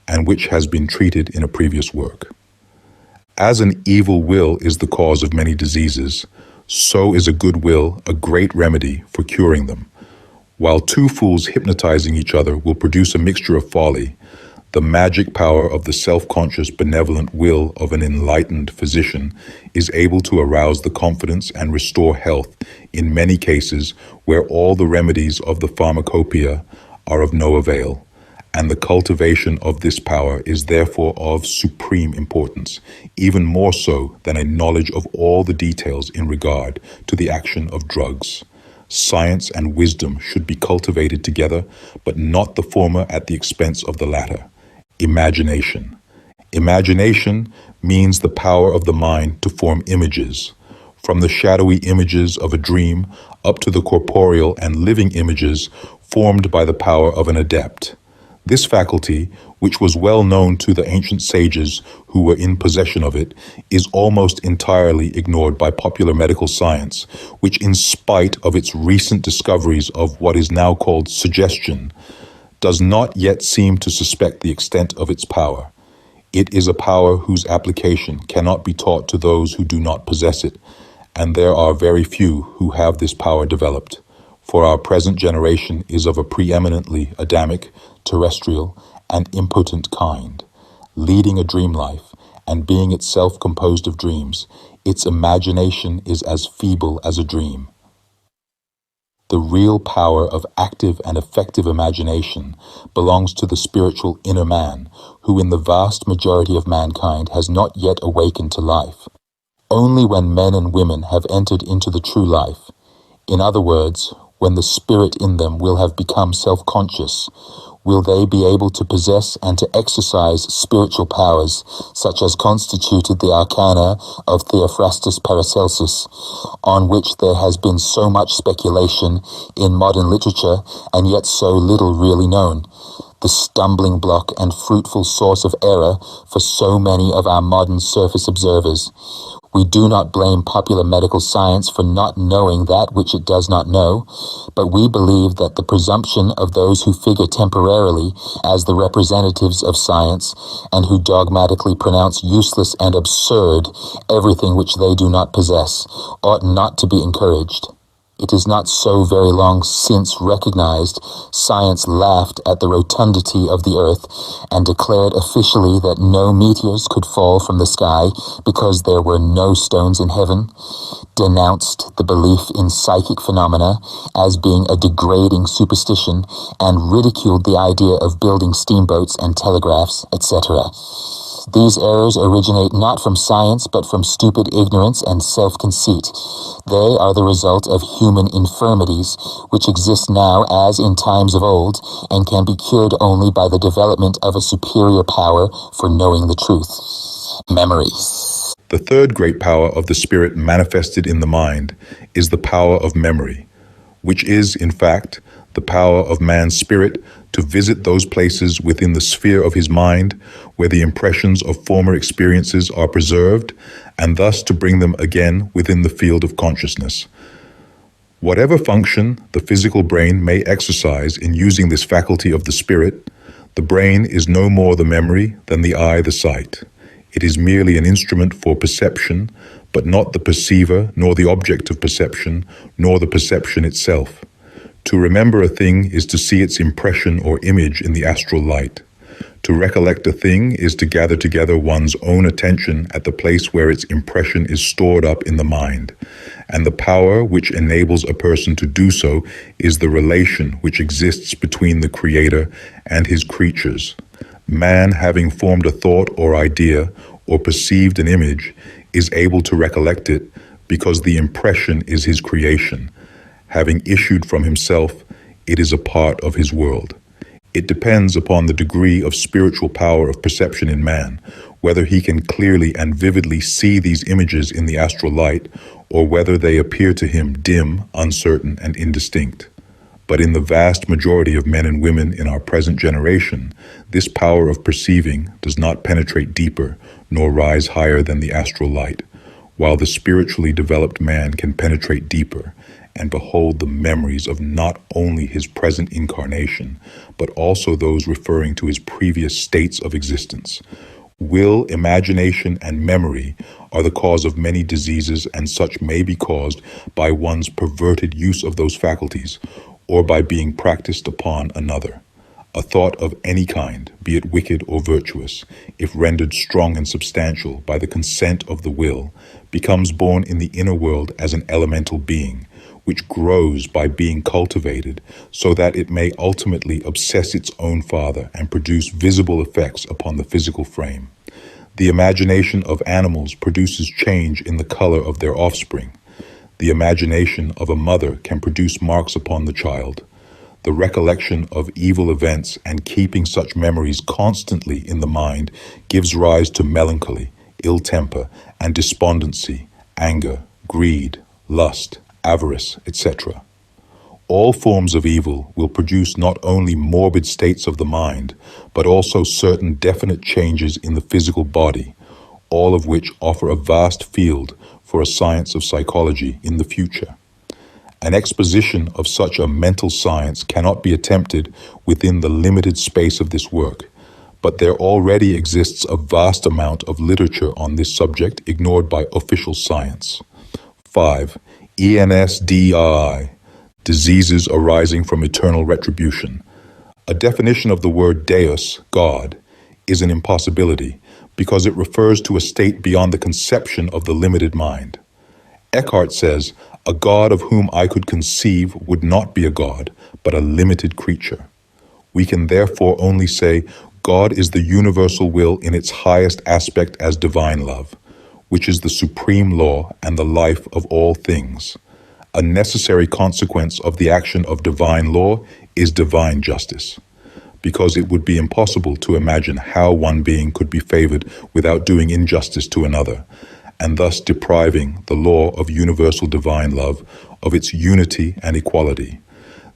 and which has been treated in a previous work. As an evil will is the cause of many diseases, so is a good will a great remedy for curing them. While two fools hypnotizing each other will produce a mixture of folly, the magic power of the self-conscious benevolent will of an enlightened physician is able to arouse the confidence and restore health in many cases where all the remedies of the pharmacopoeia are of no avail, and the cultivation of this power is therefore of supreme importance, even more so than a knowledge of all the details in regard to the action of drugs. Science and wisdom should be cultivated together, but not the former at the expense of the latter. Imagination. Imagination means the power of the mind to form images, from the shadowy images of a dream up to the corporeal and living images formed by the power of an adept. This faculty, which was well known to the ancient sages who were in possession of it, is almost entirely ignored by popular medical science, which, in spite of its recent discoveries of what is now called suggestion, does not yet seem to suspect the extent of its power. It is a power whose application cannot be taught to those who do not possess it, and there are very few who have this power developed. For our present generation is of a preeminently Adamic, terrestrial, and impotent kind. Leading a dream life, and being itself composed of dreams, its imagination is as feeble as a dream. The real power of active and effective imagination belongs to the spiritual inner man, who in the vast majority of mankind has not yet awakened to life. Only when men and women have entered into the true life, in other words, when the spirit in them will have become self-conscious, will they be able to possess and to exercise spiritual powers such as constituted the arcana of Theophrastus Paracelsus, on which there has been so much speculation in modern literature and yet so little really known, the stumbling block and fruitful source of error for so many of our modern surface observers. We do not blame popular medical science for not knowing that which it does not know, but we believe that the presumption of those who figure temporarily as the representatives of science and who dogmatically pronounce useless and absurd everything which they do not possess ought not to be encouraged. It is not so very long since recognized science laughed at the rotundity of the earth and declared officially that no meteors could fall from the sky because there were no stones in heaven. denounced the belief in psychic phenomena as being a degrading superstition, and ridiculed the idea of building steamboats and telegraphs, etc. These errors originate not from science, but from stupid ignorance and self-conceit. They are the result of human infirmities, which exist now as in times of old, and can be cured only by the development of a superior power for knowing the truth. Memory. The third great power of the spirit manifested in the mind is the power of memory, which is, in fact, the power of man's spirit to visit those places within the sphere of his mind where the impressions of former experiences are preserved, and thus to bring them again within the field of consciousness. Whatever function the physical brain may exercise in using this faculty of the spirit, the brain is no more the memory than the eye the sight. It is merely an instrument for perception, but not the perceiver, nor the object of perception, nor the perception itself. To remember a thing is to see its impression or image in the astral light. To recollect a thing is to gather together one's own attention at the place where its impression is stored up in the mind. And the power which enables a person to do so is the relation which exists between the Creator and his creatures. Man, having formed a thought or idea or perceived an image, is able to recollect it because the impression is his creation. Having issued from himself, it is a part of his world. It depends upon the degree of spiritual power of perception in man, whether he can clearly and vividly see these images in the astral light, or whether they appear to him dim, uncertain, and indistinct. But in the vast majority of men and women in our present generation, this power of perceiving does not penetrate deeper nor rise higher than the astral light, while the spiritually developed man can penetrate deeper and behold the memories of not only his present incarnation, but also those referring to his previous states of existence. Will, imagination, and memory are the cause of many diseases, and such may be caused by one's perverted use of those faculties, or by being practiced upon another. A thought of any kind, be it wicked or virtuous, if rendered strong and substantial by the consent of the will, becomes born in the inner world as an elemental being, which grows by being cultivated so that it may ultimately obsess its own father and produce visible effects upon the physical frame. The imagination of animals produces change in the color of their offspring. The imagination of a mother can produce marks upon the child. The recollection of evil events and keeping such memories constantly in the mind gives rise to melancholy, ill temper, and despondency, anger, greed, lust, avarice, etc. All forms of evil will produce not only morbid states of the mind, but also certain definite changes in the physical body, all of which offer a vast field for a science of psychology in the future. An exposition of such a mental science cannot be attempted within the limited space of this work, but there already exists a vast amount of literature on this subject ignored by official science. 5. ENSDI, diseases arising from eternal retribution. A definition of the word deus, God, is an impossibility because it refers to a state beyond the conception of the limited mind. Eckhart says, a God of whom I could conceive would not be a God, but a limited creature. We can therefore only say God is the universal will in its highest aspect as divine love, which is the supreme law and the life of all things. A necessary consequence of the action of divine law is divine justice, because it would be impossible to imagine how one being could be favored without doing injustice to another, and thus depriving the law of universal divine love of its unity and equality.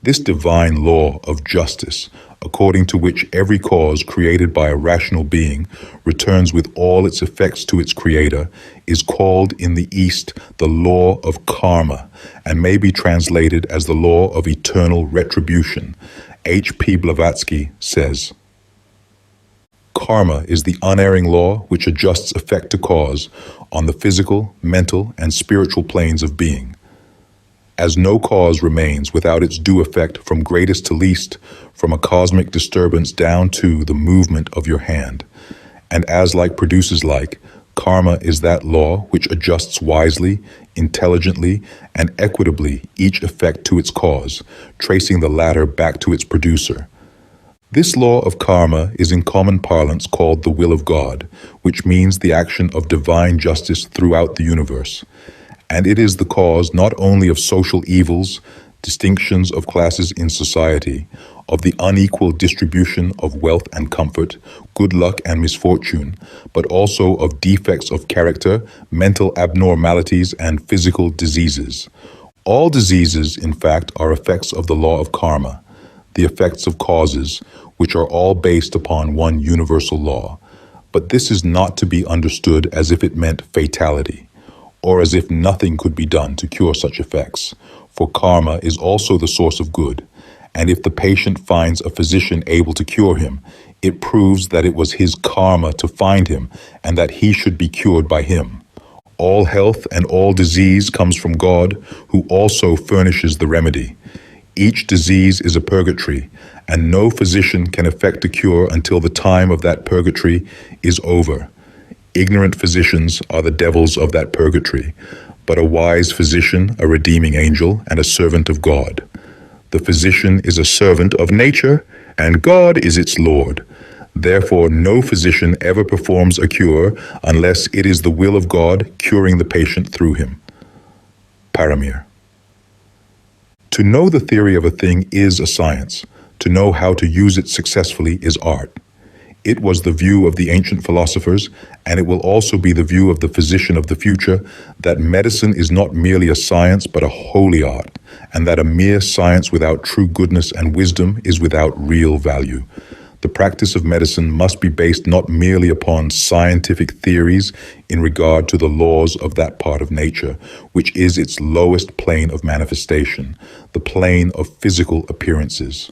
This divine law of justice, according to which every cause created by a rational being returns with all its effects to its creator, is called in the East the law of karma, and may be translated as the law of eternal retribution. H.P. Blavatsky says, karma is the unerring law which adjusts effect to cause on the physical, mental, and spiritual planes of being. As no cause remains without its due effect from greatest to least, from a cosmic disturbance down to the movement of your hand, and as like produces like, Karma is that law which adjusts wisely, intelligently, and equitably each effect to its cause, tracing the latter back to its producer. This law of karma is in common parlance called the will of God, which means the action of divine justice throughout the universe. And it is the cause not only of social evils, distinctions of classes in society, of the unequal distribution of wealth and comfort, good luck and misfortune, but also of defects of character, mental abnormalities, and physical diseases. All diseases, in fact, are effects of the law of karma, the effects of causes, which are all based upon one universal law. But this is not to be understood as if it meant fatality, or as if nothing could be done to cure such effects, for karma is also the source of good, and if the patient finds a physician able to cure him, it proves that it was his karma to find him and that he should be cured by him. All health and all disease comes from God, who also furnishes the remedy. Each disease is a purgatory, and no physician can effect a cure until the time of that purgatory is over. Ignorant physicians are the devils of that purgatory, but a wise physician, a redeeming angel, and a servant of God. The physician is a servant of nature, and God is its Lord. Therefore, no physician ever performs a cure unless it is the will of God curing the patient through him. Paramir. To know the theory of a thing is a science. To know how to use it successfully is art. It was the view of the ancient philosophers, and it will also be the view of the physician of the future, that medicine is not merely a science but a holy art, and that a mere science without true goodness and wisdom is without real value. The practice of medicine must be based not merely upon scientific theories in regard to the laws of that part of nature, which is its lowest plane of manifestation, the plane of physical appearances.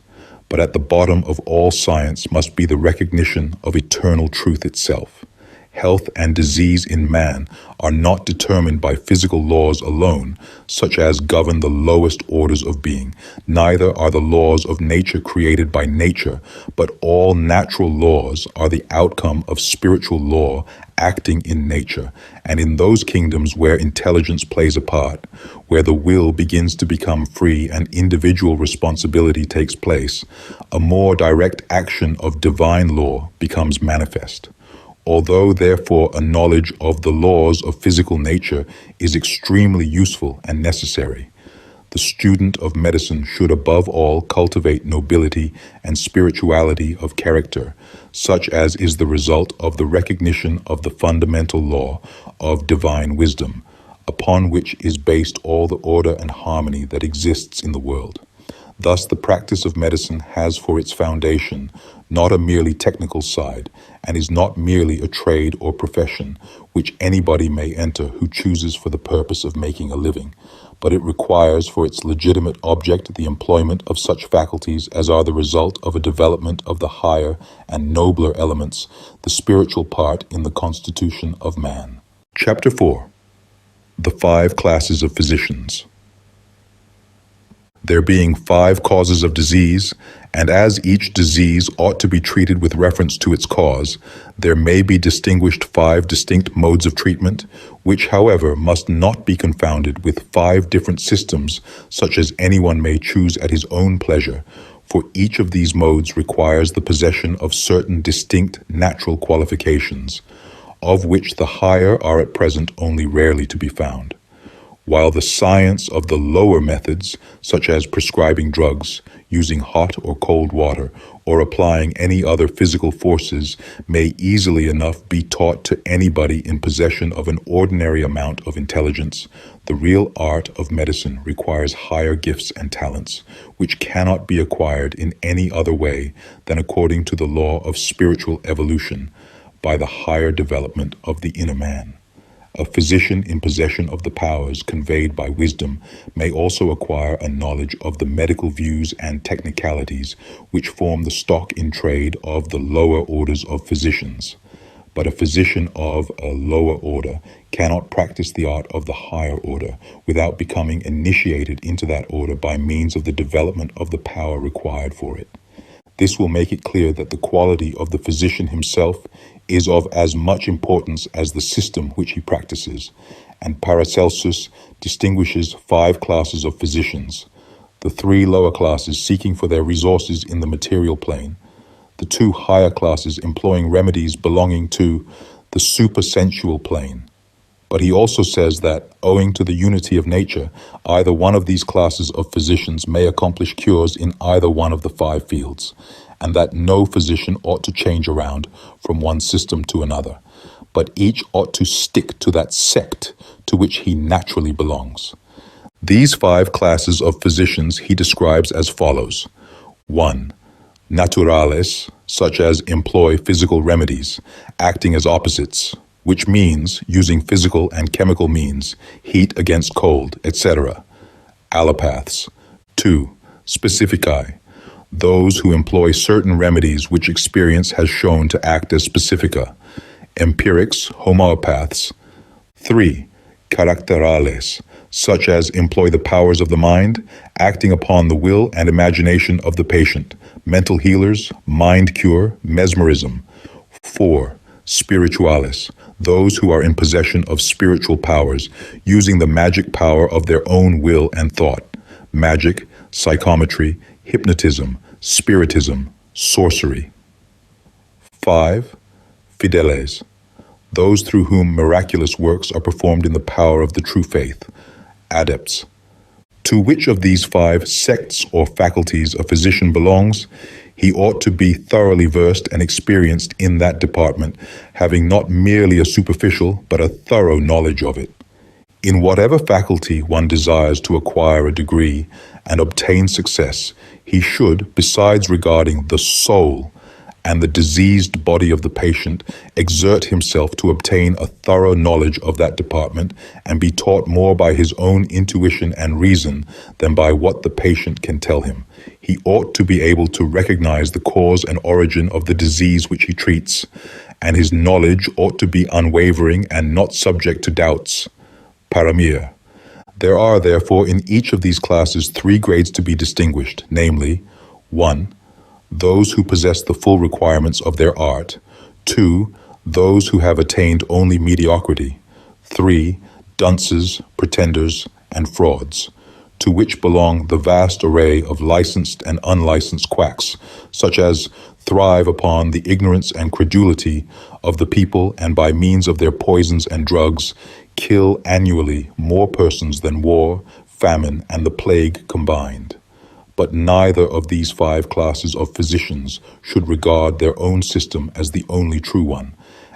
But at the bottom of all science must be the recognition of eternal truth itself. Health and disease in man are not determined by physical laws alone, such as govern the lowest orders of being. Neither are the laws of nature created by nature, but all natural laws are the outcome of spiritual law acting in nature, and in those kingdoms where intelligence plays a part, where the will begins to become free and individual responsibility takes place, a more direct action of divine law becomes manifest. Although, therefore, a knowledge of the laws of physical nature is extremely useful and necessary, the student of medicine should above all cultivate nobility and spirituality of character, such as is the result of the recognition of the fundamental law of divine wisdom, upon which is based all the order and harmony that exists in the world. Thus, the practice of medicine has for its foundation not a merely technical side, and is not merely a trade or profession which anybody may enter who chooses for the purpose of making a living, but it requires for its legitimate object the employment of such faculties as are the result of a development of the higher and nobler elements, the spiritual part in the constitution of man. Chapter 4. The 5 Classes of Physicians. There being 5 causes of disease, and as each disease ought to be treated with reference to its cause, there may be distinguished 5 distinct modes of treatment, which, however, must not be confounded with 5 different systems, such as anyone may choose at his own pleasure, for each of these modes requires the possession of certain distinct natural qualifications, of which the higher are at present only rarely to be found. While the science of the lower methods, such as prescribing drugs, using hot or cold water, or applying any other physical forces, may easily enough be taught to anybody in possession of an ordinary amount of intelligence, the real art of medicine requires higher gifts and talents, which cannot be acquired in any other way than according to the law of spiritual evolution, by the higher development of the inner man. A physician in possession of the powers conveyed by wisdom may also acquire a knowledge of the medical views and technicalities which form the stock in trade of the lower orders of physicians. But a physician of a lower order cannot practice the art of the higher order without becoming initiated into that order by means of the development of the power required for it. This will make it clear that the quality of the physician himself is of as much importance as the system which he practices, and Paracelsus distinguishes 5 classes of physicians, the 3 lower classes seeking for their resources in the material plane, the 2 higher classes employing remedies belonging to the supersensual plane. But he also says that, owing to the unity of nature, either one of these classes of physicians may accomplish cures in either one of the 5 fields, and that no physician ought to change around from one system to another, but each ought to stick to that sect to which he naturally belongs. These 5 classes of physicians he describes as follows. 1. Naturales, such as employ physical remedies, acting as opposites, which means using physical and chemical means, heat against cold, etc. Allopaths. 2. Specificae, those who employ certain remedies which experience has shown to act as specifica. Empirics, homeopaths. 3. Characterales, such as employ the powers of the mind, acting upon the will and imagination of the patient, mental healers, mind cure, mesmerism. 4. Spirituales, those who are in possession of spiritual powers, using the magic power of their own will and thought, magic, psychometry, hypnotism, spiritism, sorcery. 5. Fideles, those through whom miraculous works are performed in the power of the true faith, adepts. To which of these 5 sects or faculties a physician belongs, he ought to be thoroughly versed and experienced in that department, having not merely a superficial but a thorough knowledge of it. In whatever faculty one desires to acquire a degree and obtain success, he should, besides regarding the soul and the diseased body of the patient, exert himself to obtain a thorough knowledge of that department and be taught more by his own intuition and reason than by what the patient can tell him. He ought to be able to recognize the cause and origin of the disease which he treats, and his knowledge ought to be unwavering and not subject to doubts. Paramir. There are, therefore, in each of these classes 3 grades to be distinguished, namely, 1. Those who possess the full requirements of their art. 2. Those who have attained only mediocrity. 3. Dunces, pretenders, and frauds, to which belong the vast array of licensed and unlicensed quacks, such as thrive upon the ignorance and credulity of the people and by means of their poisons and drugs kill annually more persons than war, famine, and the plague combined. But neither of these 5 classes of physicians should regard their own system as the only true one,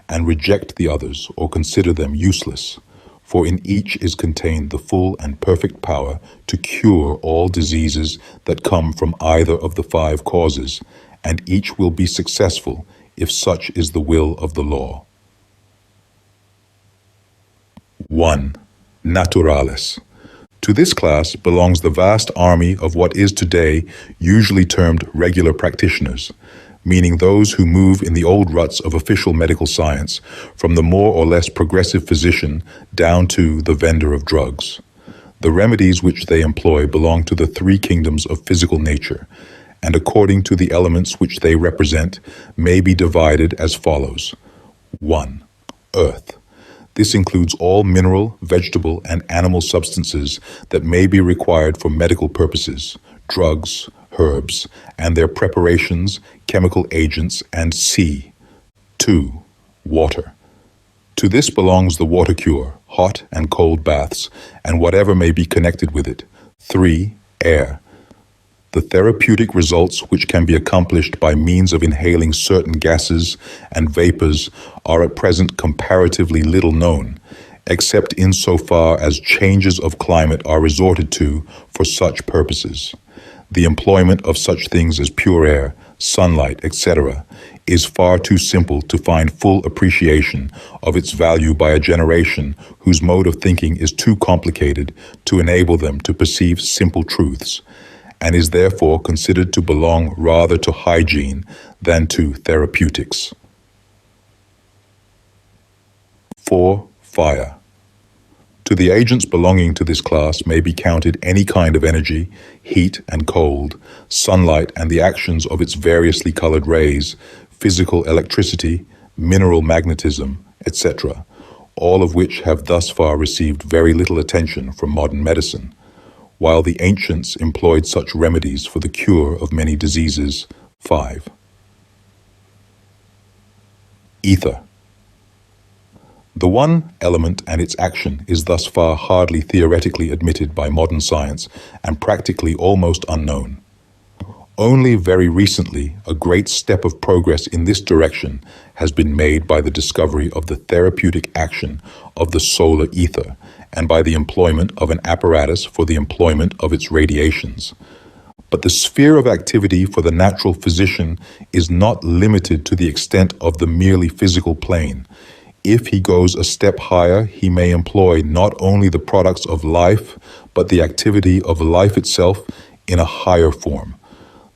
and reject the others or consider them useless, for in each is contained the full and perfect power to cure all diseases that come from either of the 5 causes, and each will be successful if such is the will of the law. 1. Naturales. To this class belongs the vast army of what is today usually termed regular practitioners, meaning those who move in the old ruts of official medical science, from the more or less progressive physician down to the vendor of drugs. The remedies which they employ belong to the 3 kingdoms of physical nature, and according to the elements which they represent, may be divided as follows. 1. Earth. This includes all mineral, vegetable, and animal substances that may be required for medical purposes, drugs, herbs, and their preparations, chemical agents, and sea. 2. Water. To this belongs the water cure, hot and cold baths, and whatever may be connected with it. 3. Air. The therapeutic results which can be accomplished by means of inhaling certain gases and vapors are at present comparatively little known, except insofar as changes of climate are resorted to for such purposes. The employment of such things as pure air, sunlight, etc., is far too simple to find full appreciation of its value by a generation whose mode of thinking is too complicated to enable them to perceive simple truths, and is therefore considered to belong rather to hygiene than to therapeutics. 4. Fire. To the agents belonging to this class may be counted any kind of energy, heat and cold, sunlight and the actions of its variously colored rays, physical electricity, mineral magnetism, etc., all of which have thus far received very little attention from modern medicine, while the ancients employed such remedies for the cure of many diseases. 5. Ether. The one element and its action is thus far hardly theoretically admitted by modern science and practically almost unknown. Only very recently, a great step of progress in this direction has been made by the discovery of the therapeutic action of the solar ether and by the employment of an apparatus for the employment of its radiations. But the sphere of activity for the natural physician is not limited to the extent of the merely physical plane. If he goes a step higher, he may employ not only the products of life, but the activity of life itself in a higher form.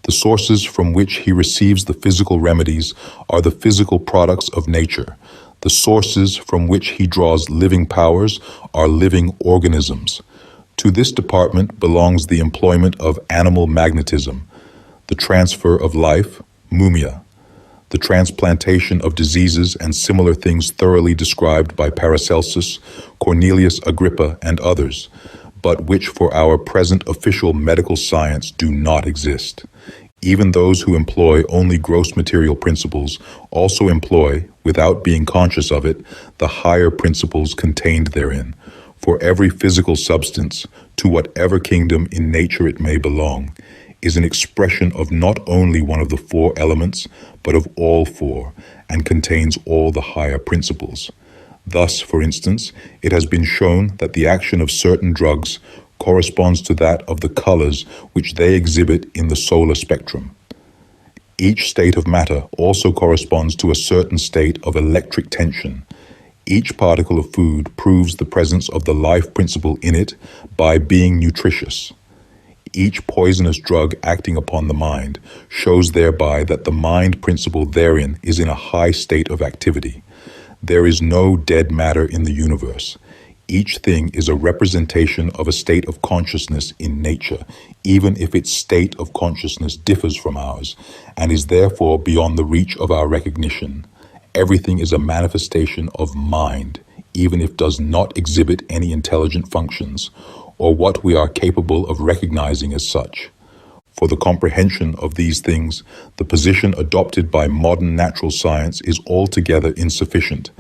The sources from which he receives the physical remedies are the physical products of nature. The sources from which he draws living powers are living organisms. To this department belongs the employment of animal magnetism, the transfer of life, mumia, the transplantation of diseases and similar things thoroughly described by Paracelsus, Cornelius Agrippa, and others, but which for our present official medical science do not exist. Even those who employ only gross material principles also employ, without being conscious of it, the higher principles contained therein. For every physical substance, to whatever kingdom in nature it may belong, is an expression of not only one of the four elements, but of all four, and contains all the higher principles. Thus, for instance, it has been shown that the action of certain drugs corresponds to that of the colors which they exhibit in the solar spectrum. Each state of matter also corresponds to a certain state of electric tension. Each particle of food proves the presence of the life principle in it by being nutritious. Each poisonous drug acting upon the mind shows thereby that the mind principle therein is in a high state of activity. There is no dead matter in the universe. Each thing is a representation of a state of consciousness in nature, even if its state of consciousness differs from ours, and is therefore beyond the reach of our recognition. Everything is a manifestation of mind, even if does not exhibit any intelligent functions, or what we are capable of recognizing as such. For the comprehension of these things, the position adopted by modern natural science is altogether insufficient,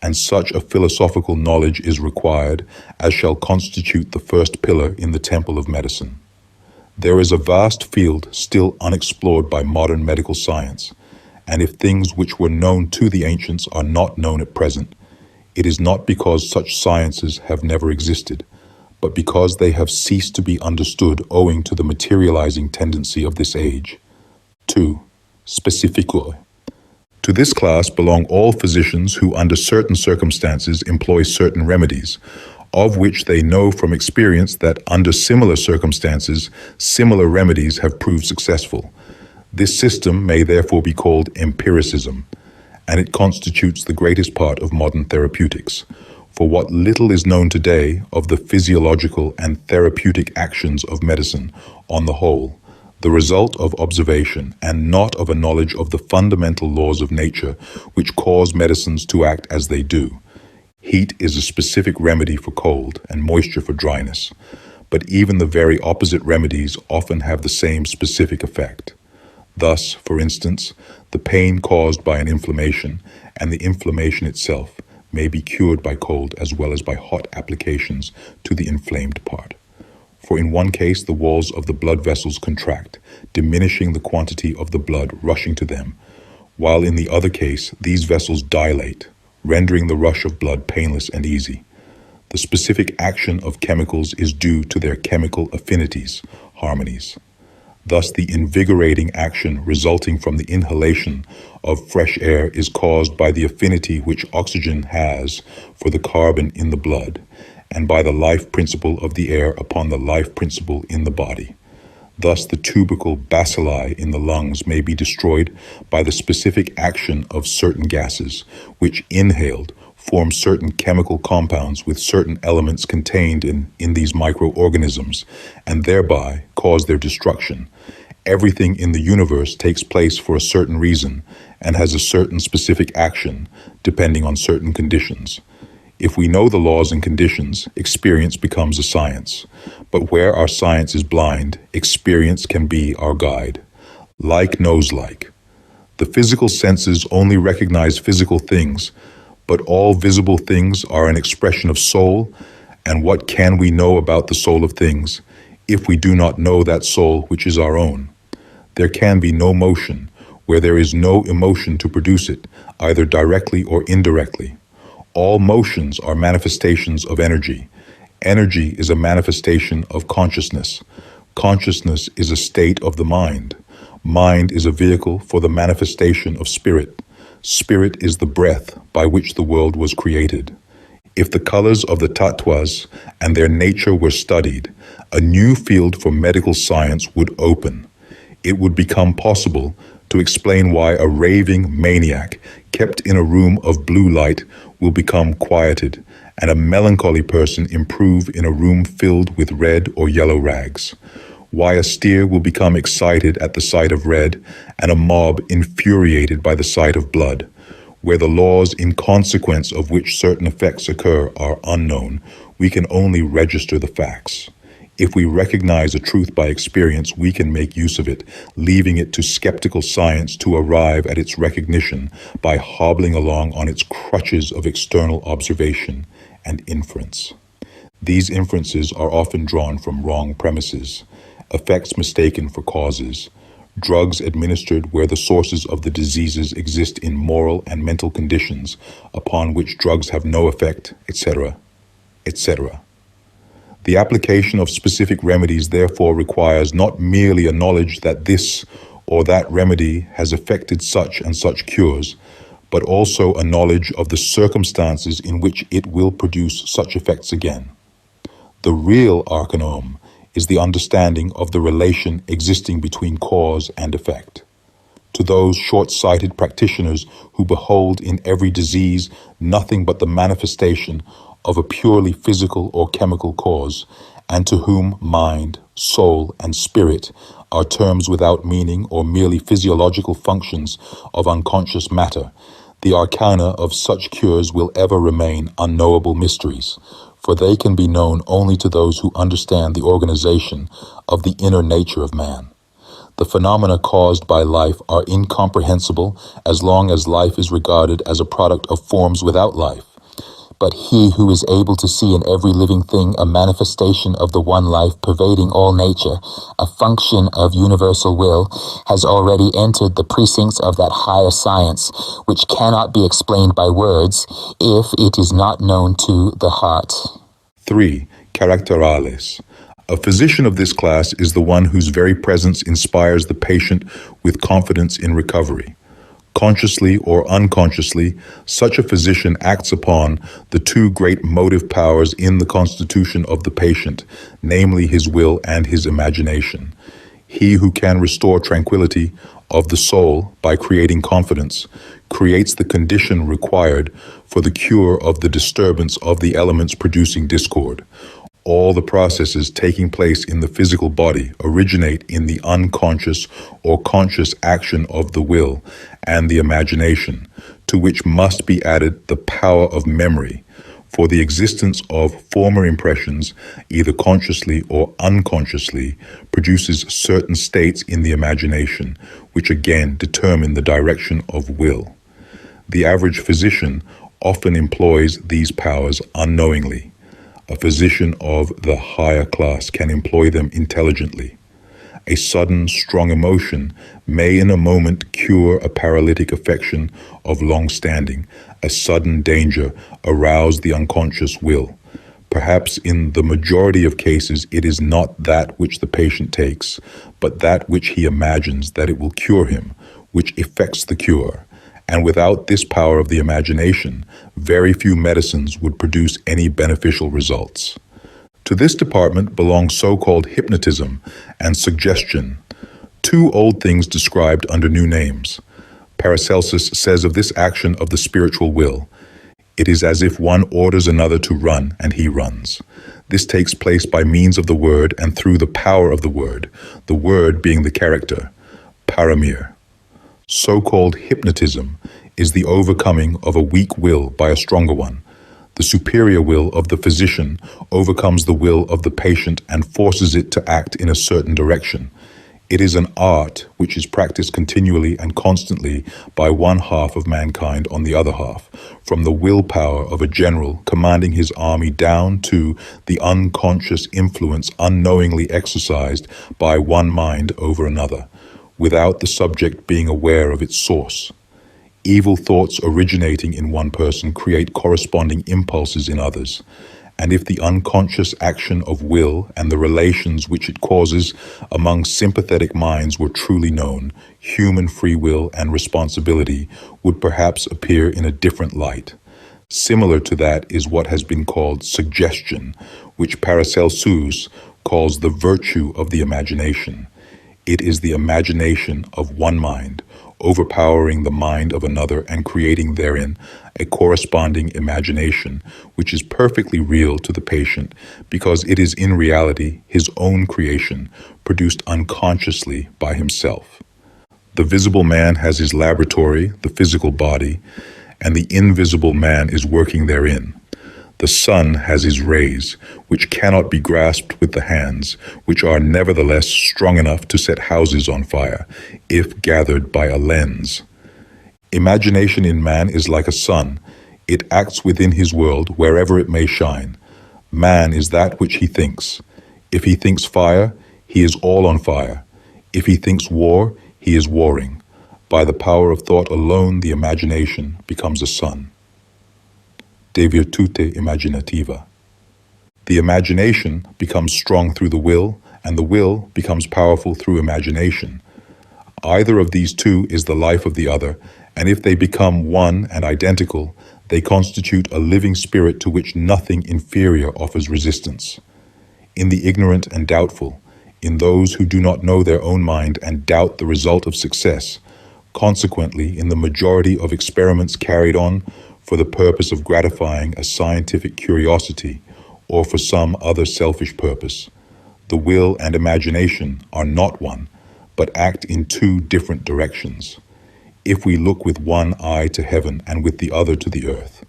and such a philosophical knowledge is required as shall constitute the first pillar in the temple of medicine. There is a vast field still unexplored by modern medical science, and if things which were known to the ancients are not known at present, it is not because such sciences have never existed, but because they have ceased to be understood owing to the materializing tendency of this age. 2. Specifically. To this class belong all physicians who under certain circumstances employ certain remedies, of which they know from experience that under similar circumstances, similar remedies have proved successful. This system may therefore be called empiricism, and it constitutes the greatest part of modern therapeutics. For what little is known today of the physiological and therapeutic actions of medicine on the whole, the result of observation and not of a knowledge of the fundamental laws of nature which cause medicines to act as they do. Heat is a specific remedy for cold and moisture for dryness, but even the very opposite remedies often have the same specific effect. Thus, for instance, the pain caused by an inflammation and the inflammation itself may be cured by cold as well as by hot applications to the inflamed part. For in one case, the walls of the blood vessels contract, diminishing the quantity of the blood rushing to them, while in the other case, these vessels dilate, rendering the rush of blood painless and easy. The specific action of chemicals is due to their chemical affinities, harmonies. Thus, the invigorating action resulting from the inhalation of fresh air is caused by the affinity which oxygen has for the carbon in the blood, and by the life principle of the air upon the life principle in the body. Thus, the tubercle bacilli in the lungs may be destroyed by the specific action of certain gases, which, inhaled, form certain chemical compounds with certain elements contained in these microorganisms, and thereby cause their destruction. Everything in the universe takes place for a certain reason and has a certain specific action depending on certain conditions. If we know the laws and conditions, experience becomes a science. But where our science is blind, experience can be our guide. Like knows like. The physical senses only recognize physical things, but all visible things are an expression of soul, and what can we know about the soul of things if we do not know that soul which is our own? There can be no motion where there is no emotion to produce it, either directly or indirectly. All motions are manifestations of energy. Energy is a manifestation of consciousness. Consciousness is a state of the mind. Mind is a vehicle for the manifestation of spirit. Spirit is the breath by which the world was created. If the colors of the tattvas and their nature were studied, a new field for medical science would open. It would become possible to explain why a raving maniac kept in a room of blue light will become quieted, and a melancholy person improve in a room filled with red or yellow rags. Why a steer will become excited at the sight of red, and a mob infuriated by the sight of blood. Where the laws in consequence of which certain effects occur are unknown, we can only register the facts. If we recognize a truth by experience, we can make use of it, leaving it to skeptical science to arrive at its recognition by hobbling along on its crutches of external observation and inference. These inferences are often drawn from wrong premises, effects mistaken for causes, drugs administered where the sources of the diseases exist in moral and mental conditions upon which drugs have no effect, etc., etc. The application of specific remedies therefore requires not merely a knowledge that this or that remedy has effected such and such cures, but also a knowledge of the circumstances in which it will produce such effects again. The real arcanome is the understanding of the relation existing between cause and effect. To those short-sighted practitioners who behold in every disease nothing but the manifestation of a purely physical or chemical cause, and to whom mind, soul, and spirit are terms without meaning or merely physiological functions of unconscious matter, the arcana of such cures will ever remain unknowable mysteries, for they can be known only to those who understand the organization of the inner nature of man. The phenomena caused by life are incomprehensible as long as life is regarded as a product of forms without life. But he who is able to see in every living thing a manifestation of the one life pervading all nature, a function of universal will, has already entered the precincts of that higher science, which cannot be explained by words if it is not known to the heart. 3. Characterales. A physician of this class is the one whose very presence inspires the patient with confidence in recovery. Consciously or unconsciously, such a physician acts upon the two great motive powers in the constitution of the patient, namely his will and his imagination. He who can restore tranquility of the soul by creating confidence creates the condition required for the cure of the disturbance of the elements producing discord. All the processes taking place in the physical body originate in the unconscious or conscious action of the will and the imagination, to which must be added the power of memory, for the existence of former impressions, either consciously or unconsciously, produces certain states in the imagination, which again determine the direction of will. The average physician often employs these powers unknowingly. A physician of the higher class can employ them intelligently. A sudden, strong emotion may in a moment cure a paralytic affection of long standing. A sudden danger arouse the unconscious will. Perhaps in the majority of cases it is not that which the patient takes, but that which he imagines that it will cure him, which effects the cure. And without this power of the imagination, very few medicines would produce any beneficial results. To this department belong so-called hypnotism and suggestion, two old things described under new names. Paracelsus says of this action of the spiritual will, It is as if one orders another to run and he runs. This takes place by means of the word and through the power of the word being the character, paramir. So-called hypnotism is the overcoming of a weak will by a stronger one. The superior will of the physician overcomes the will of the patient and forces it to act in a certain direction. It is an art which is practiced continually and constantly by one half of mankind on the other half, from the willpower of a general commanding his army down to the unconscious influence unknowingly exercised by one mind over another, without the subject being aware of its source. Evil thoughts originating in one person create corresponding impulses in others. And if the unconscious action of will and the relations which it causes among sympathetic minds were truly known, human free will and responsibility would perhaps appear in a different light. Similar to that is what has been called suggestion, which Paracelsus calls the virtue of the imagination. It is the imagination of one mind, overpowering the mind of another and creating therein a corresponding imagination which is perfectly real to the patient because it is in reality his own creation, produced unconsciously by himself. The visible man has his laboratory, the physical body, and the invisible man is working therein. The sun has his rays, which cannot be grasped with the hands, which are nevertheless strong enough to set houses on fire, if gathered by a lens. Imagination in man is like a sun. It acts within his world wherever it may shine. Man is that which he thinks. If he thinks fire, he is all on fire. If he thinks war, he is warring. By the power of thought alone, the imagination becomes a sun. De virtute imaginativa. The imagination becomes strong through the will, and the will becomes powerful through imagination. Either of these two is the life of the other, and if they become one and identical, they constitute a living spirit to which nothing inferior offers resistance. In the ignorant and doubtful, in those who do not know their own mind and doubt the result of success, consequently in the majority of experiments carried on for the purpose of gratifying a scientific curiosity or for some other selfish purpose, the will and imagination are not one, but act in two different directions. If we look with one eye to heaven and with the other to the earth,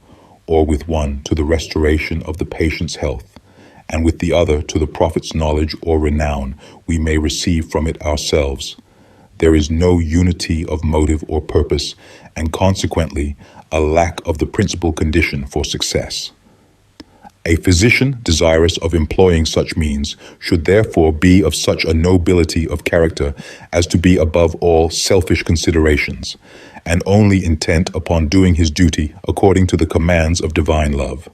or with one to the restoration of the patient's health, and with the other to the prophet's knowledge or renown we may receive from it ourselves, there is no unity of motive or purpose, and consequently a lack of the principal condition for success. A physician desirous of employing such means should therefore be of such a nobility of character as to be above all selfish considerations, and only intent upon doing his duty according to the commands of divine love.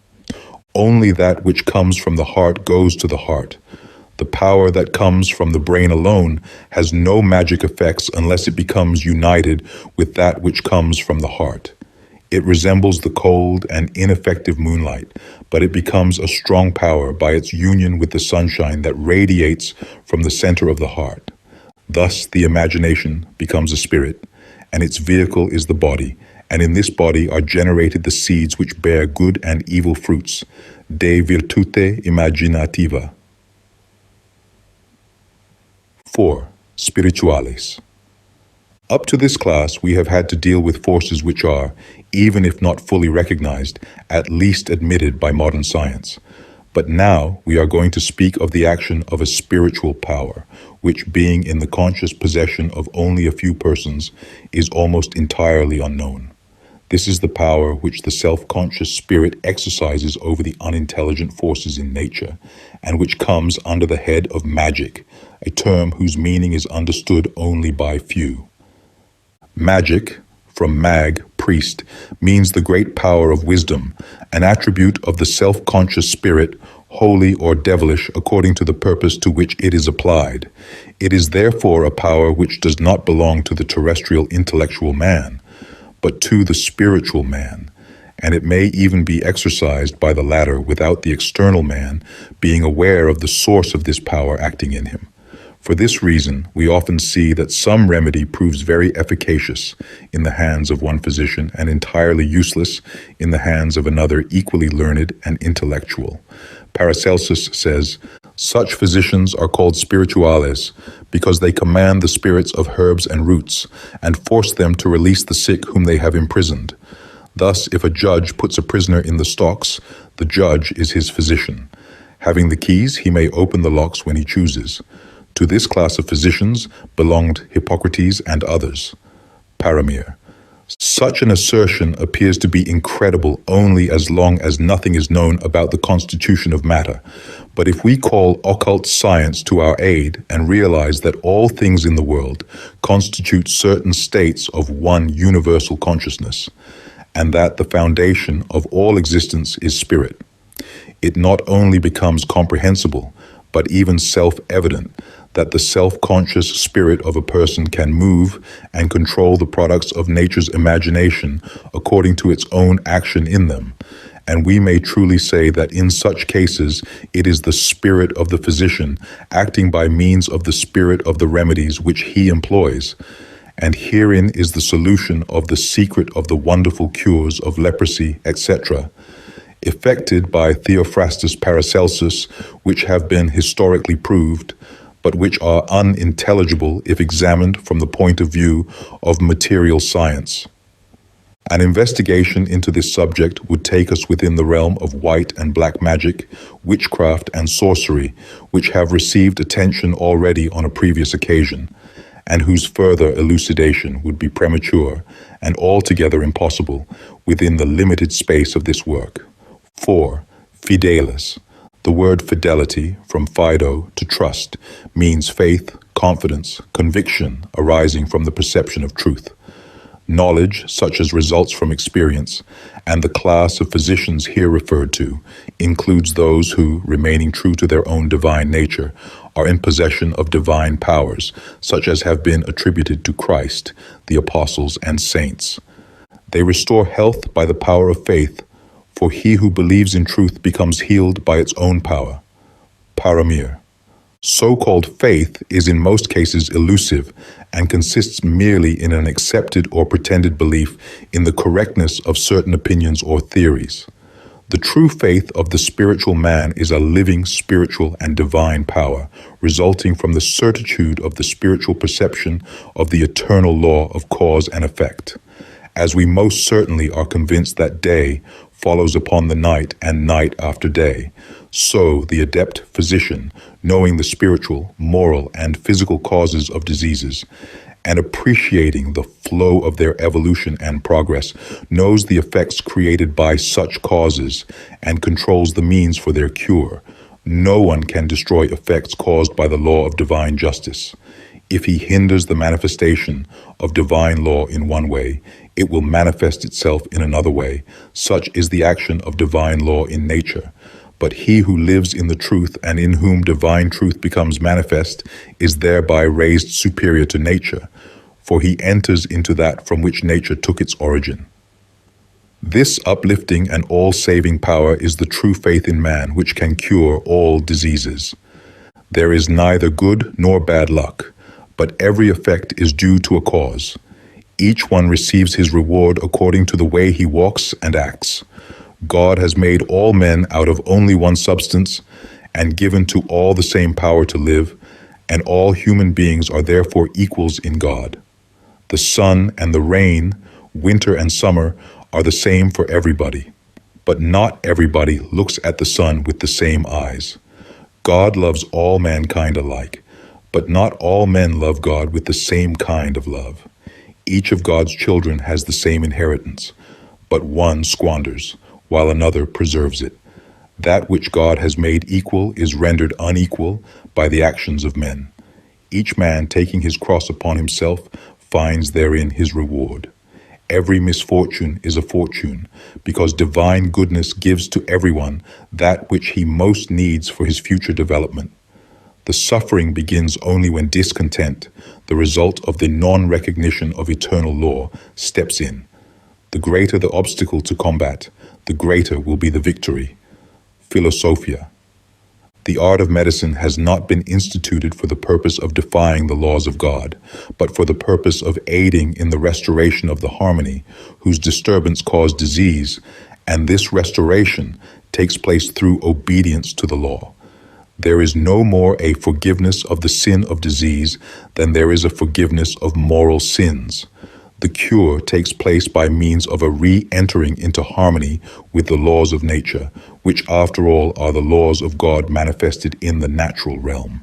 Only that which comes from the heart goes to the heart. The power that comes from the brain alone has no magic effects unless it becomes united with that which comes from the heart. It resembles the cold and ineffective moonlight, but it becomes a strong power by its union with the sunshine that radiates from the center of the heart. Thus the imagination becomes a spirit, and its vehicle is the body, and in this body are generated the seeds which bear good and evil fruits, de virtute imaginativa. 4. Spirituales. Up to this class, we have had to deal with forces which are, even if not fully recognized, at least admitted by modern science. But now we are going to speak of the action of a spiritual power, which, being in the conscious possession of only a few persons, is almost entirely unknown. This is the power which the self-conscious spirit exercises over the unintelligent forces in nature, and which comes under the head of magic, a term whose meaning is understood only by few. Magic, from mag, priest, means the great power of wisdom, an attribute of the self-conscious spirit, holy or devilish according to the purpose to which it is applied. It is therefore a power which does not belong to the terrestrial intellectual man, but to the spiritual man, and it may even be exercised by the latter without the external man being aware of the source of this power acting in him. For this reason, we often see that some remedy proves very efficacious in the hands of one physician and entirely useless in the hands of another equally learned and intellectual. Paracelsus says, "Such physicians are called spirituales because they command the spirits of herbs and roots and force them to release the sick whom they have imprisoned. Thus, if a judge puts a prisoner in the stocks, the judge is his physician. Having the keys, he may open the locks when he chooses. To this class of physicians belonged Hippocrates and others." Paramir. Such an assertion appears to be incredible only as long as nothing is known about the constitution of matter. But if we call occult science to our aid and realize that all things in the world constitute certain states of one universal consciousness, and that the foundation of all existence is spirit, it not only becomes comprehensible, but even self-evident that the self-conscious spirit of a person can move and control the products of nature's imagination according to its own action in them. And we may truly say that in such cases it is the spirit of the physician acting by means of the spirit of the remedies which he employs. And herein is the solution of the secret of the wonderful cures of leprosy, etc., effected by Theophrastus Paracelsus, which have been historically proved, but which are unintelligible if examined from the point of view of material science. An investigation into this subject would take us within the realm of white and black magic, witchcraft and sorcery, which have received attention already on a previous occasion, and whose further elucidation would be premature and altogether impossible within the limited space of this work. 4. Fidelis. The word fidelity, from fido, to trust, means faith, confidence, conviction arising from the perception of truth. Knowledge, such as results from experience, and the class of physicians here referred to, includes those who, remaining true to their own divine nature, are in possession of divine powers, such as have been attributed to Christ, the apostles, and saints. They restore health by the power of faith, for he who believes in truth becomes healed by its own power. Paramir. So-called faith is in most cases elusive and consists merely in an accepted or pretended belief in the correctness of certain opinions or theories. The true faith of the spiritual man is a living spiritual and divine power, resulting from the certitude of the spiritual perception of the eternal law of cause and effect. As we most certainly are convinced that day follows upon the night and night after day, so the adept physician, knowing the spiritual, moral, and physical causes of diseases, and appreciating the flow of their evolution and progress, knows the effects created by such causes and controls the means for their cure. No one can destroy effects caused by the law of divine justice. If he hinders the manifestation of divine law in one way, it will manifest itself in another way. Such is the action of divine law in nature. But he who lives in the truth and in whom divine truth becomes manifest is thereby raised superior to nature, for he enters into that from which nature took its origin. This uplifting and all-saving power is the true faith in man which can cure all diseases. There is neither good nor bad luck, but every effect is due to a cause. Each one receives his reward according to the way he walks and acts. God has made all men out of only one substance and given to all the same power to live, and all human beings are therefore equals in God. The sun and the rain, winter and summer, are the same for everybody, but not everybody looks at the sun with the same eyes. God loves all mankind alike, but not all men love God with the same kind of love. Each of God's children has the same inheritance, but one squanders, while another preserves it. That which God has made equal is rendered unequal by the actions of men. Each man taking his cross upon himself finds therein his reward. Every misfortune is a fortune, because divine goodness gives to everyone that which he most needs for his future development. The suffering begins only when discontent, the result of the non-recognition of eternal law, steps in. The greater the obstacle to combat, the greater will be the victory. Philosophia. The art of medicine has not been instituted for the purpose of defying the laws of God, but for the purpose of aiding in the restoration of the harmony whose disturbance caused disease, and this restoration takes place through obedience to the law. There is no more a forgiveness of the sin of disease than there is a forgiveness of moral sins. The cure takes place by means of a re-entering into harmony with the laws of nature, which after all are the laws of God manifested in the natural realm.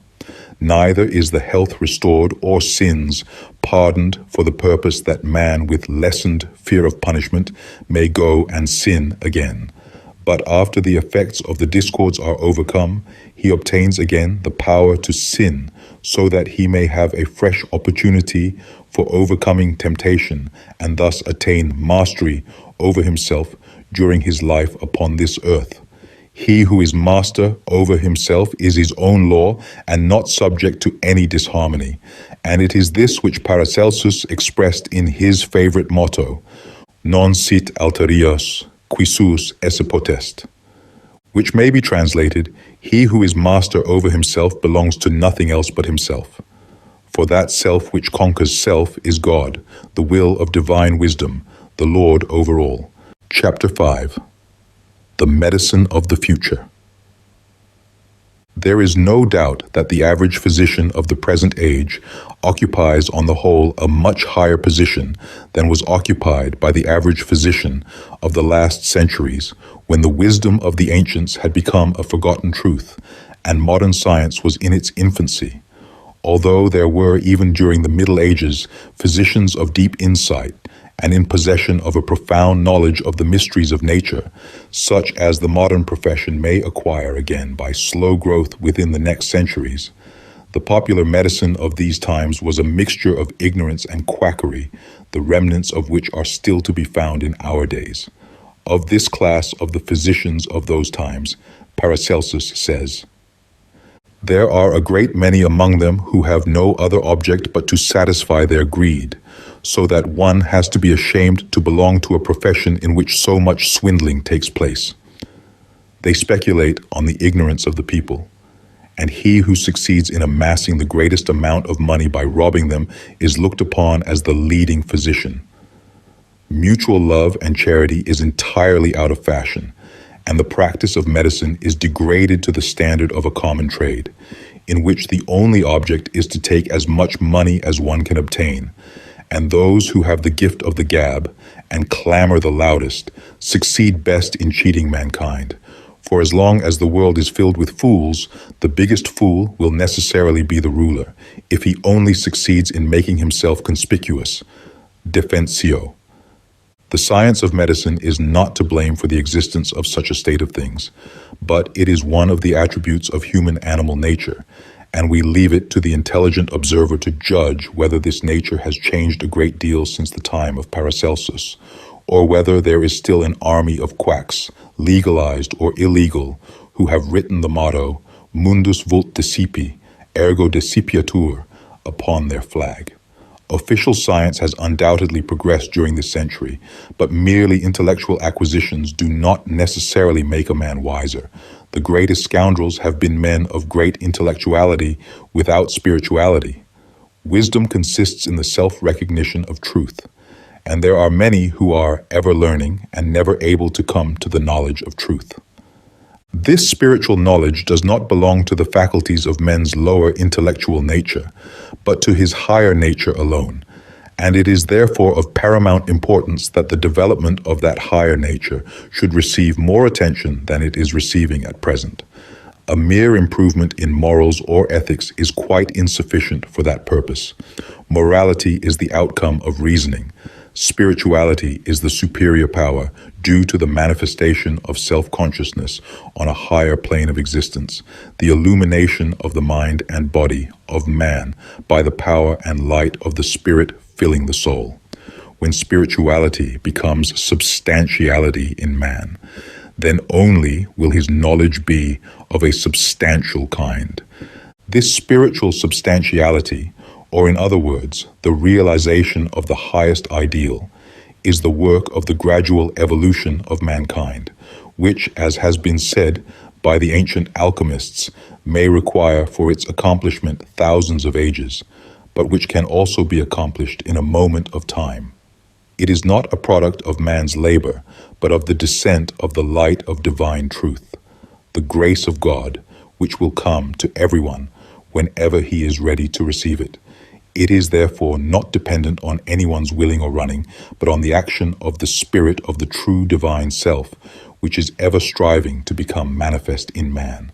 Neither is the health restored or sins pardoned for the purpose that man with lessened fear of punishment may go and sin again. But after the effects of the discords are overcome, he obtains again the power to sin, so that he may have a fresh opportunity for overcoming temptation and thus attain mastery over himself during his life upon this earth. He who is master over himself is his own law and not subject to any disharmony. And it is this which Paracelsus expressed in his favorite motto, non sit alterius, quissus esse potest, which may be translated, he who is master over himself belongs to nothing else but himself. For that self which conquers self is God, the will of divine wisdom, the Lord over all. Chapter 5. The Medicine of the Future. There is no doubt that the average physician of the present age occupies on the whole a much higher position than was occupied by the average physician of the last centuries, when the wisdom of the ancients had become a forgotten truth, and modern science was in its infancy. Although there were, even during the Middle Ages, physicians of deep insight and in possession of a profound knowledge of the mysteries of nature, such as the modern profession may acquire again by slow growth within the next centuries, the popular medicine of these times was a mixture of ignorance and quackery, the remnants of which are still to be found in our days. Of this class of the physicians of those times, Paracelsus says, "There are a great many among them who have no other object but to satisfy their greed, so that one has to be ashamed to belong to a profession in which so much swindling takes place. They speculate on the ignorance of the people, and he who succeeds in amassing the greatest amount of money by robbing them is looked upon as the leading physician. Mutual love and charity is entirely out of fashion, and the practice of medicine is degraded to the standard of a common trade, in which the only object is to take as much money as one can obtain, and those who have the gift of the gab and clamor the loudest succeed best in cheating mankind. For as long as the world is filled with fools, the biggest fool will necessarily be the ruler, if he only succeeds in making himself conspicuous. Defensio. The science of medicine is not to blame for the existence of such a state of things, but it is one of the attributes of human animal nature, and we leave it to the intelligent observer to judge whether this nature has changed a great deal since the time of Paracelsus, or whether there is still an army of quacks, legalized or illegal, who have written the motto, Mundus vult decipi, ergo decipiatur, upon their flag. Official science has undoubtedly progressed during this century, but merely intellectual acquisitions do not necessarily make a man wiser. The greatest scoundrels have been men of great intellectuality without spirituality. Wisdom consists in the self-recognition of truth, and there are many who are ever learning and never able to come to the knowledge of truth. This spiritual knowledge does not belong to the faculties of men's lower intellectual nature, but to his higher nature alone, and it is therefore of paramount importance that the development of that higher nature should receive more attention than it is receiving at present. A mere improvement in morals or ethics is quite insufficient for that purpose. Morality is the outcome of reasoning. Spirituality is the superior power due to the manifestation of self-consciousness on a higher plane of existence, the illumination of the mind and body of man by the power and light of the spirit filling the soul. When spirituality becomes substantiality in man, then only will his knowledge be of a substantial kind. This spiritual substantiality, or in other words, the realization of the highest ideal, is the work of the gradual evolution of mankind, which, as has been said, by the ancient alchemists may require for its accomplishment thousands of ages, but which can also be accomplished in a moment of time. It is not a product of man's labor, but of the descent of the light of divine truth, the grace of God, which will come to everyone whenever he is ready to receive it. It is therefore not dependent on anyone's willing or running, but on the action of the spirit of the true divine self, which is ever striving to become manifest in man.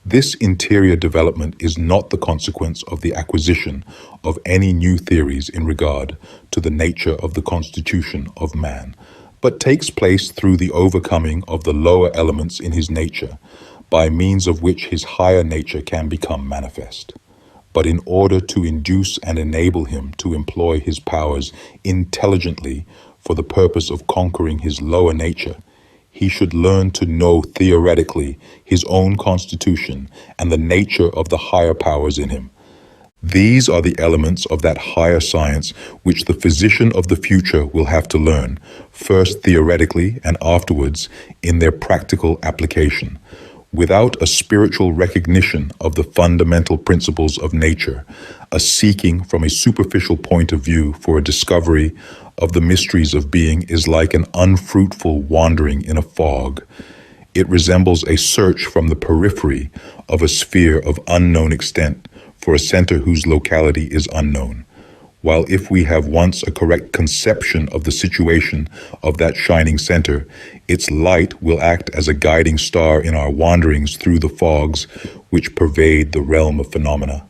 This interior development is not the consequence of the acquisition of any new theories in regard to the nature of the constitution of man, but takes place through the overcoming of the lower elements in his nature, by means of which his higher nature can become manifest. But in order to induce and enable him to employ his powers intelligently for the purpose of conquering his lower nature, he should learn to know theoretically his own constitution and the nature of the higher powers in him. These are the elements of that higher science which the physician of the future will have to learn, first theoretically and afterwards in their practical application. Without a spiritual recognition of the fundamental principles of nature, a seeking from a superficial point of view for a discovery of the mysteries of being is like an unfruitful wandering in a fog. It resembles a search from the periphery of a sphere of unknown extent for a center whose locality is unknown. While if we have once a correct conception of the situation of that shining center, its light will act as a guiding star in our wanderings through the fogs which pervade the realm of phenomena.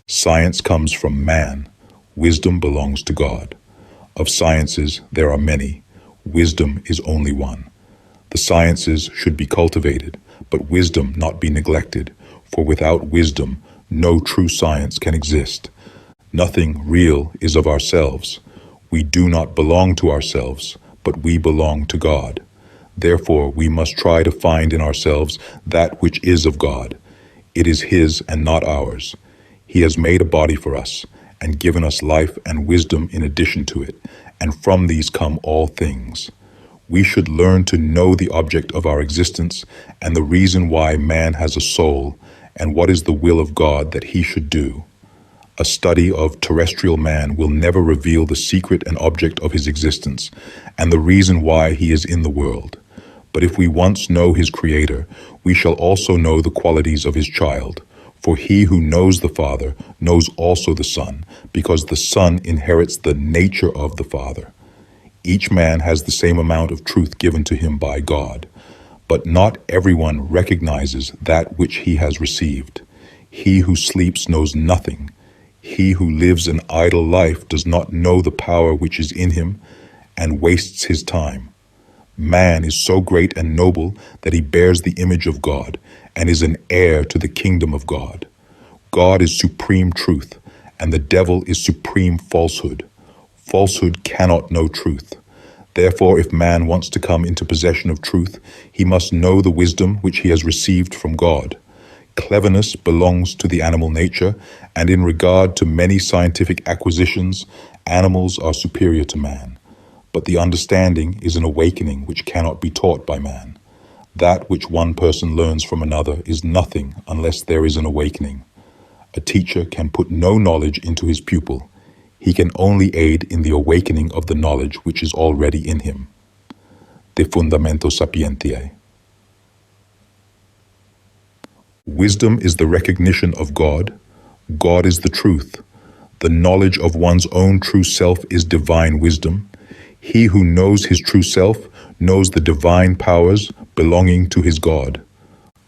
Science comes from man. Wisdom belongs to God. Of sciences, there are many. Wisdom is only one. The sciences should be cultivated, but wisdom not be neglected, for without wisdom, no true science can exist. Nothing real is of ourselves. We do not belong to ourselves, but we belong to God. Therefore, we must try to find in ourselves that which is of God. It is His and not ours. He has made a body for us and given us life and wisdom in addition to it, and from these come all things. We should learn to know the object of our existence and the reason why man has a soul and what is the will of God that he should do. A study of terrestrial man will never reveal the secret and object of his existence and the reason why he is in the world. But if we once know his Creator, we shall also know the qualities of his child. For he who knows the Father knows also the Son, because the Son inherits the nature of the Father. Each man has the same amount of truth given to him by God, but not everyone recognizes that which he has received. He who sleeps knows nothing. He who lives an idle life does not know the power which is in him and wastes his time. Man is so great and noble that he bears the image of God and is an heir to the kingdom of God. God is supreme truth, and the devil is supreme falsehood. Falsehood cannot know truth. Therefore, if man wants to come into possession of truth, he must know the wisdom which he has received from God. Cleverness belongs to the animal nature, and in regard to many scientific acquisitions, animals are superior to man. But the understanding is an awakening which cannot be taught by man. That which one person learns from another is nothing unless there is an awakening. A teacher can put no knowledge into his pupil. He can only aid in the awakening of the knowledge which is already in him. De Fundamento Sapientiae. Wisdom is the recognition of God. God is the truth. The knowledge of one's own true self is divine wisdom. He who knows his true self knows the divine powers belonging to his God.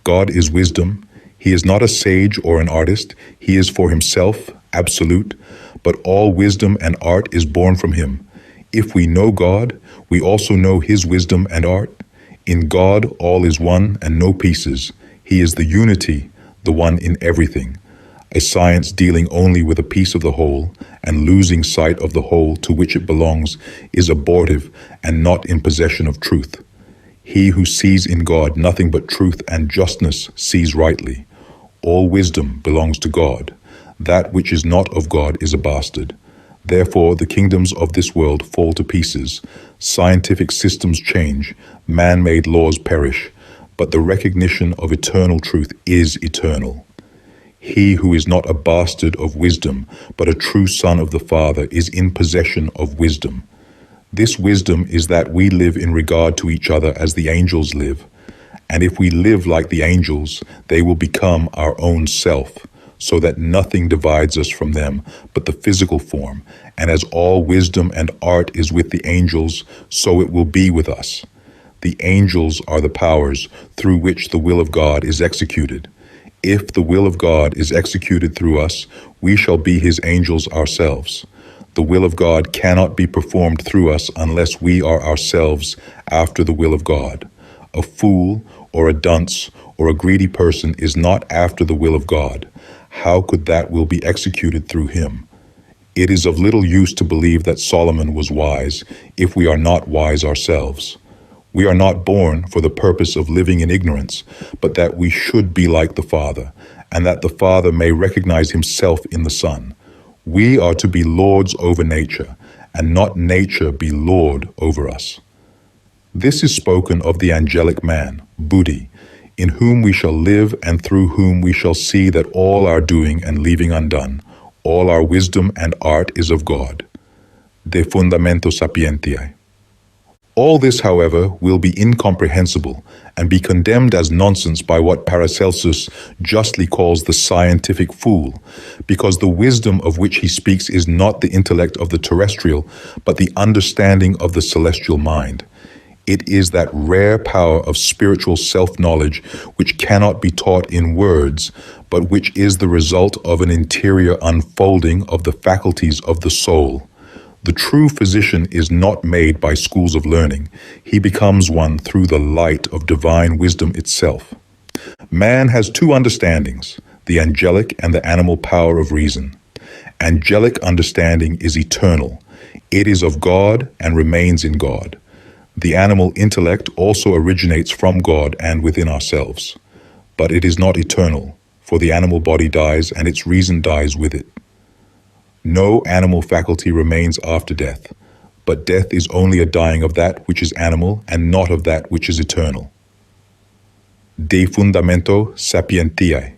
God is wisdom. He is not a sage or an artist. He is for himself, absolute, but all wisdom and art is born from him. If we know God, we also know his wisdom and art. In God, all is one and no pieces. He is the unity, the one in everything. A science dealing only with a piece of the whole and losing sight of the whole to which it belongs is abortive and not in possession of truth. He who sees in God nothing but truth and justness sees rightly. All wisdom belongs to God. That which is not of God is a bastard. Therefore, the kingdoms of this world fall to pieces. Scientific systems change. Man-made laws perish. but the recognition of eternal truth is eternal. He who is not a bastard of wisdom, but a true son of the Father, is in possession of wisdom. This wisdom is that we live in regard to each other as the angels live. And if we live like the angels, they will become our own self, so that nothing divides us from them but the physical form. And as all wisdom and art is with the angels, so it will be with us. The angels are the powers through which the will of God is executed. If the will of God is executed through us, we shall be his angels ourselves. The will of God cannot be performed through us unless we are ourselves after the will of God. A fool or a dunce or a greedy person is not after the will of God. How could that will be executed through him? It is of little use to believe that Solomon was wise if we are not wise ourselves. We are not born for the purpose of living in ignorance, but that we should be like the Father, and that the Father may recognize himself in the Son. We are to be lords over nature, and not nature be lord over us. This is spoken of the angelic man, Buddhi, in whom we shall live and through whom we shall see that all our doing and leaving undone, all our wisdom and art is of God. De Fundamento Sapientiae. All this, however, will be incomprehensible and be condemned as nonsense by what Paracelsus justly calls the scientific fool, because the wisdom of which he speaks is not the intellect of the terrestrial, but the understanding of the celestial mind. It is that rare power of spiritual self-knowledge which cannot be taught in words, but which is the result of an interior unfolding of the faculties of the soul. The true physician is not made by schools of learning. He becomes one through the light of divine wisdom itself. Man has two understandings, the angelic and the animal power of reason. Angelic understanding is eternal. It is of God and remains in God. The animal intellect also originates from God and within ourselves. But it is not eternal, for the animal body dies and its reason dies with it. No animal faculty remains after death, but death is only a dying of that which is animal and not of that which is eternal. De Fundamento Sapientiae.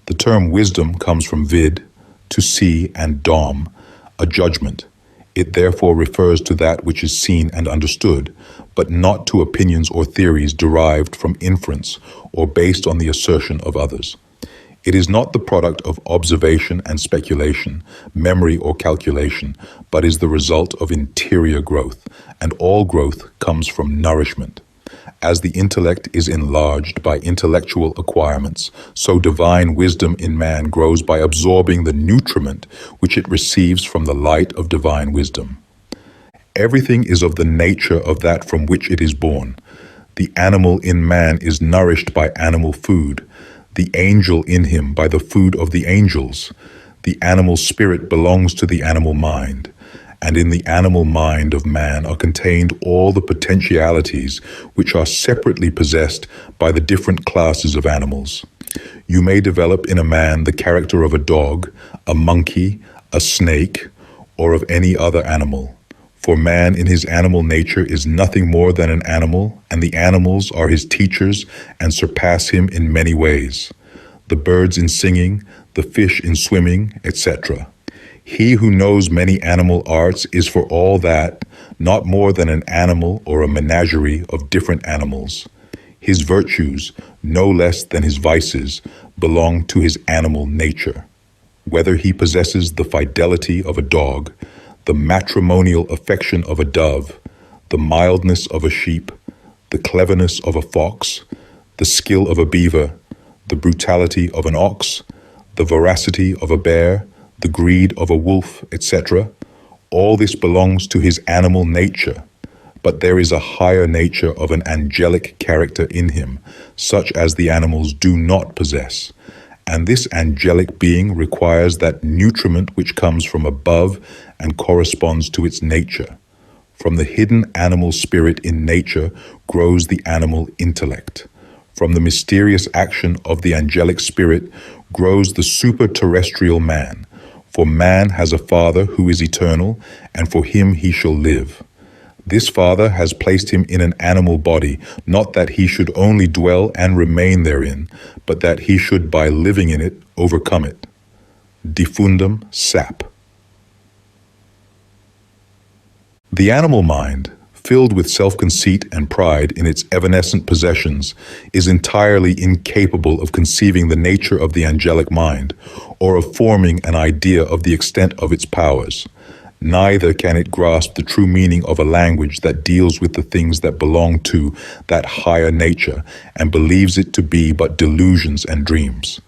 The term wisdom comes from vid, to see, and dom, a judgment. It therefore refers to that which is seen and understood, but not to opinions or theories derived from inference or based on the assertion of others. It is not the product of observation and speculation, memory or calculation, but is the result of interior growth, and all growth comes from nourishment. As the intellect is enlarged by intellectual acquirements, so divine wisdom in man grows by absorbing the nutriment which it receives from the light of divine wisdom. Everything is of the nature of that from which it is born. The animal in man is nourished by animal food, the angel in him by the food of the angels. The animal spirit belongs to the animal mind, and in the animal mind of man are contained all the potentialities which are separately possessed by the different classes of animals. You may develop in a man the character of a dog, a monkey, a snake, or of any other animal. For man in his animal nature is nothing more than an animal, and the animals are his teachers and surpass him in many ways. The birds in singing, the fish in swimming, etc. He who knows many animal arts is for all that not more than an animal or a menagerie of different animals. His virtues, no less than his vices, belong to his animal nature. Whether he possesses the fidelity of a dog, the matrimonial affection of a dove, the mildness of a sheep, the cleverness of a fox, the skill of a beaver, the brutality of an ox, the voracity of a bear, the greed of a wolf, etc., all this belongs to his animal nature. But there is a higher nature of an angelic character in him, such as the animals do not possess. And this angelic being requires that nutriment which comes from above and corresponds to its nature. From the hidden animal spirit in nature grows the animal intellect. From the mysterious action of the angelic spirit grows the super-terrestrial man. For man has a father who is eternal, and for him he shall live. This Father has placed him in an animal body, not that he should only dwell and remain therein, but that he should by living in it overcome it. Diffundum sap. The animal mind, filled with self-conceit and pride in its evanescent possessions, is entirely incapable of conceiving the nature of the angelic mind, or of forming an idea of the extent of its powers. Neither can it grasp the true meaning of a language that deals with the things that belong to that higher nature and believes it to be but delusions and dreams.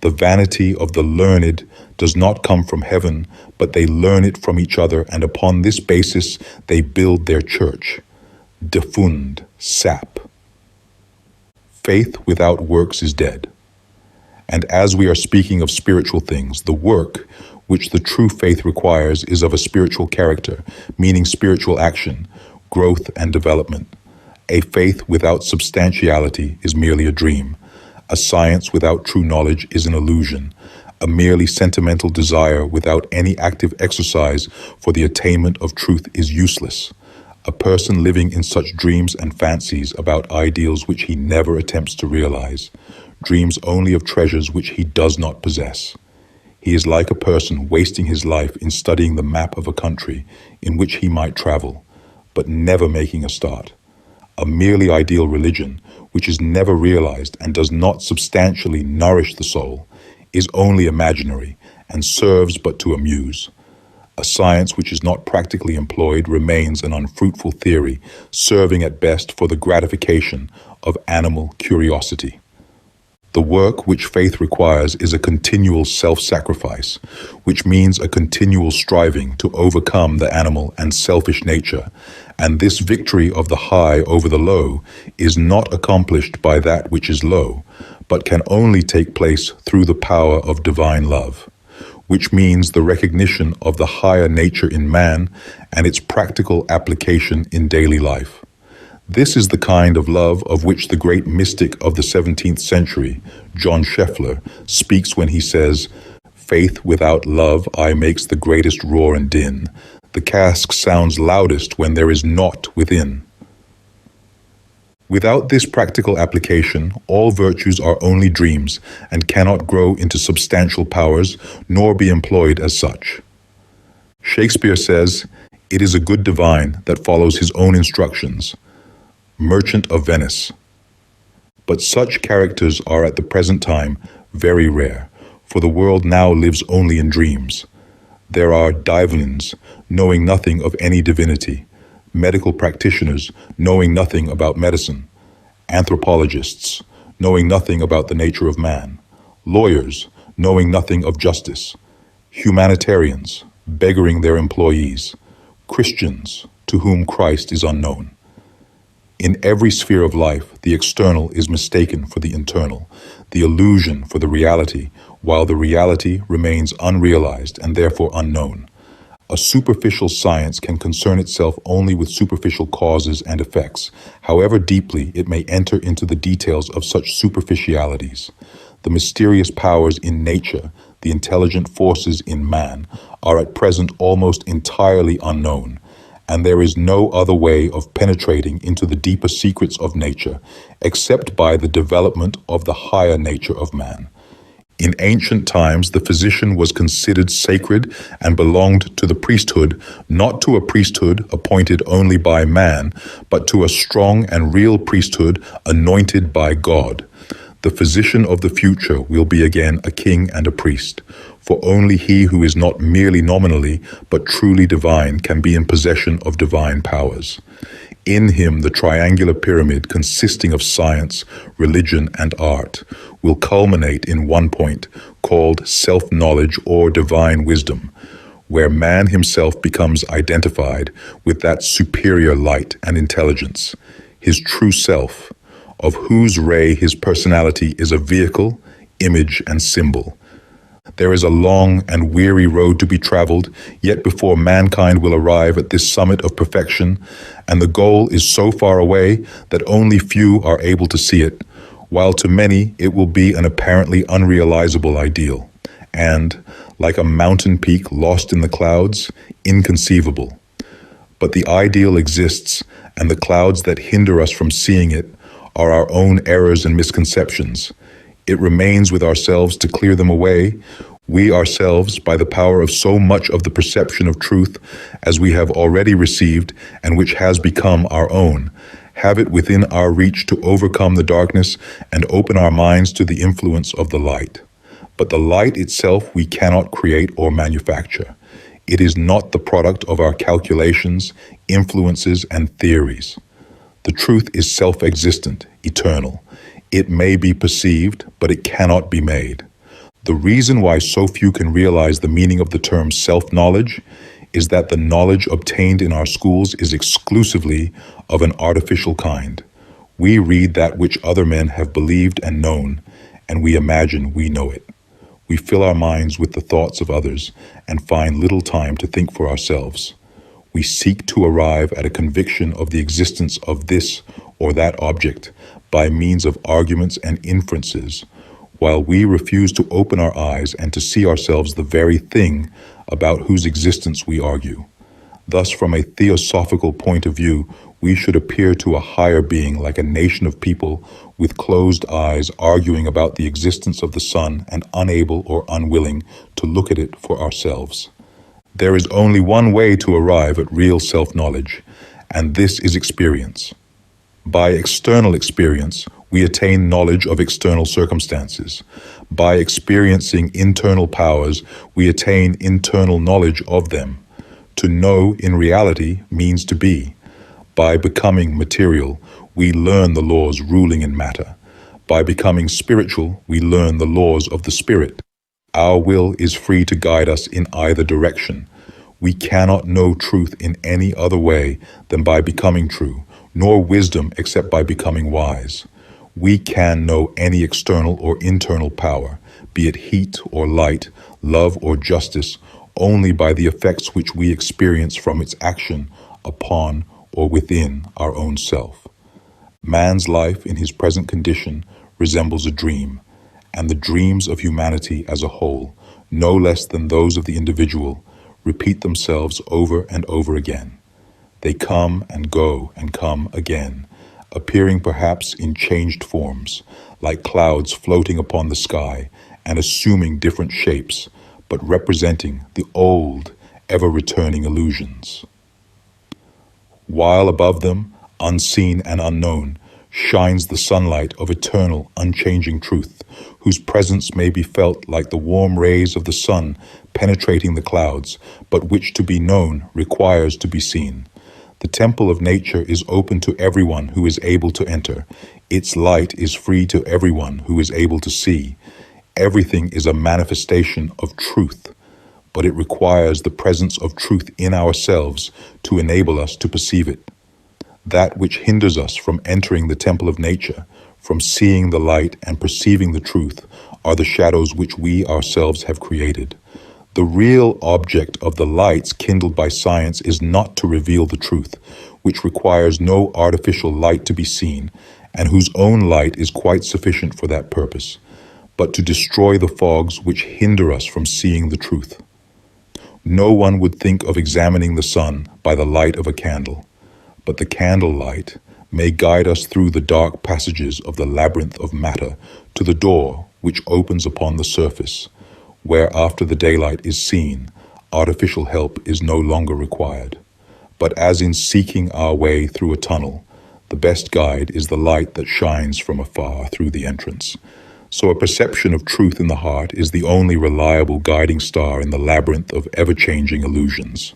The vanity of the learned does not come from heaven, but they learn it from each other, and upon this basis they build their church. Diffund sap. Faith without works is dead. And as we are speaking of spiritual things, the work which the true faith requires is of a spiritual character, meaning spiritual action, growth and development. A faith without substantiality is merely a dream. A science without true knowledge is an illusion. A merely sentimental desire without any active exercise for the attainment of truth is useless. A person living in such dreams and fancies about ideals which he never attempts to realize, dreams only of treasures which he does not possess. He is like a person wasting his life in studying the map of a country in which he might travel, but never making a start. A merely ideal religion, which is never realized and does not substantially nourish the soul, is only imaginary and serves but to amuse. A science which is not practically employed remains an unfruitful theory, serving at best for the gratification of animal curiosity. The work which faith requires is a continual self-sacrifice, which means a continual striving to overcome the animal and selfish nature, and this victory of the high over the low is not accomplished by that which is low, but can only take place through the power of divine love, which means the recognition of the higher nature in man and its practical application in daily life. This is the kind of love of which the great mystic of the 17th century, John Scheffler, speaks when he says, "Faith without love aye makes the greatest roar and din. The cask sounds loudest when there is naught within." Without this practical application, all virtues are only dreams and cannot grow into substantial powers nor be employed as such. Shakespeare says, "It is a good divine that follows his own instructions." Merchant of Venice. But such characters are at the present time very rare, for the world now lives only in dreams. There are divines, knowing nothing of any divinity, medical practitioners, knowing nothing about medicine, anthropologists, knowing nothing about the nature of man, lawyers, knowing nothing of justice, humanitarians, beggaring their employees, Christians, to whom Christ is unknown. In every sphere of life, the external is mistaken for the internal, the illusion for the reality, while the reality remains unrealized and therefore unknown. A superficial science can concern itself only with superficial causes and effects, however deeply it may enter into the details of such superficialities. The mysterious powers in nature, the intelligent forces in man, are at present almost entirely unknown, and there is no other way of penetrating into the deeper secrets of nature except by the development of the higher nature of man. In ancient times, the physician was considered sacred and belonged to the priesthood, not to a priesthood appointed only by man, but to a strong and real priesthood anointed by God. The physician of the future will be again a king and a priest, for only he who is not merely nominally, but truly divine can be in possession of divine powers. In him the triangular pyramid consisting of science, religion, and art will culminate in one point called self-knowledge or divine wisdom, where man himself becomes identified with that superior light and intelligence, his true self, of whose ray his personality is a vehicle, image, and symbol. There is a long and weary road to be traveled, yet before mankind will arrive at this summit of perfection, and the goal is so far away that only few are able to see it, while to many it will be an apparently unrealizable ideal, and, like a mountain peak lost in the clouds, inconceivable. But the ideal exists, and the clouds that hinder us from seeing it are our own errors and misconceptions. It remains with ourselves to clear them away. We ourselves, by the power of so much of the perception of truth as we have already received and which has become our own, have it within our reach to overcome the darkness and open our minds to the influence of the light. But the light itself we cannot create or manufacture. It is not the product of our calculations, influences, and theories. The truth is self-existent, eternal. It may be perceived, but it cannot be made. The reason why so few can realize the meaning of the term self-knowledge is that the knowledge obtained in our schools is exclusively of an artificial kind. We read that which other men have believed and known, and we imagine we know it. We fill our minds with the thoughts of others and find little time to think for ourselves. We seek to arrive at a conviction of the existence of this or that object by means of arguments and inferences, while we refuse to open our eyes and to see ourselves the very thing about whose existence we argue. Thus, from a theosophical point of view, we should appear to a higher being like a nation of people with closed eyes arguing about the existence of the sun and unable or unwilling to look at it for ourselves. There is only one way to arrive at real self-knowledge, and this is experience. By external experience, we attain knowledge of external circumstances. By experiencing internal powers, we attain internal knowledge of them. To know in reality means to be. By becoming material, we learn the laws ruling in matter. By becoming spiritual, we learn the laws of the spirit. Our will is free to guide us in either direction. We cannot know truth in any other way than by becoming true, nor wisdom except by becoming wise. We can know any external or internal power, be it heat or light, love or justice, only by the effects which we experience from its action upon or within our own self. Man's life in his present condition resembles a dream, and the dreams of humanity as a whole, no less than those of the individual, repeat themselves over and over again. They come and go and come again, appearing perhaps in changed forms, like clouds floating upon the sky and assuming different shapes, but representing the old, ever-returning illusions. While above them, unseen and unknown, shines the sunlight of eternal, unchanging truth, whose presence may be felt like the warm rays of the sun penetrating the clouds, but which to be known requires to be seen. The temple of nature is open to everyone who is able to enter. Its light is free to everyone who is able to see. Everything is a manifestation of truth, but it requires the presence of truth in ourselves to enable us to perceive it. That which hinders us from entering the temple of nature, from seeing the light and perceiving the truth, are the shadows which we ourselves have created. The real object of the lights kindled by science is not to reveal the truth, which requires no artificial light to be seen, and whose own light is quite sufficient for that purpose, but to destroy the fogs which hinder us from seeing the truth. No one would think of examining the sun by the light of a candle, but the candle light may guide us through the dark passages of the labyrinth of matter to the door which opens upon the surface, where after the daylight is seen, artificial help is no longer required. But as in seeking our way through a tunnel, the best guide is the light that shines from afar through the entrance. So a perception of truth in the heart is the only reliable guiding star in the labyrinth of ever-changing illusions.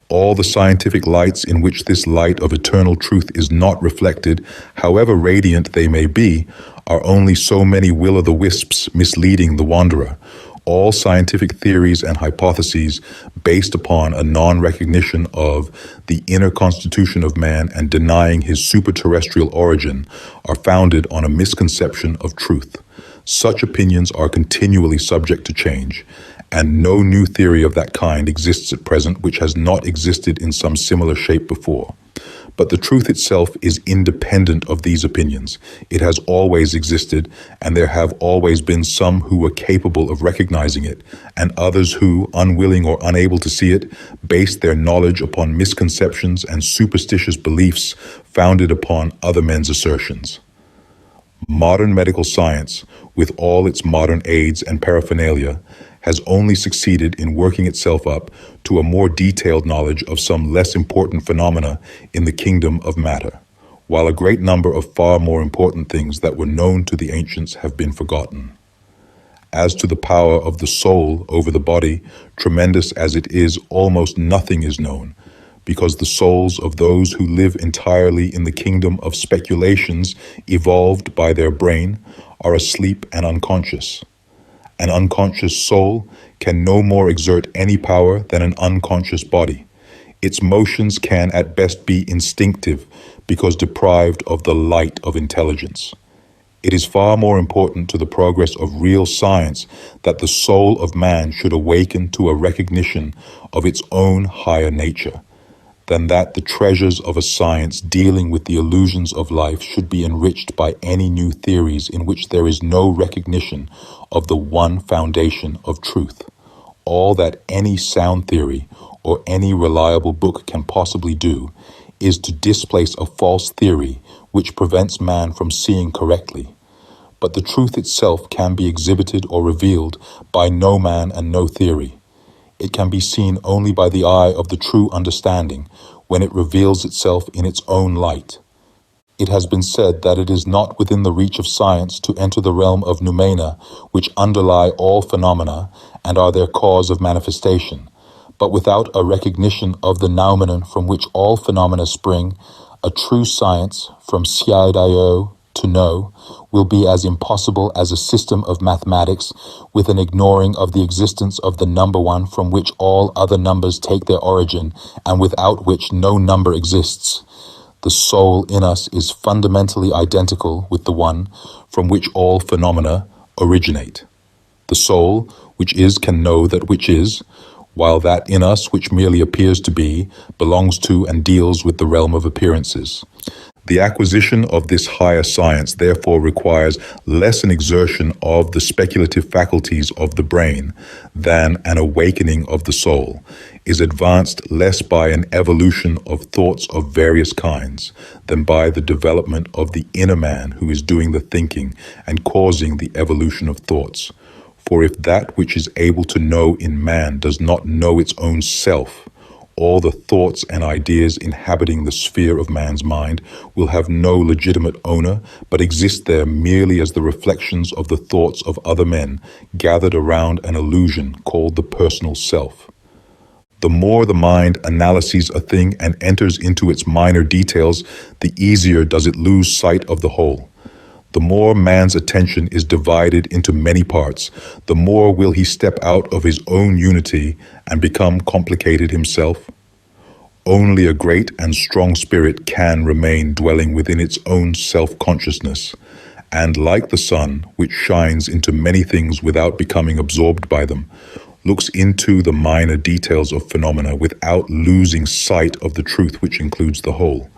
All the scientific lights in which this light of eternal truth is not reflected, however radiant they may be, are only so many will-o'-the-wisps misleading the wanderer. All scientific theories and hypotheses based upon a non-recognition of the inner constitution of man and denying his superterrestrial origin are founded on a misconception of truth. Such opinions are continually subject to change, and no new theory of that kind exists at present which has not existed in some similar shape before. But the truth itself is independent of these opinions. It has always existed, and there have always been some who were capable of recognizing it, and others who, unwilling or unable to see it, based their knowledge upon misconceptions and superstitious beliefs founded upon other men's assertions. Modern medical science, with all its modern aids and paraphernalia, has only succeeded in working itself up to a more detailed knowledge of some less important phenomena in the kingdom of matter, while a great number of far more important things that were known to the ancients have been forgotten. As to the power of the soul over the body, tremendous as it is, almost nothing is known, because the souls of those who live entirely in the kingdom of speculations evolved by their brain are asleep and unconscious. An unconscious soul can no more exert any power than an unconscious body. Its motions can at best be instinctive because deprived of the light of intelligence. It is far more important to the progress of real science that the soul of man should awaken to a recognition of its own higher nature, than that the treasures of a science dealing with the illusions of life should be enriched by any new theories in which there is no recognition of the one foundation of truth. All that any sound theory or any reliable book can possibly do is to displace a false theory which prevents man from seeing correctly. But the truth itself can be exhibited or revealed by no man and no theory. It can be seen only by the eye of the true understanding when it reveals itself in its own light. It has been said that it is not within the reach of science to enter the realm of noumena, which underlie all phenomena and are their cause of manifestation. But without a recognition of the noumenon from which all phenomena spring, a true science, from sciadio to know, will be as impossible as a system of mathematics with an ignoring of the existence of the number one from which all other numbers take their origin and without which no number exists. The soul in us is fundamentally identical with the one from which all phenomena originate. The soul, which is, can know that which is, while that in us which merely appears to be belongs to and deals with the realm of appearances. The acquisition of this higher science therefore requires less an exertion of the speculative faculties of the brain than an awakening of the soul, is advanced less by an evolution of thoughts of various kinds than by the development of the inner man who is doing the thinking and causing the evolution of thoughts. For if that which is able to know in man does not know its own self, all the thoughts and ideas inhabiting the sphere of man's mind will have no legitimate owner, but exist there merely as the reflections of the thoughts of other men gathered around an illusion called the personal self. The more the mind analyses a thing and enters into its minor details, the easier does it lose sight of the whole. The more man's attention is divided into many parts, the more will he step out of his own unity and become complicated himself. Only a great and strong spirit can remain dwelling within its own self-consciousness, and like the sun, which shines into many things without becoming absorbed by them, looks into the minor details of phenomena without losing sight of the truth which includes the whole.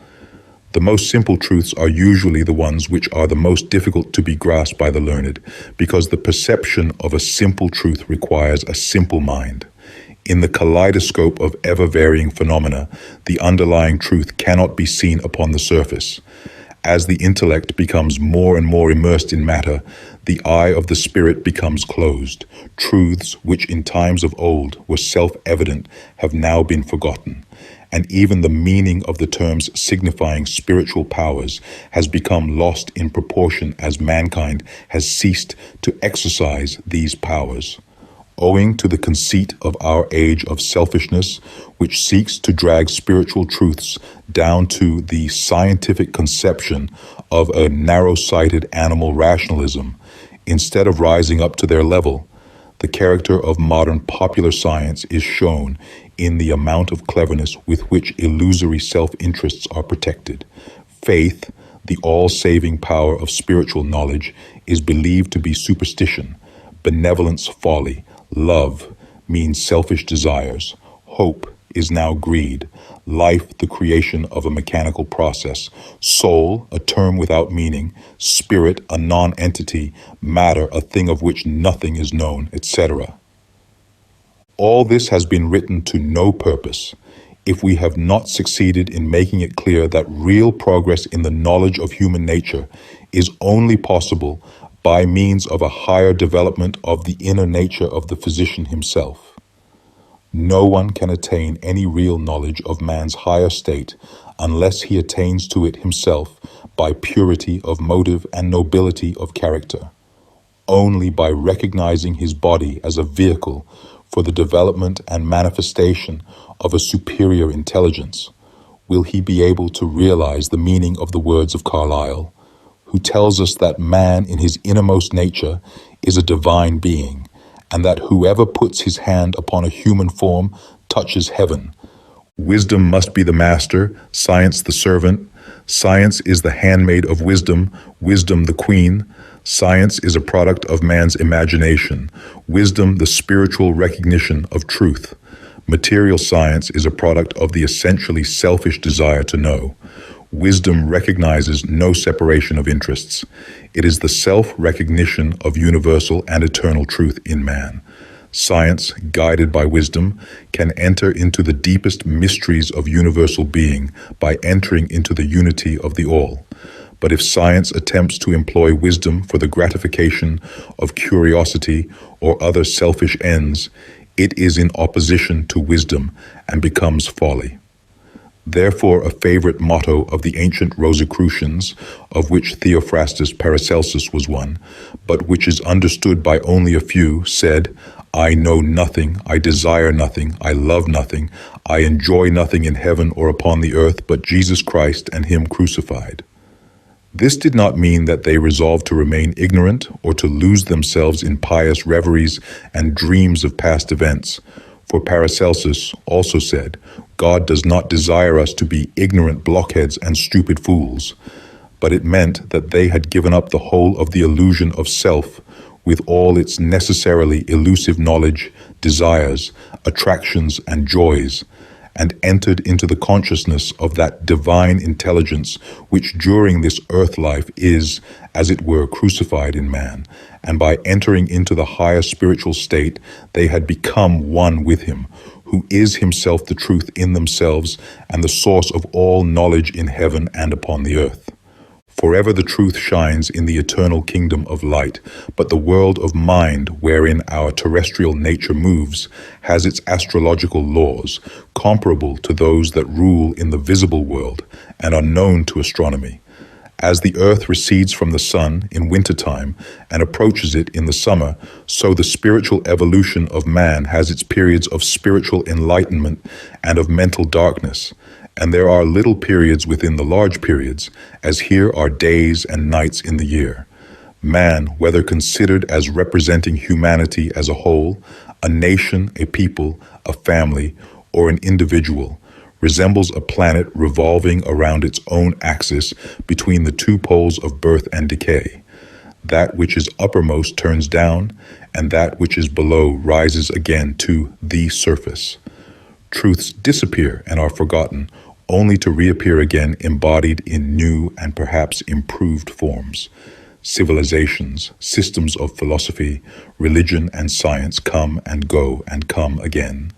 The most simple truths are usually the ones which are the most difficult to be grasped by the learned, because the perception of a simple truth requires a simple mind. In the kaleidoscope of ever-varying phenomena, the underlying truth cannot be seen upon the surface. As the intellect becomes more and more immersed in matter, the eye of the spirit becomes closed. Truths which in times of old were self-evident have now been forgotten, and even the meaning of the terms signifying spiritual powers has become lost in proportion as mankind has ceased to exercise these powers. Owing to the conceit of our age of selfishness, which seeks to drag spiritual truths down to the scientific conception of a narrow-sighted animal rationalism, instead of rising up to their level, the character of modern popular science is shown in the amount of cleverness with which illusory self-interests are protected. Faith, the all-saving power of spiritual knowledge, is believed to be superstition. Benevolence, folly. Love means selfish desires. Hope is now greed, life the creation of a mechanical process, soul a term without meaning, spirit a non-entity, matter a thing of which nothing is known, etc. All this has been written to no purpose, if we have not succeeded in making it clear that real progress in the knowledge of human nature is only possible by means of a higher development of the inner nature of the physician himself. No one can attain any real knowledge of man's higher state unless he attains to it himself by purity of motive and nobility of character. Only by recognizing his body as a vehicle for the development and manifestation of a superior intelligence will he be able to realize the meaning of the words of Carlyle, who tells us that man in his innermost nature is a divine being, and that whoever puts his hand upon a human form touches heaven. Wisdom must be the master, science the servant. Science is the handmaid of wisdom, wisdom the queen. Science is a product of man's imagination, wisdom the spiritual recognition of truth. Material science is a product of the essentially selfish desire to know. Wisdom recognizes no separation of interests. It is the self-recognition of universal and eternal truth in man. Science, guided by wisdom, can enter into the deepest mysteries of universal being by entering into the unity of the all. But if science attempts to employ wisdom for the gratification of curiosity or other selfish ends, it is in opposition to wisdom and becomes folly. Therefore, a favorite motto of the ancient Rosicrucians, of which Theophrastus Paracelsus was one, but which is understood by only a few, said, "I know nothing, I desire nothing, I love nothing, I enjoy nothing in heaven or upon the earth but Jesus Christ and Him crucified." This did not mean that they resolved to remain ignorant or to lose themselves in pious reveries and dreams of past events. For Paracelsus also said, God does not desire us to be ignorant blockheads and stupid fools, but it meant that they had given up the whole of the illusion of self with all its necessarily elusive knowledge, desires, attractions, and joys, and entered into the consciousness of that divine intelligence which during this earth life is, as it were, crucified in man, and by entering into the higher spiritual state they had become one with him, who is himself the truth in themselves and the source of all knowledge in heaven and upon the earth. Forever the truth shines in the eternal kingdom of light, but the world of mind wherein our terrestrial nature moves has its astrological laws, comparable to those that rule in the visible world and are known to astronomy. As the earth recedes from the sun in wintertime and approaches it in the summer, so the spiritual evolution of man has its periods of spiritual enlightenment and of mental darkness. And there are little periods within the large periods, as here are days and nights in the year. Man, whether considered as representing humanity as a whole, a nation, a people, a family, or an individual, resembles a planet revolving around its own axis between the two poles of birth and decay. That which is uppermost turns down, and that which is below rises again to the surface. Truths disappear and are forgotten, only to reappear again embodied in new and perhaps improved forms. Civilizations, systems of philosophy, religion, and science come and go and come again.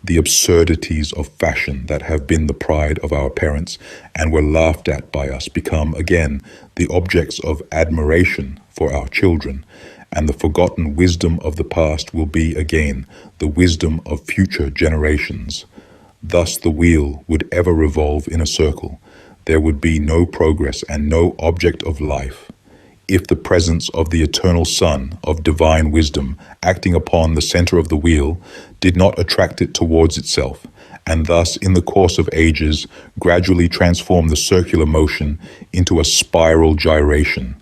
The absurdities of fashion that have been the pride of our parents and were laughed at by us become again the objects of admiration for our children, and the forgotten wisdom of the past will be again the wisdom of future generations. Thus the wheel would ever revolve in a circle. There would be no progress and no object of life, if the presence of the eternal Sun of divine wisdom acting upon the center of the wheel did not attract it towards itself, and thus in the course of ages gradually transform the circular motion into a spiral gyration.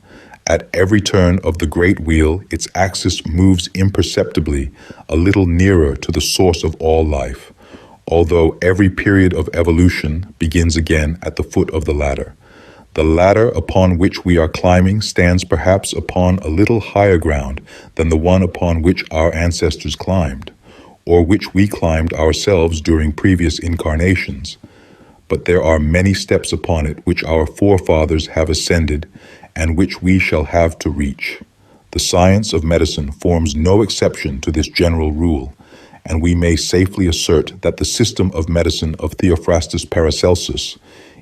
At every turn of the great wheel, its axis moves imperceptibly a little nearer to the source of all life, although every period of evolution begins again at the foot of the ladder. The ladder upon which we are climbing stands perhaps upon a little higher ground than the one upon which our ancestors climbed, or which we climbed ourselves during previous incarnations, but there are many steps upon it which our forefathers have ascended and which we shall have to reach. The science of medicine forms no exception to this general rule, and we may safely assert that the system of medicine of Theophrastus Paracelsus,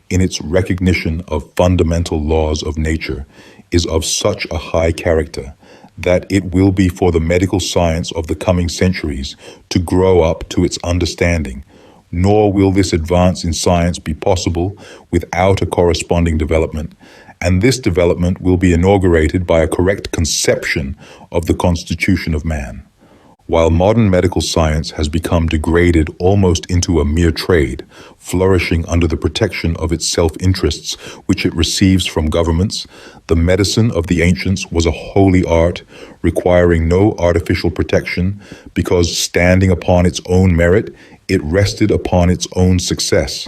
in its recognition of fundamental laws of nature, is of such a high character that it will be for the medical science of the coming centuries to grow up to its understanding, nor will this advance in science be possible without a corresponding development, and this development will be inaugurated by a correct conception of the constitution of man. While modern medical science has become degraded almost into a mere trade, flourishing under the protection of its self-interests which it receives from governments, the medicine of the ancients was a holy art, requiring no artificial protection, because standing upon its own merit, it rested upon its own success.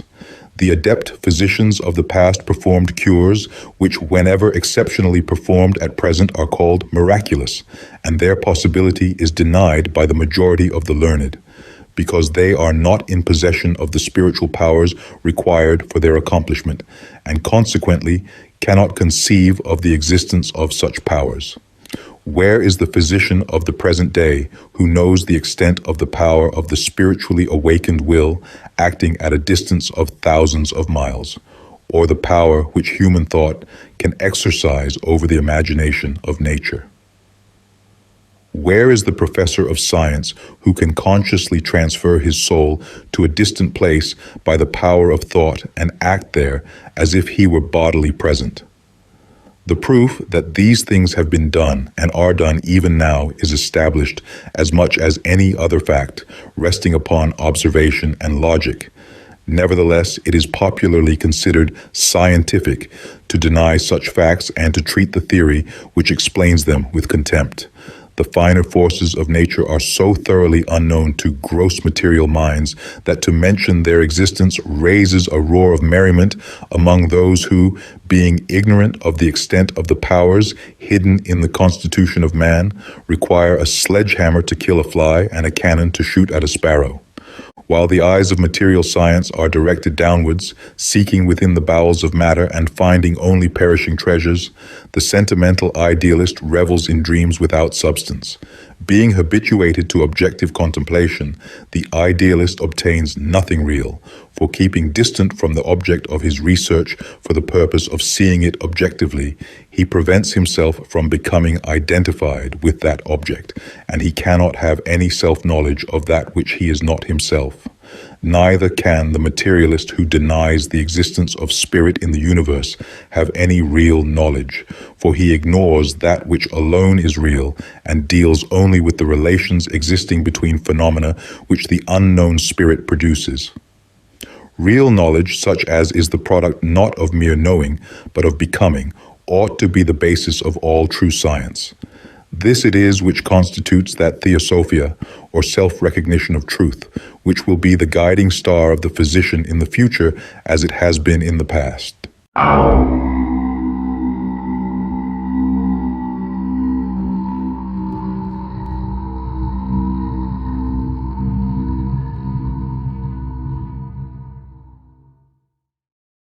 The adept physicians of the past performed cures which, whenever exceptionally performed at present, are called miraculous, and their possibility is denied by the majority of the learned, because they are not in possession of the spiritual powers required for their accomplishment, and consequently cannot conceive of the existence of such powers. Where is the physician of the present day who knows the extent of the power of the spiritually awakened will acting at a distance of thousands of miles, or the power which human thought can exercise over the imagination of nature? Where is the professor of science who can consciously transfer his soul to a distant place by the power of thought and act there as if he were bodily present? The proof that these things have been done and are done even now is established as much as any other fact, resting upon observation and logic. Nevertheless, it is popularly considered scientific to deny such facts and to treat the theory which explains them with contempt. The finer forces of nature are so thoroughly unknown to gross material minds that to mention their existence raises a roar of merriment among those who, being ignorant of the extent of the powers hidden in the constitution of man, require a sledgehammer to kill a fly and a cannon to shoot at a sparrow. While the eyes of material science are directed downwards, seeking within the bowels of matter and finding only perishing treasures, the sentimental idealist revels in dreams without substance. Being habituated to objective contemplation, the idealist obtains nothing real, for keeping distant from the object of his research for the purpose of seeing it objectively, he prevents himself from becoming identified with that object, and he cannot have any self-knowledge of that which he is not himself. Neither can the materialist who denies the existence of spirit in the universe have any real knowledge, for he ignores that which alone is real and deals only with the relations existing between phenomena which the unknown spirit produces. Real knowledge, such as is the product not of mere knowing, but of becoming, ought to be the basis of all true science. This it is which constitutes that theosophia, or self-recognition of truth, which will be the guiding star of the physician in the future as it has been in the past.